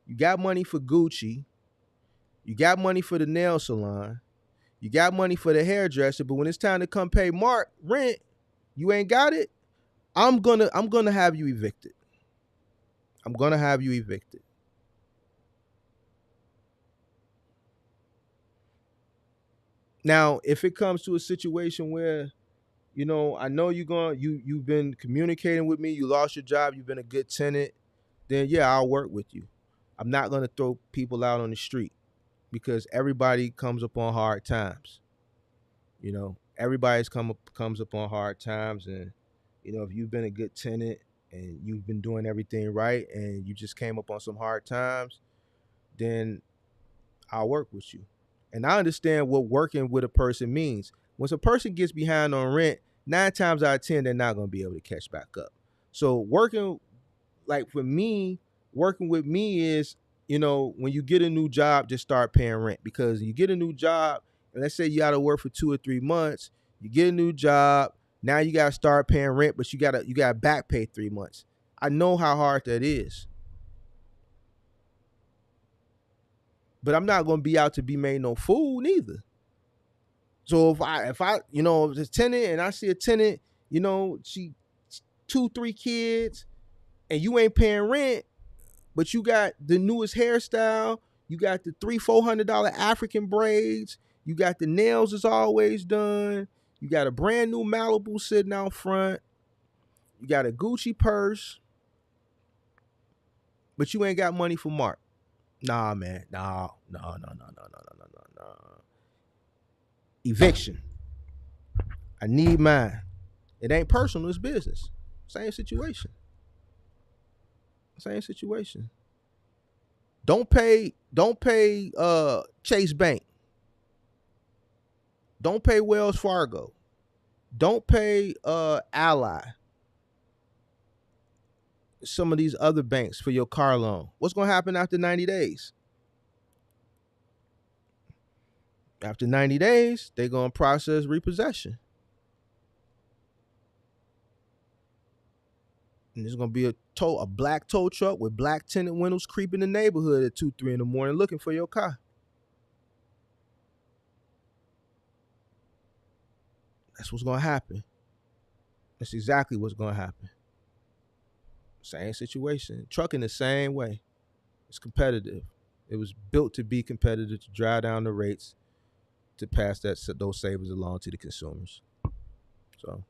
you got money for Gucci, you got money for the nail salon, you got money for the hairdresser, but when it's time to come pay Mark rent, you ain't got it. I'm gonna have you evicted. I'm gonna have you evicted. Now, if it comes to a situation where, I know you've been communicating with me, you lost your job, you've been a good tenant, then yeah, I'll work with you. I'm not gonna throw people out on the street because everybody comes upon hard times. Everybody's comes upon hard times, and if you've been a good tenant and you've been doing everything right and you just came up on some hard times, then I'll work with you. And I understand what working with a person means. Once a person gets behind on rent, 9 times out of 10, they're not going to be able to catch back up. So working with me is, when you get a new job, just start paying rent, because you get a new job and let's say you got to work for 2 or 3 months, you get a new job, now you got to start paying rent, but you got to back pay 3 months. I know how hard that is. But I'm not going to be out to be made no fool neither. So if it's a tenant and I see a tenant, she 2-3 kids and you ain't paying rent, but you got the newest hairstyle, you got the $300-$400 African braids, you got the nails is always done, you got a brand new Malibu sitting out front, you got a Gucci purse, but you ain't got money for Mark. Nah, man. No. Eviction. I need mine. It ain't personal, it's business. Same situation. Don't pay Chase Bank. Don't pay Wells Fargo. Don't pay Ally. Some of these other banks for your car loan. What's going to happen after 90 days? After 90 days, they're going to process repossession. And there's going to be a black tow truck with black tinted windows creeping the neighborhood at 2-3 in the morning looking for your car. That's what's going to happen. That's exactly what's going to happen. Same situation. Trucking the same way. It's competitive. It was built to be competitive, to drive down the rates, to pass those savings along to the consumers. So,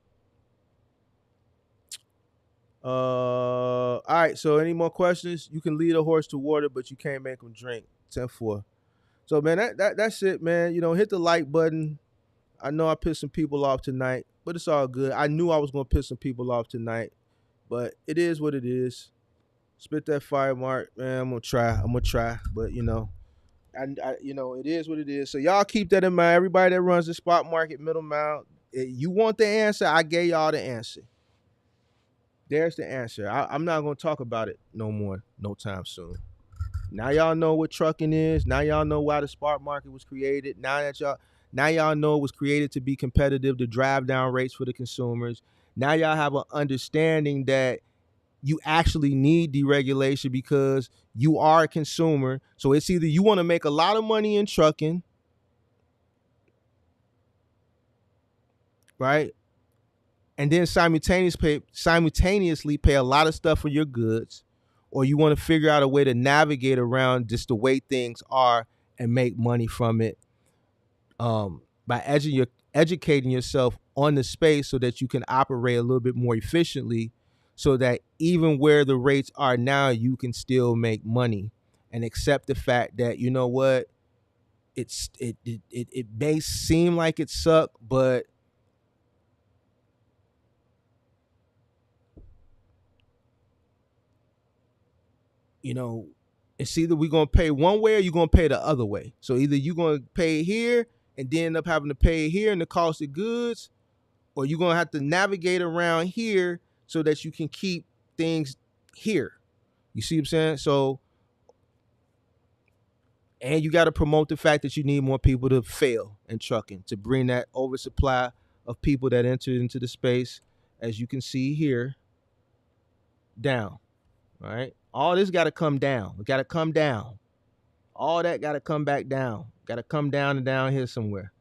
all right. So, any more questions? You can lead a horse to water, but you can't make them drink. 10-4. So, man, that's it, man. Hit the like button. I know I pissed some people off tonight, but it's all good. I knew I was going to piss some people off tonight, but it is what it is. Spit that fire, Mark, man. I'm gonna try, but it is what it is. So y'all keep that in mind. Everybody that runs the spot market, Middlemount, you want the answer? I gave y'all the answer. There's the answer. I'm not gonna talk about it no more, no time soon. Now y'all know what trucking is. Now y'all know why the spot market was created. Now y'all know it was created to be competitive, to drive down rates for the consumers. Now y'all have an understanding that you actually need deregulation because you are a consumer. So it's either you want to make a lot of money in trucking, right? and then simultaneously pay a lot of stuff for your goods, or you want to figure out a way to navigate around just the way things are and make money from it, by educating yourself on the space so that you can operate a little bit more efficiently, so that even where the rates are now, you can still make money and accept the fact that, you know what, it may seem like it sucked, but you know, it's either we're gonna pay one way or you're gonna pay the other way. So either you're gonna pay here and then end up having to pay here in the cost of goods, or you're gonna have to navigate around here so that you can keep things here. You see what I'm saying? So, and you got to promote the fact that you need more people to fail in trucking, to bring that oversupply of people that entered into the space, as you can see here, down. All right. All this got to come down. It got to come down. All that got to come back down. Got to come down and down here somewhere.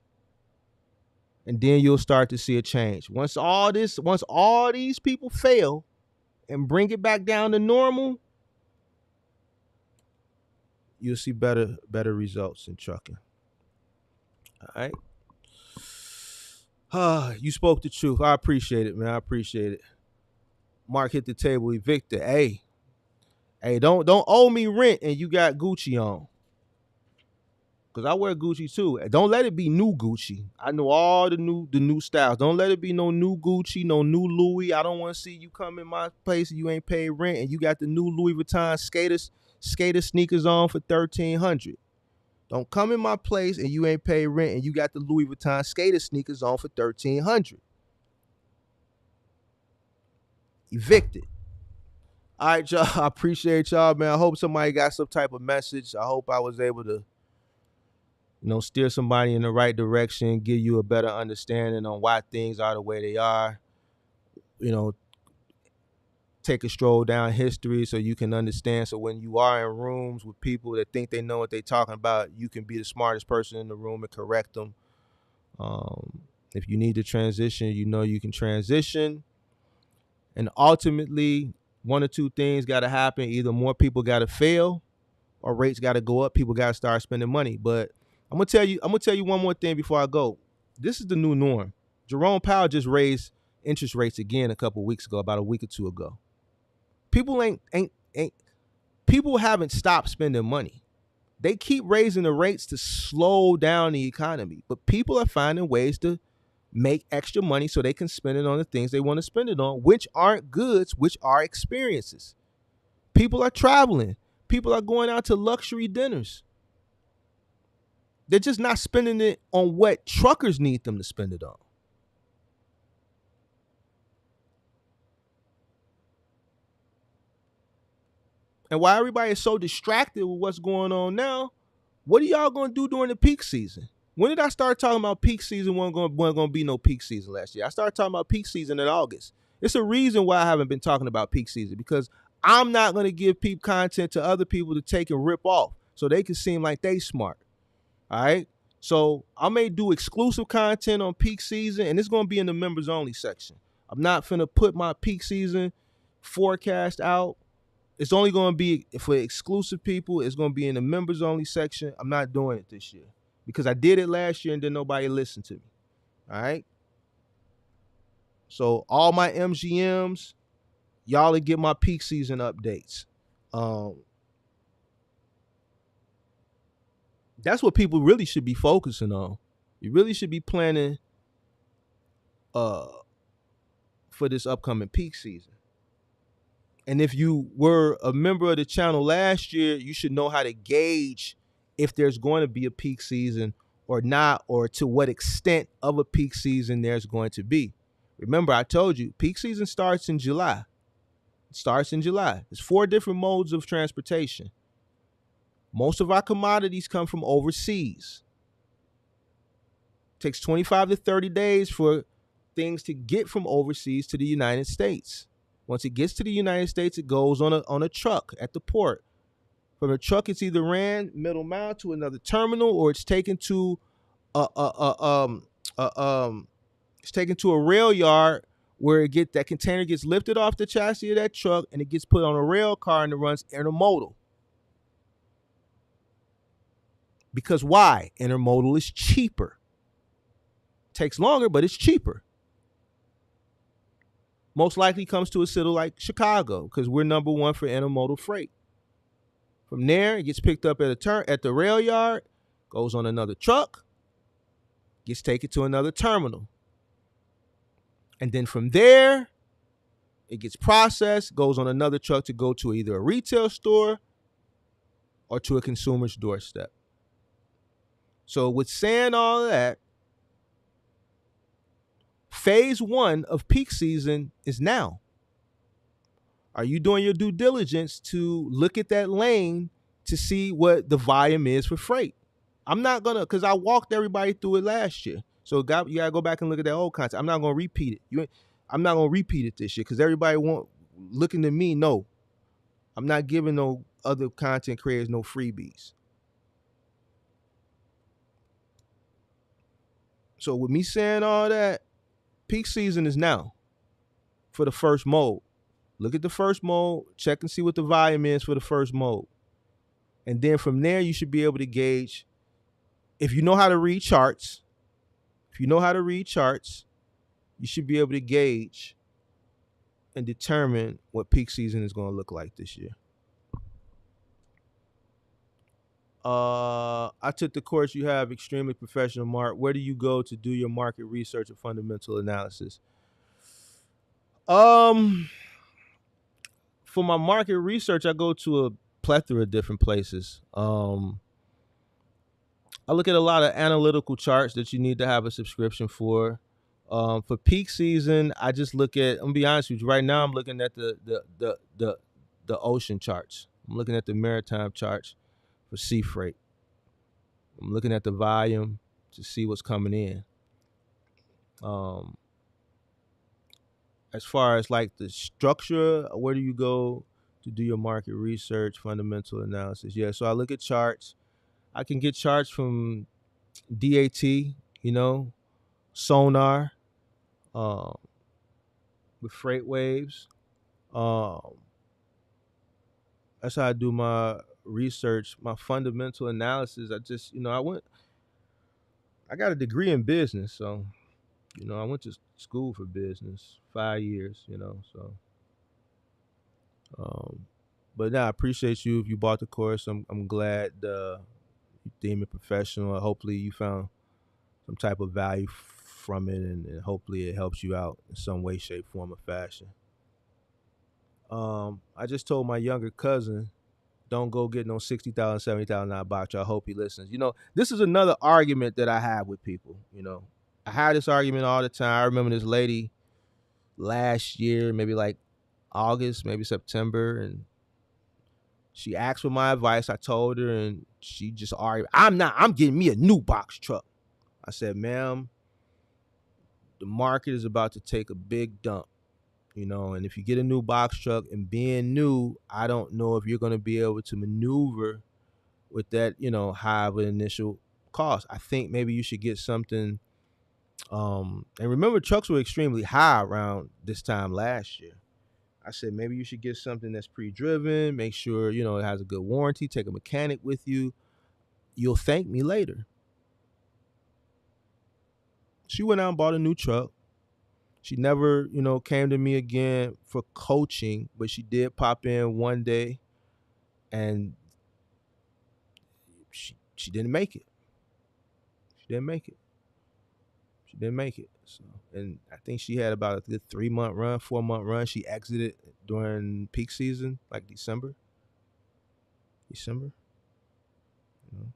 And then you'll start to see a change. Once all these people fail and bring it back down to normal, you'll see better results in trucking. All right. You spoke the truth. I appreciate it, man. I appreciate it. Mark hit the table, evicted. Hey, don't owe me rent and you got Gucci on. Cause I wear Gucci too. Don't let it be new Gucci. I know all the new styles. Don't let it be no new Gucci, no new Louis. I don't want to see you come in my place and you ain't paid rent and you got the new Louis Vuitton skater sneakers on for $1,300. Don't come in my place and you ain't paid rent and you got the Louis Vuitton skater sneakers on for $1,300. Evicted. All right, y'all. I appreciate y'all, man. I hope somebody got some type of message. I hope I was able to, steer somebody in the right direction, give you a better understanding on why things are the way they are. Take a stroll down history so you can understand. So when you are in rooms with people that think they know what they're talking about, you can be the smartest person in the room and correct them. If you need to transition, you can transition. And ultimately, one or two things got to happen. Either more people got to fail or rates got to go up. People got to start spending money. But I'm going to tell you one more thing before I go. This is the new norm. Jerome Powell just raised interest rates again a couple of weeks ago, about a week or two ago. People haven't stopped spending money. They keep raising the rates to slow down the economy, but people are finding ways to make extra money so they can spend it on the things they want to spend it on, which aren't goods, which are experiences. People are traveling. People are going out to luxury dinners. They're just not spending it on what truckers need them to spend it on. And while everybody is so distracted with what's going on now, what are y'all going to do during the peak season? When did I start talking about peak season? Wasn't going to be no peak season last year. I started talking about peak season in August. It's a reason why I haven't been talking about peak season, because I'm not going to give people content to other people to take and rip off so they can seem like they smart. All right? So I may do exclusive content on peak season, and it's going to be in the members only section. I'm not finna put my peak season forecast out. It's only going to be for exclusive people. It's going to be in the members only section. I'm not doing it this year because I did it last year and then nobody listened to me. All right. So all my MGMs, y'all will get my peak season updates. That's what people really should be focusing on. You really should be planning for this upcoming peak season. And if you were a member of the channel last year, you should know how to gauge if there's going to be a peak season or not, or to what extent of a peak season there's going to be. Remember, I told you, peak season starts in July. It starts in July. There's 4 different modes of transportation. Most of our commodities come from overseas. It takes 25 to 30 days for things to get from overseas to the United States. Once it gets to the United States, it goes on a truck at the port. From the truck, it's either ran middle mile to another terminal, or it's taken to a rail yard where that container gets lifted off the chassis of that truck and it gets put on a rail car and it runs intermodal. Because why? Intermodal is cheaper. Takes longer, but it's cheaper. Most likely comes to a city like Chicago because we're number one for intermodal freight. From there, it gets picked up at the rail yard, goes on another truck, gets taken to another terminal. And then from there, it gets processed, goes on another truck to go to either a retail store or to a consumer's doorstep. So with saying all that, phase 1 of peak season is now. Are you doing your due diligence to look at that lane to see what the volume is for freight? I'm not going to, because I walked everybody through it last year. So you got to go back and look at that old content. I'm not going to repeat it. I'm not going to repeat it this year because everybody looking at me, no. I'm not giving no other content creators no freebies. So with me saying all that, peak season is now for the first mode. Look at the first mode, check and see what the volume is for the first mode. And then from there, you should be able to gauge, if you know how to read charts, you should be able to gauge and determine what peak season is going to look like this year. I took the course you have, Extremely Professional Mark. Where do you go to do your market research or fundamental analysis? For my market research, I go to a plethora of different places. I look at a lot of analytical charts that you need to have a subscription for. For peak season, I just look at, I'm gonna be honest with you, right now I'm looking at the ocean charts. I'm looking at the maritime charts for sea freight. I'm looking at the volume to see what's coming in. As far as like the structure, where do you go to do your market research, fundamental analysis? Yeah, so I look at charts. I can get charts from DAT, Sonar, with freight waves. That's how I do my research, my fundamental analysis. I just, I got a degree in business, so I went to school for business, 5 years, so. But now I appreciate you if you bought the course. I'm glad you deem it professional. Hopefully you found some type of value from it, and hopefully it helps you out in some way, shape, form, or fashion. I just told my younger cousin, don't go get no $60,000, $70,000 box. I hope he listens. This is another argument that I have with people. I have this argument all the time. I remember this lady last year, maybe like August, maybe September, and she asked for my advice. I told her, and she just argued, I'm getting me a new box truck. I said, ma'am, the market is about to take a big dump, and if you get a new box truck and being new, I don't know if you're going to be able to maneuver with that, high of an initial cost. I think maybe you should get something. And remember, trucks were extremely high around this time last year. I said, maybe you should get something that's pre-driven, make sure, it has a good warranty, take a mechanic with you. You'll thank me later. She went out and bought a new truck. She never, came to me again for coaching, but she did pop in one day, and she didn't make it. She didn't make it. So, and I think she had about a good 3-month run, 4-month run. She exited during peak season, like December. And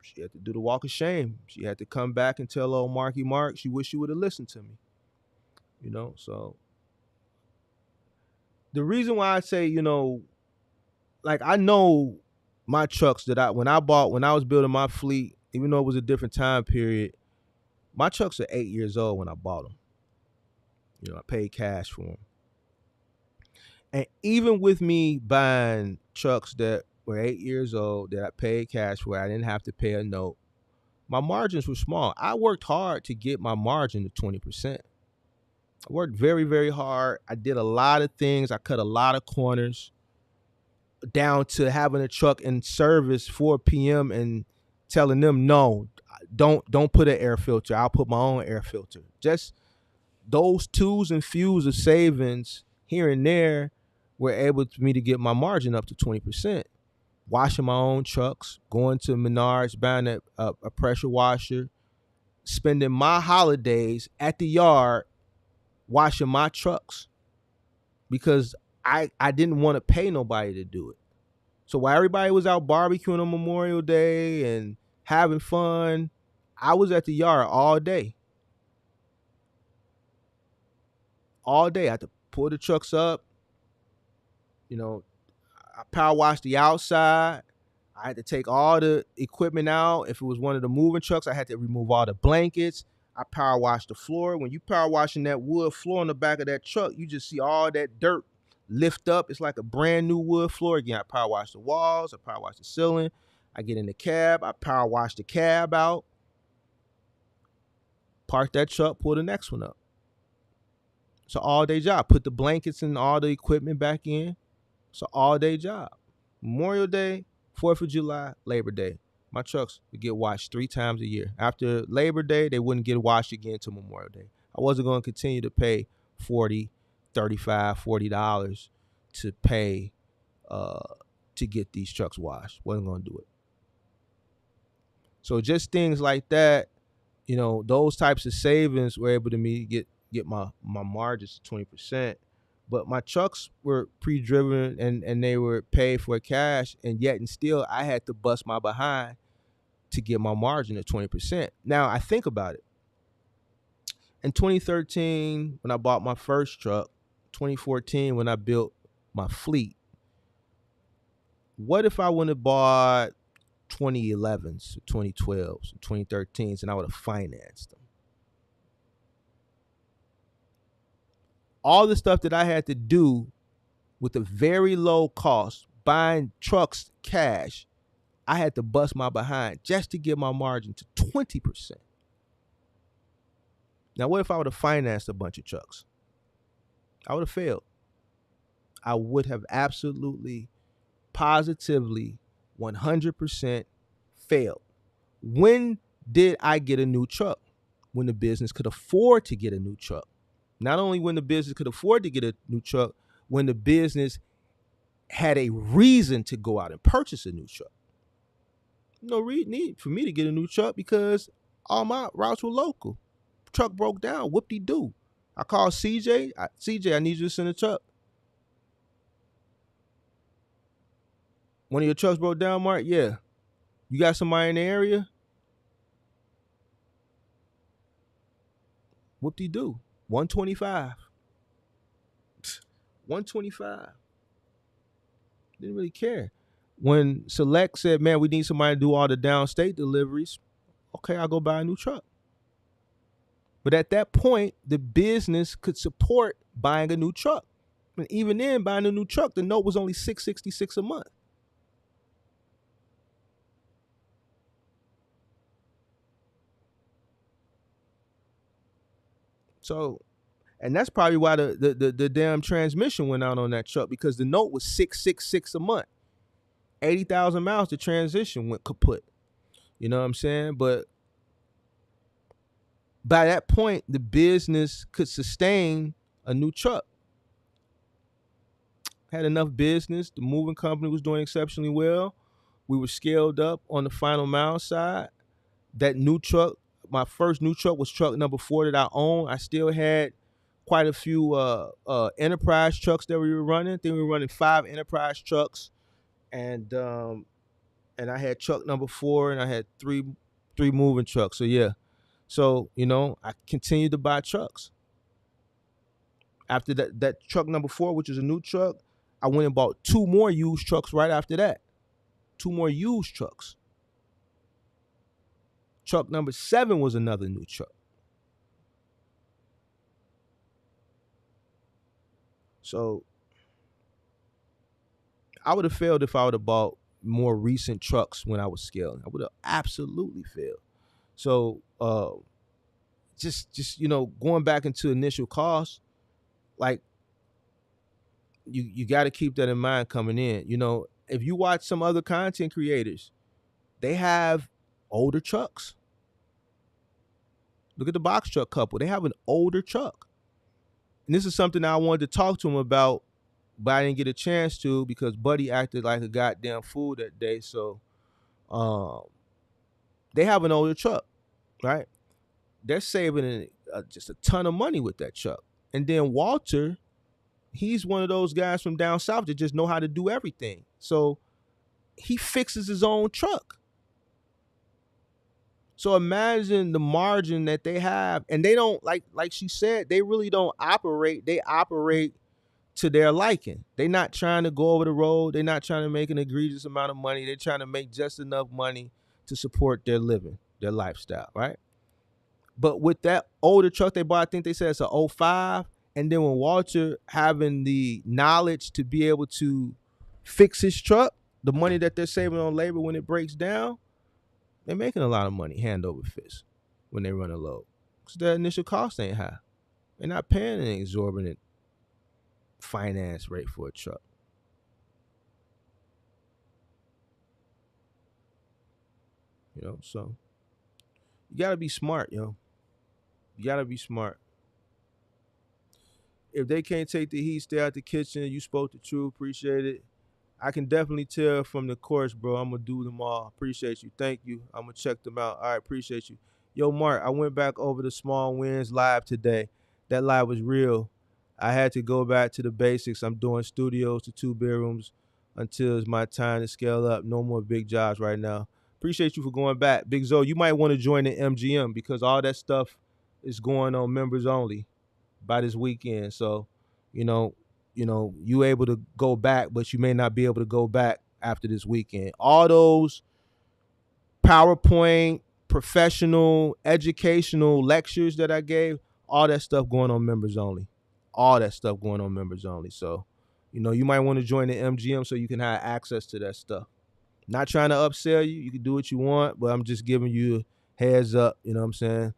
she had to do the walk of shame. She had to come back and tell old Marky Mark she wished she would have listened to me. So the reason why I say, like, I know my trucks that when I was building my fleet, even though it was a different time period, my trucks are 8 years old when I bought them. I paid cash for them. And even with me buying trucks that were 8 years old that I paid cash for, I didn't have to pay a note. my margins were small. I worked hard to get my margin to 20%. I worked very, very hard. I did a lot of things. I cut a lot of corners, down to having a truck in service 4 p.m. and telling them, no, don't put an air filter. I'll put my own air filter. Just those twos and fews of savings here and there were able for me to get my margin up to 20%. Washing my own trucks, going to Menards, buying a pressure washer, spending my holidays at the yard washing my trucks because I didn't want to pay nobody to do it. So while everybody was out barbecuing on Memorial Day and having fun, I was at the yard all day. All day. I had to pull the trucks up. You know, I power washed the outside. I had to take all the equipment out. If it was one of the moving trucks, I had to remove all the blankets. I power washed the floor. When you power washing that wood floor on the back of that truck, you just see all that dirt lift up. It's like a brand new wood floor again. I power wash the walls. I power wash the ceiling. I get in the cab. I power wash the cab out. Park that truck. Pull the next one up. It's an all-day job. Put the blankets and all the equipment back in. It's an all-day job. Memorial Day, 4th of July, Labor Day. My trucks would get washed 3 times a year. After Labor Day, they wouldn't get washed again until Memorial Day. I wasn't going to continue to pay $40, $35, $40 to pay to get these trucks washed. Wasn't going to do it. So just things like that, you know, those types of savings were able to me get my margins to 20%. But my trucks were pre-driven and they were paid for cash, and yet and still I had to bust my behind to get my margin at 20%. Now I think about it. In 2013, when I bought my first truck, 2014, when I built my fleet, what if I wouldn't have bought 2011s, 2012s, 2013s, and I would have financed them? All the stuff that I had to do with a very low cost, buying trucks cash, I had to bust my behind just to get my margin to 20%. Now, what if I would have financed a bunch of trucks? I would have failed. I would have absolutely, positively, 100% failed. When did I get a new truck? When the business could afford to get a new truck. Not only when the business could afford to get a new truck, when the business had a reason to go out and purchase a new truck. No need for me to get a new truck because all my routes were local. Truck broke down, whoop-de-doo. I called CJ. CJ, I need you to send a truck. One of your trucks broke down, Mark? Yeah. You got somebody in the area? Whoop-de-doo. 125. 125. Didn't really care. When Select said, man, we need somebody to do all the downstate deliveries, okay, I'll go buy a new truck. But at that point, the business could support buying a new truck. And even then, buying a new truck, the note was only $666 a month. So, and that's probably why the damn transmission went out on that truck, because the note was $666 a month. 80,000 miles, the transition went kaput. You know what I'm saying? But by that point, the business could sustain a new truck. Had enough business. The moving company was doing exceptionally well. We were scaled up on the final mile side. That new truck, my first new truck was truck number 4 that I owned. I still had quite a few enterprise trucks that we were running. I think we were running 5 enterprise trucks, and I had truck number 4, and I had three moving trucks. So yeah, so you know, I continued to buy trucks. After that truck number 4, which is a new truck, I went and bought 2 more used trucks right after that. 2 more used trucks. Truck number 7 was another new truck. So I would have failed if I would have bought more recent trucks when I was scaling. I would have absolutely failed. So just going back into initial costs, like you got to keep that in mind coming in. If you watch some other content creators, they have older trucks. Look at the box truck couple. They have an older truck. And this is something I wanted to talk to him about, but I didn't get a chance to because Buddy acted like a goddamn fool that day. So they have an older truck, right? They're saving just a ton of money with that truck. And then Walter, he's one of those guys from down south that just know how to do everything. So he fixes his own truck. So imagine the margin that they have. And they don't, like she said, they really don't operate. They operate to their liking. They're not trying to go over the road. They're not trying to make an egregious amount of money. They're trying to make just enough money to support their living, their lifestyle, right? But with that older truck they bought, I think they said it's a 05. And then when Walter having the knowledge to be able to fix his truck, the money that they're saving on labor when it breaks down, they're making a lot of money hand over fist when they run a load. Because their initial cost ain't high. They're not paying an exorbitant finance rate for a truck. So you gotta be smart, You gotta be smart. If they can't take the heat, stay out the kitchen. You spoke the truth. Appreciate it. I can definitely tell from the course, bro. I'm going to do them all. Appreciate you. Thank you. I'm going to check them out. All right. Appreciate you. Yo, Mark, I went back over the small wins live today. That live was real. I had to go back to the basics. I'm doing studios to 2 bedrooms until it's my time to scale up. No more big jobs right now. Appreciate you for going back. Big Zo, you might want to join the MGM because all that stuff is going on members only by this weekend. So, you able to go back, but you may not be able to go back after this weekend. All those PowerPoint, professional, educational lectures that I gave, all that stuff going on members only. All that stuff going on members only. So, you might want to join the MGM so you can have access to that stuff. Not trying to upsell you. You can do what you want, but I'm just giving you a heads up. You know what I'm saying?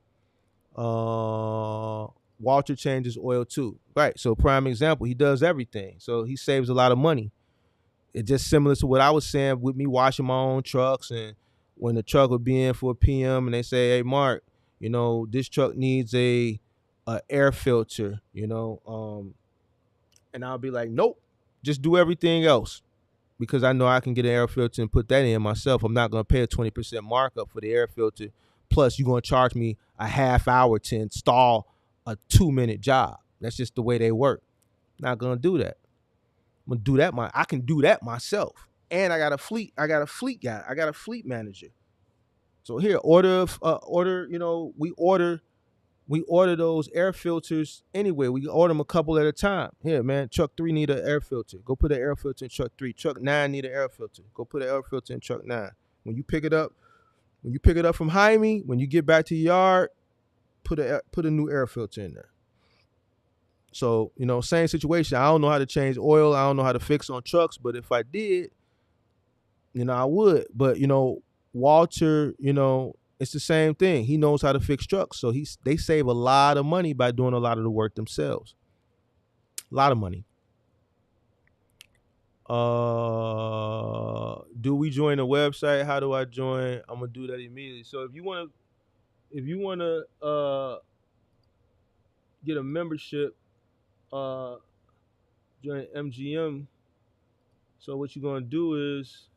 Walter changes oil too. Right. So prime example, he does everything. So he saves a lot of money. It's just similar to what I was saying with me washing my own trucks, and when the truck would be in for a PM and they say, hey, Mark, this truck needs a air filter, and I'll be like, nope, just do everything else. Because I know I can get an air filter and put that in myself. I'm not going to pay a 20% markup for the air filter. Plus, you're going to charge me a half hour to install a 2-minute job. That's just the way they work. Not going to do that. I'm going to do that. I can do that myself. And I got a fleet guy. I got a fleet manager. So here, we order those air filters anyway. We order them a couple at a time. Here, man, truck 3 need an air filter. Go put an air filter in truck 3. Truck 9 need an air filter. Go put an air filter in truck 9. When you pick it up from Jaime, when you get back to your yard, put a new air filter in there. So, same situation. I don't know how to change oil. I don't know how to fix on trucks, but if I did, I would. But, Walter, it's the same thing. He knows how to fix trucks. So they save a lot of money by doing a lot of the work themselves. A lot of money. Do we join the website? How do I join? I'm gonna do that immediately. So if you wanna get a membership, join MGM. So what you're gonna do is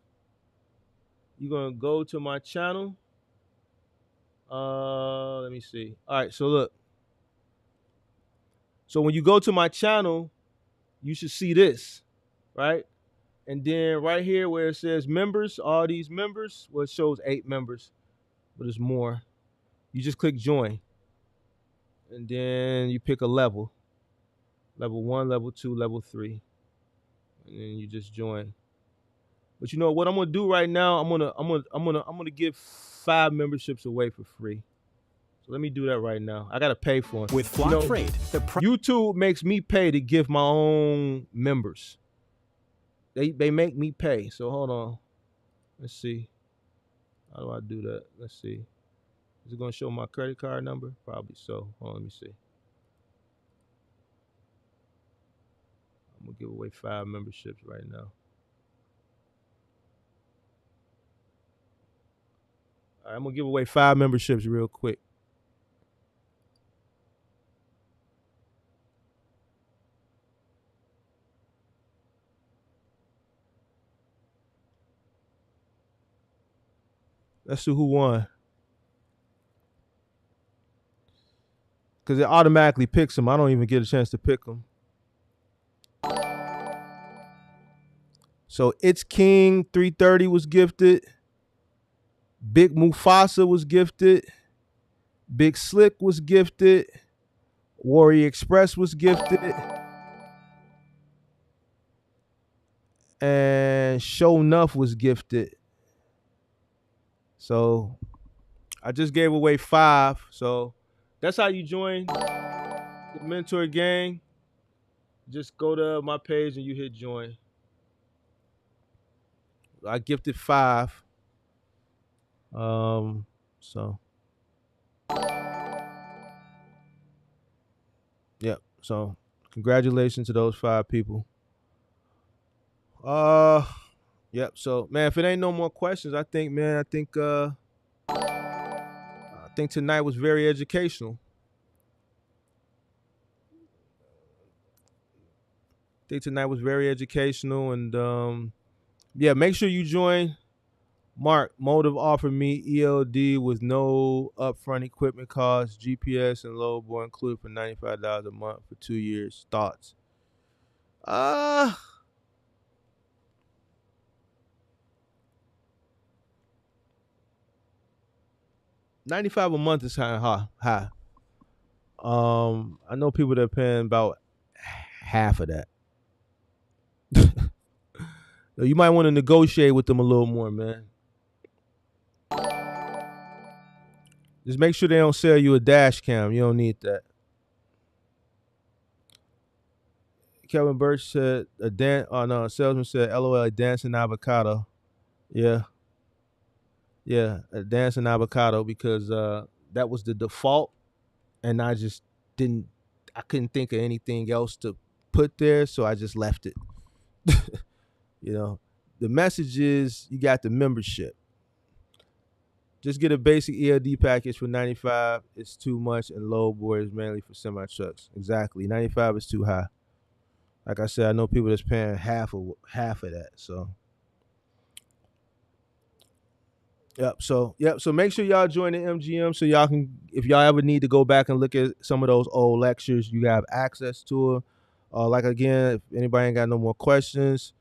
you're gonna go to my channel. Let me see. All right, so look. So when you go to my channel, you should see this, right? And then right here where it says members, all these members, well, it shows 8 members, but it's more. You just click join. And then you pick a level. Level 1, level 2, level 3. And then you just join. But what I'm gonna do right now, I'm gonna give 5 memberships away for free. So let me do that right now. I gotta pay for them. With Flock Freight, YouTube makes me pay to give my own members. They make me pay. So hold on. Let's see. How do I do that? Let's see. Is it gonna show my credit card number? Probably so. Hold on, let me see. I'm gonna give away 5 memberships right now. All right, I'm gonna give away 5 memberships real quick. Let's see who won. Because it automatically picks them. I don't even get a chance to pick them. So It's King 330 was gifted. Big Mufasa was gifted. Big Slick was gifted. Warrior Express was gifted. And Show Nuff was gifted. So I just gave away 5. So that's how you join the Mentor Gang. Just go to my page and you hit join. I gifted 5. So yep. So congratulations to those 5 people. Yep. So man, if it ain't no more questions, I think tonight was very educational. And yeah, make sure you join. Mark, Motive offered me ELD with no upfront equipment costs, GPS and load board included for $95 a month for 2 years. Thoughts? 95 a month is kind of high. I know people that are paying about half of that. You might want to negotiate with them a little more, man. Just make sure they don't sell you a dash cam. You don't need that. Kevin Birch said a salesman said, LOL, a dancing avocado. Yeah, a dancing avocado because that was the default, and I couldn't think of anything else to put there, so I just left it. The message is you got the membership. Just get a basic ELD package for $95. It's too much, and low board is mainly for semi trucks. Exactly, $95 is too high. Like I said, I know people that's paying half of that. So, yep. So make sure y'all join the MGM so y'all can, if y'all ever need to go back and look at some of those old lectures, you have access to them. Like again, if anybody ain't got no more questions,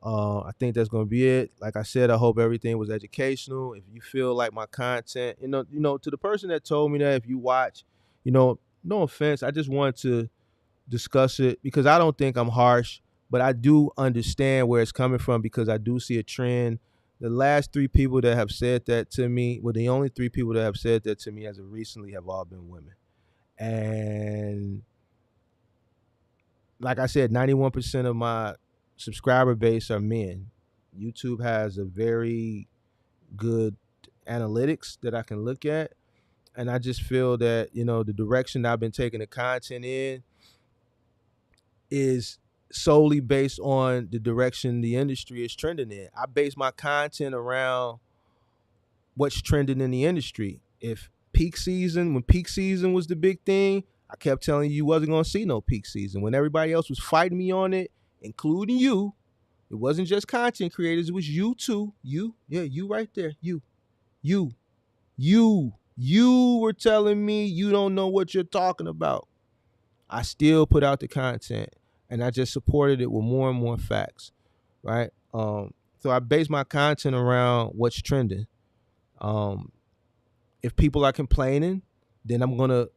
I think that's gonna be it. Like I said, I hope everything was educational. If you feel like my content, to the person that told me that, if you watch, no offense, I just want to discuss it because I don't think I'm harsh, but I do understand where it's coming from because I do see a trend. The last 3 people that have said that to me, the only 3 people that have said that to me as of recently have all been women. And like I said, 91% of my subscriber base are men. YouTube has a very good analytics that I can look at. And I just feel that, the direction I've been taking the content in is solely based on the direction the industry is trending in. I base my content around what's trending in the industry. When peak season was the big thing, I kept telling you wasn't going to see no peak season. When everybody else was fighting me on it, including you, it wasn't just content creators, it was you too. You right there. You were telling me you don't know what you're talking about. I still put out the content. And I just supported it with more and more facts, right? So I base my content around what's trending. If people are complaining, then I'm gonna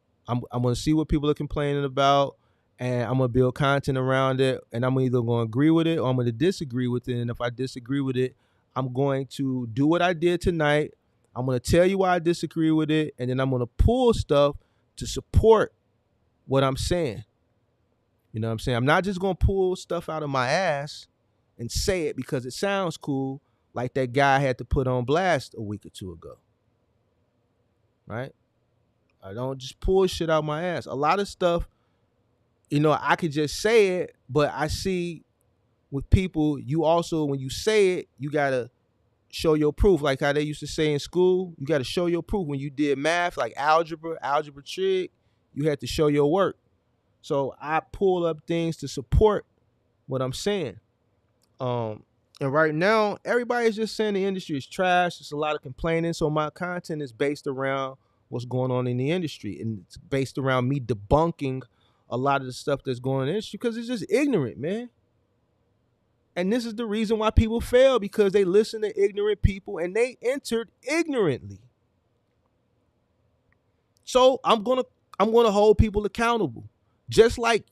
see what people are complaining about, and I'm gonna build content around it. And I'm either gonna agree with it or I'm gonna disagree with it. And if I disagree with it, I'm going to do what I did tonight. I'm gonna tell you why I disagree with it, and then I'm gonna pull stuff to support what I'm saying. You know what I'm saying? I'm not just going to pull stuff out of my ass and say it because it sounds cool, like that guy had to put on blast a week or 2 ago. right? I don't just pull shit out my ass. A lot of stuff, I could just say it, but I see with people, you also, when you say it, you gotta show your proof. Like how they used to say in school, you gotta show your proof. When you did math, like algebra trig, you had to show your work. So I pull up things to support what I'm saying. And right now, everybody's just saying the industry is trash. There's a lot of complaining. So my content is based around what's going on in the industry. And it's based around me debunking a lot of the stuff that's going on in the industry because it's just ignorant, man. And this is the reason why people fail, because they listen to ignorant people and they entered ignorantly. So I'm gonna hold people accountable. Just like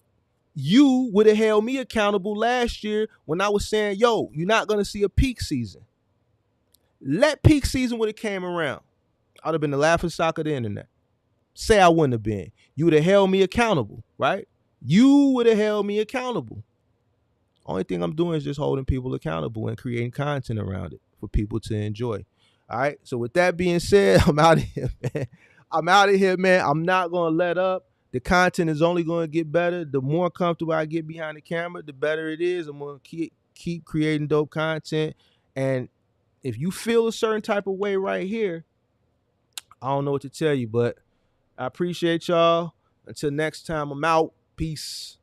you would have held me accountable last year when I was saying, yo, you're not going to see a peak season. Let peak season would have came around. I'd have been the laughing stock of the internet. Say I wouldn't have been. You would have held me accountable, right? You would have held me accountable. Only thing I'm doing is just holding people accountable and creating content around it for people to enjoy. All right. So with that being said, I'm out of here, man. I'm not going to let up. The content is only going to get better. The more comfortable I get behind the camera, the better it is. I'm going to keep creating dope content. And if you feel a certain type of way right here, I don't know what to tell you, but I appreciate y'all. Until next time, I'm out. Peace.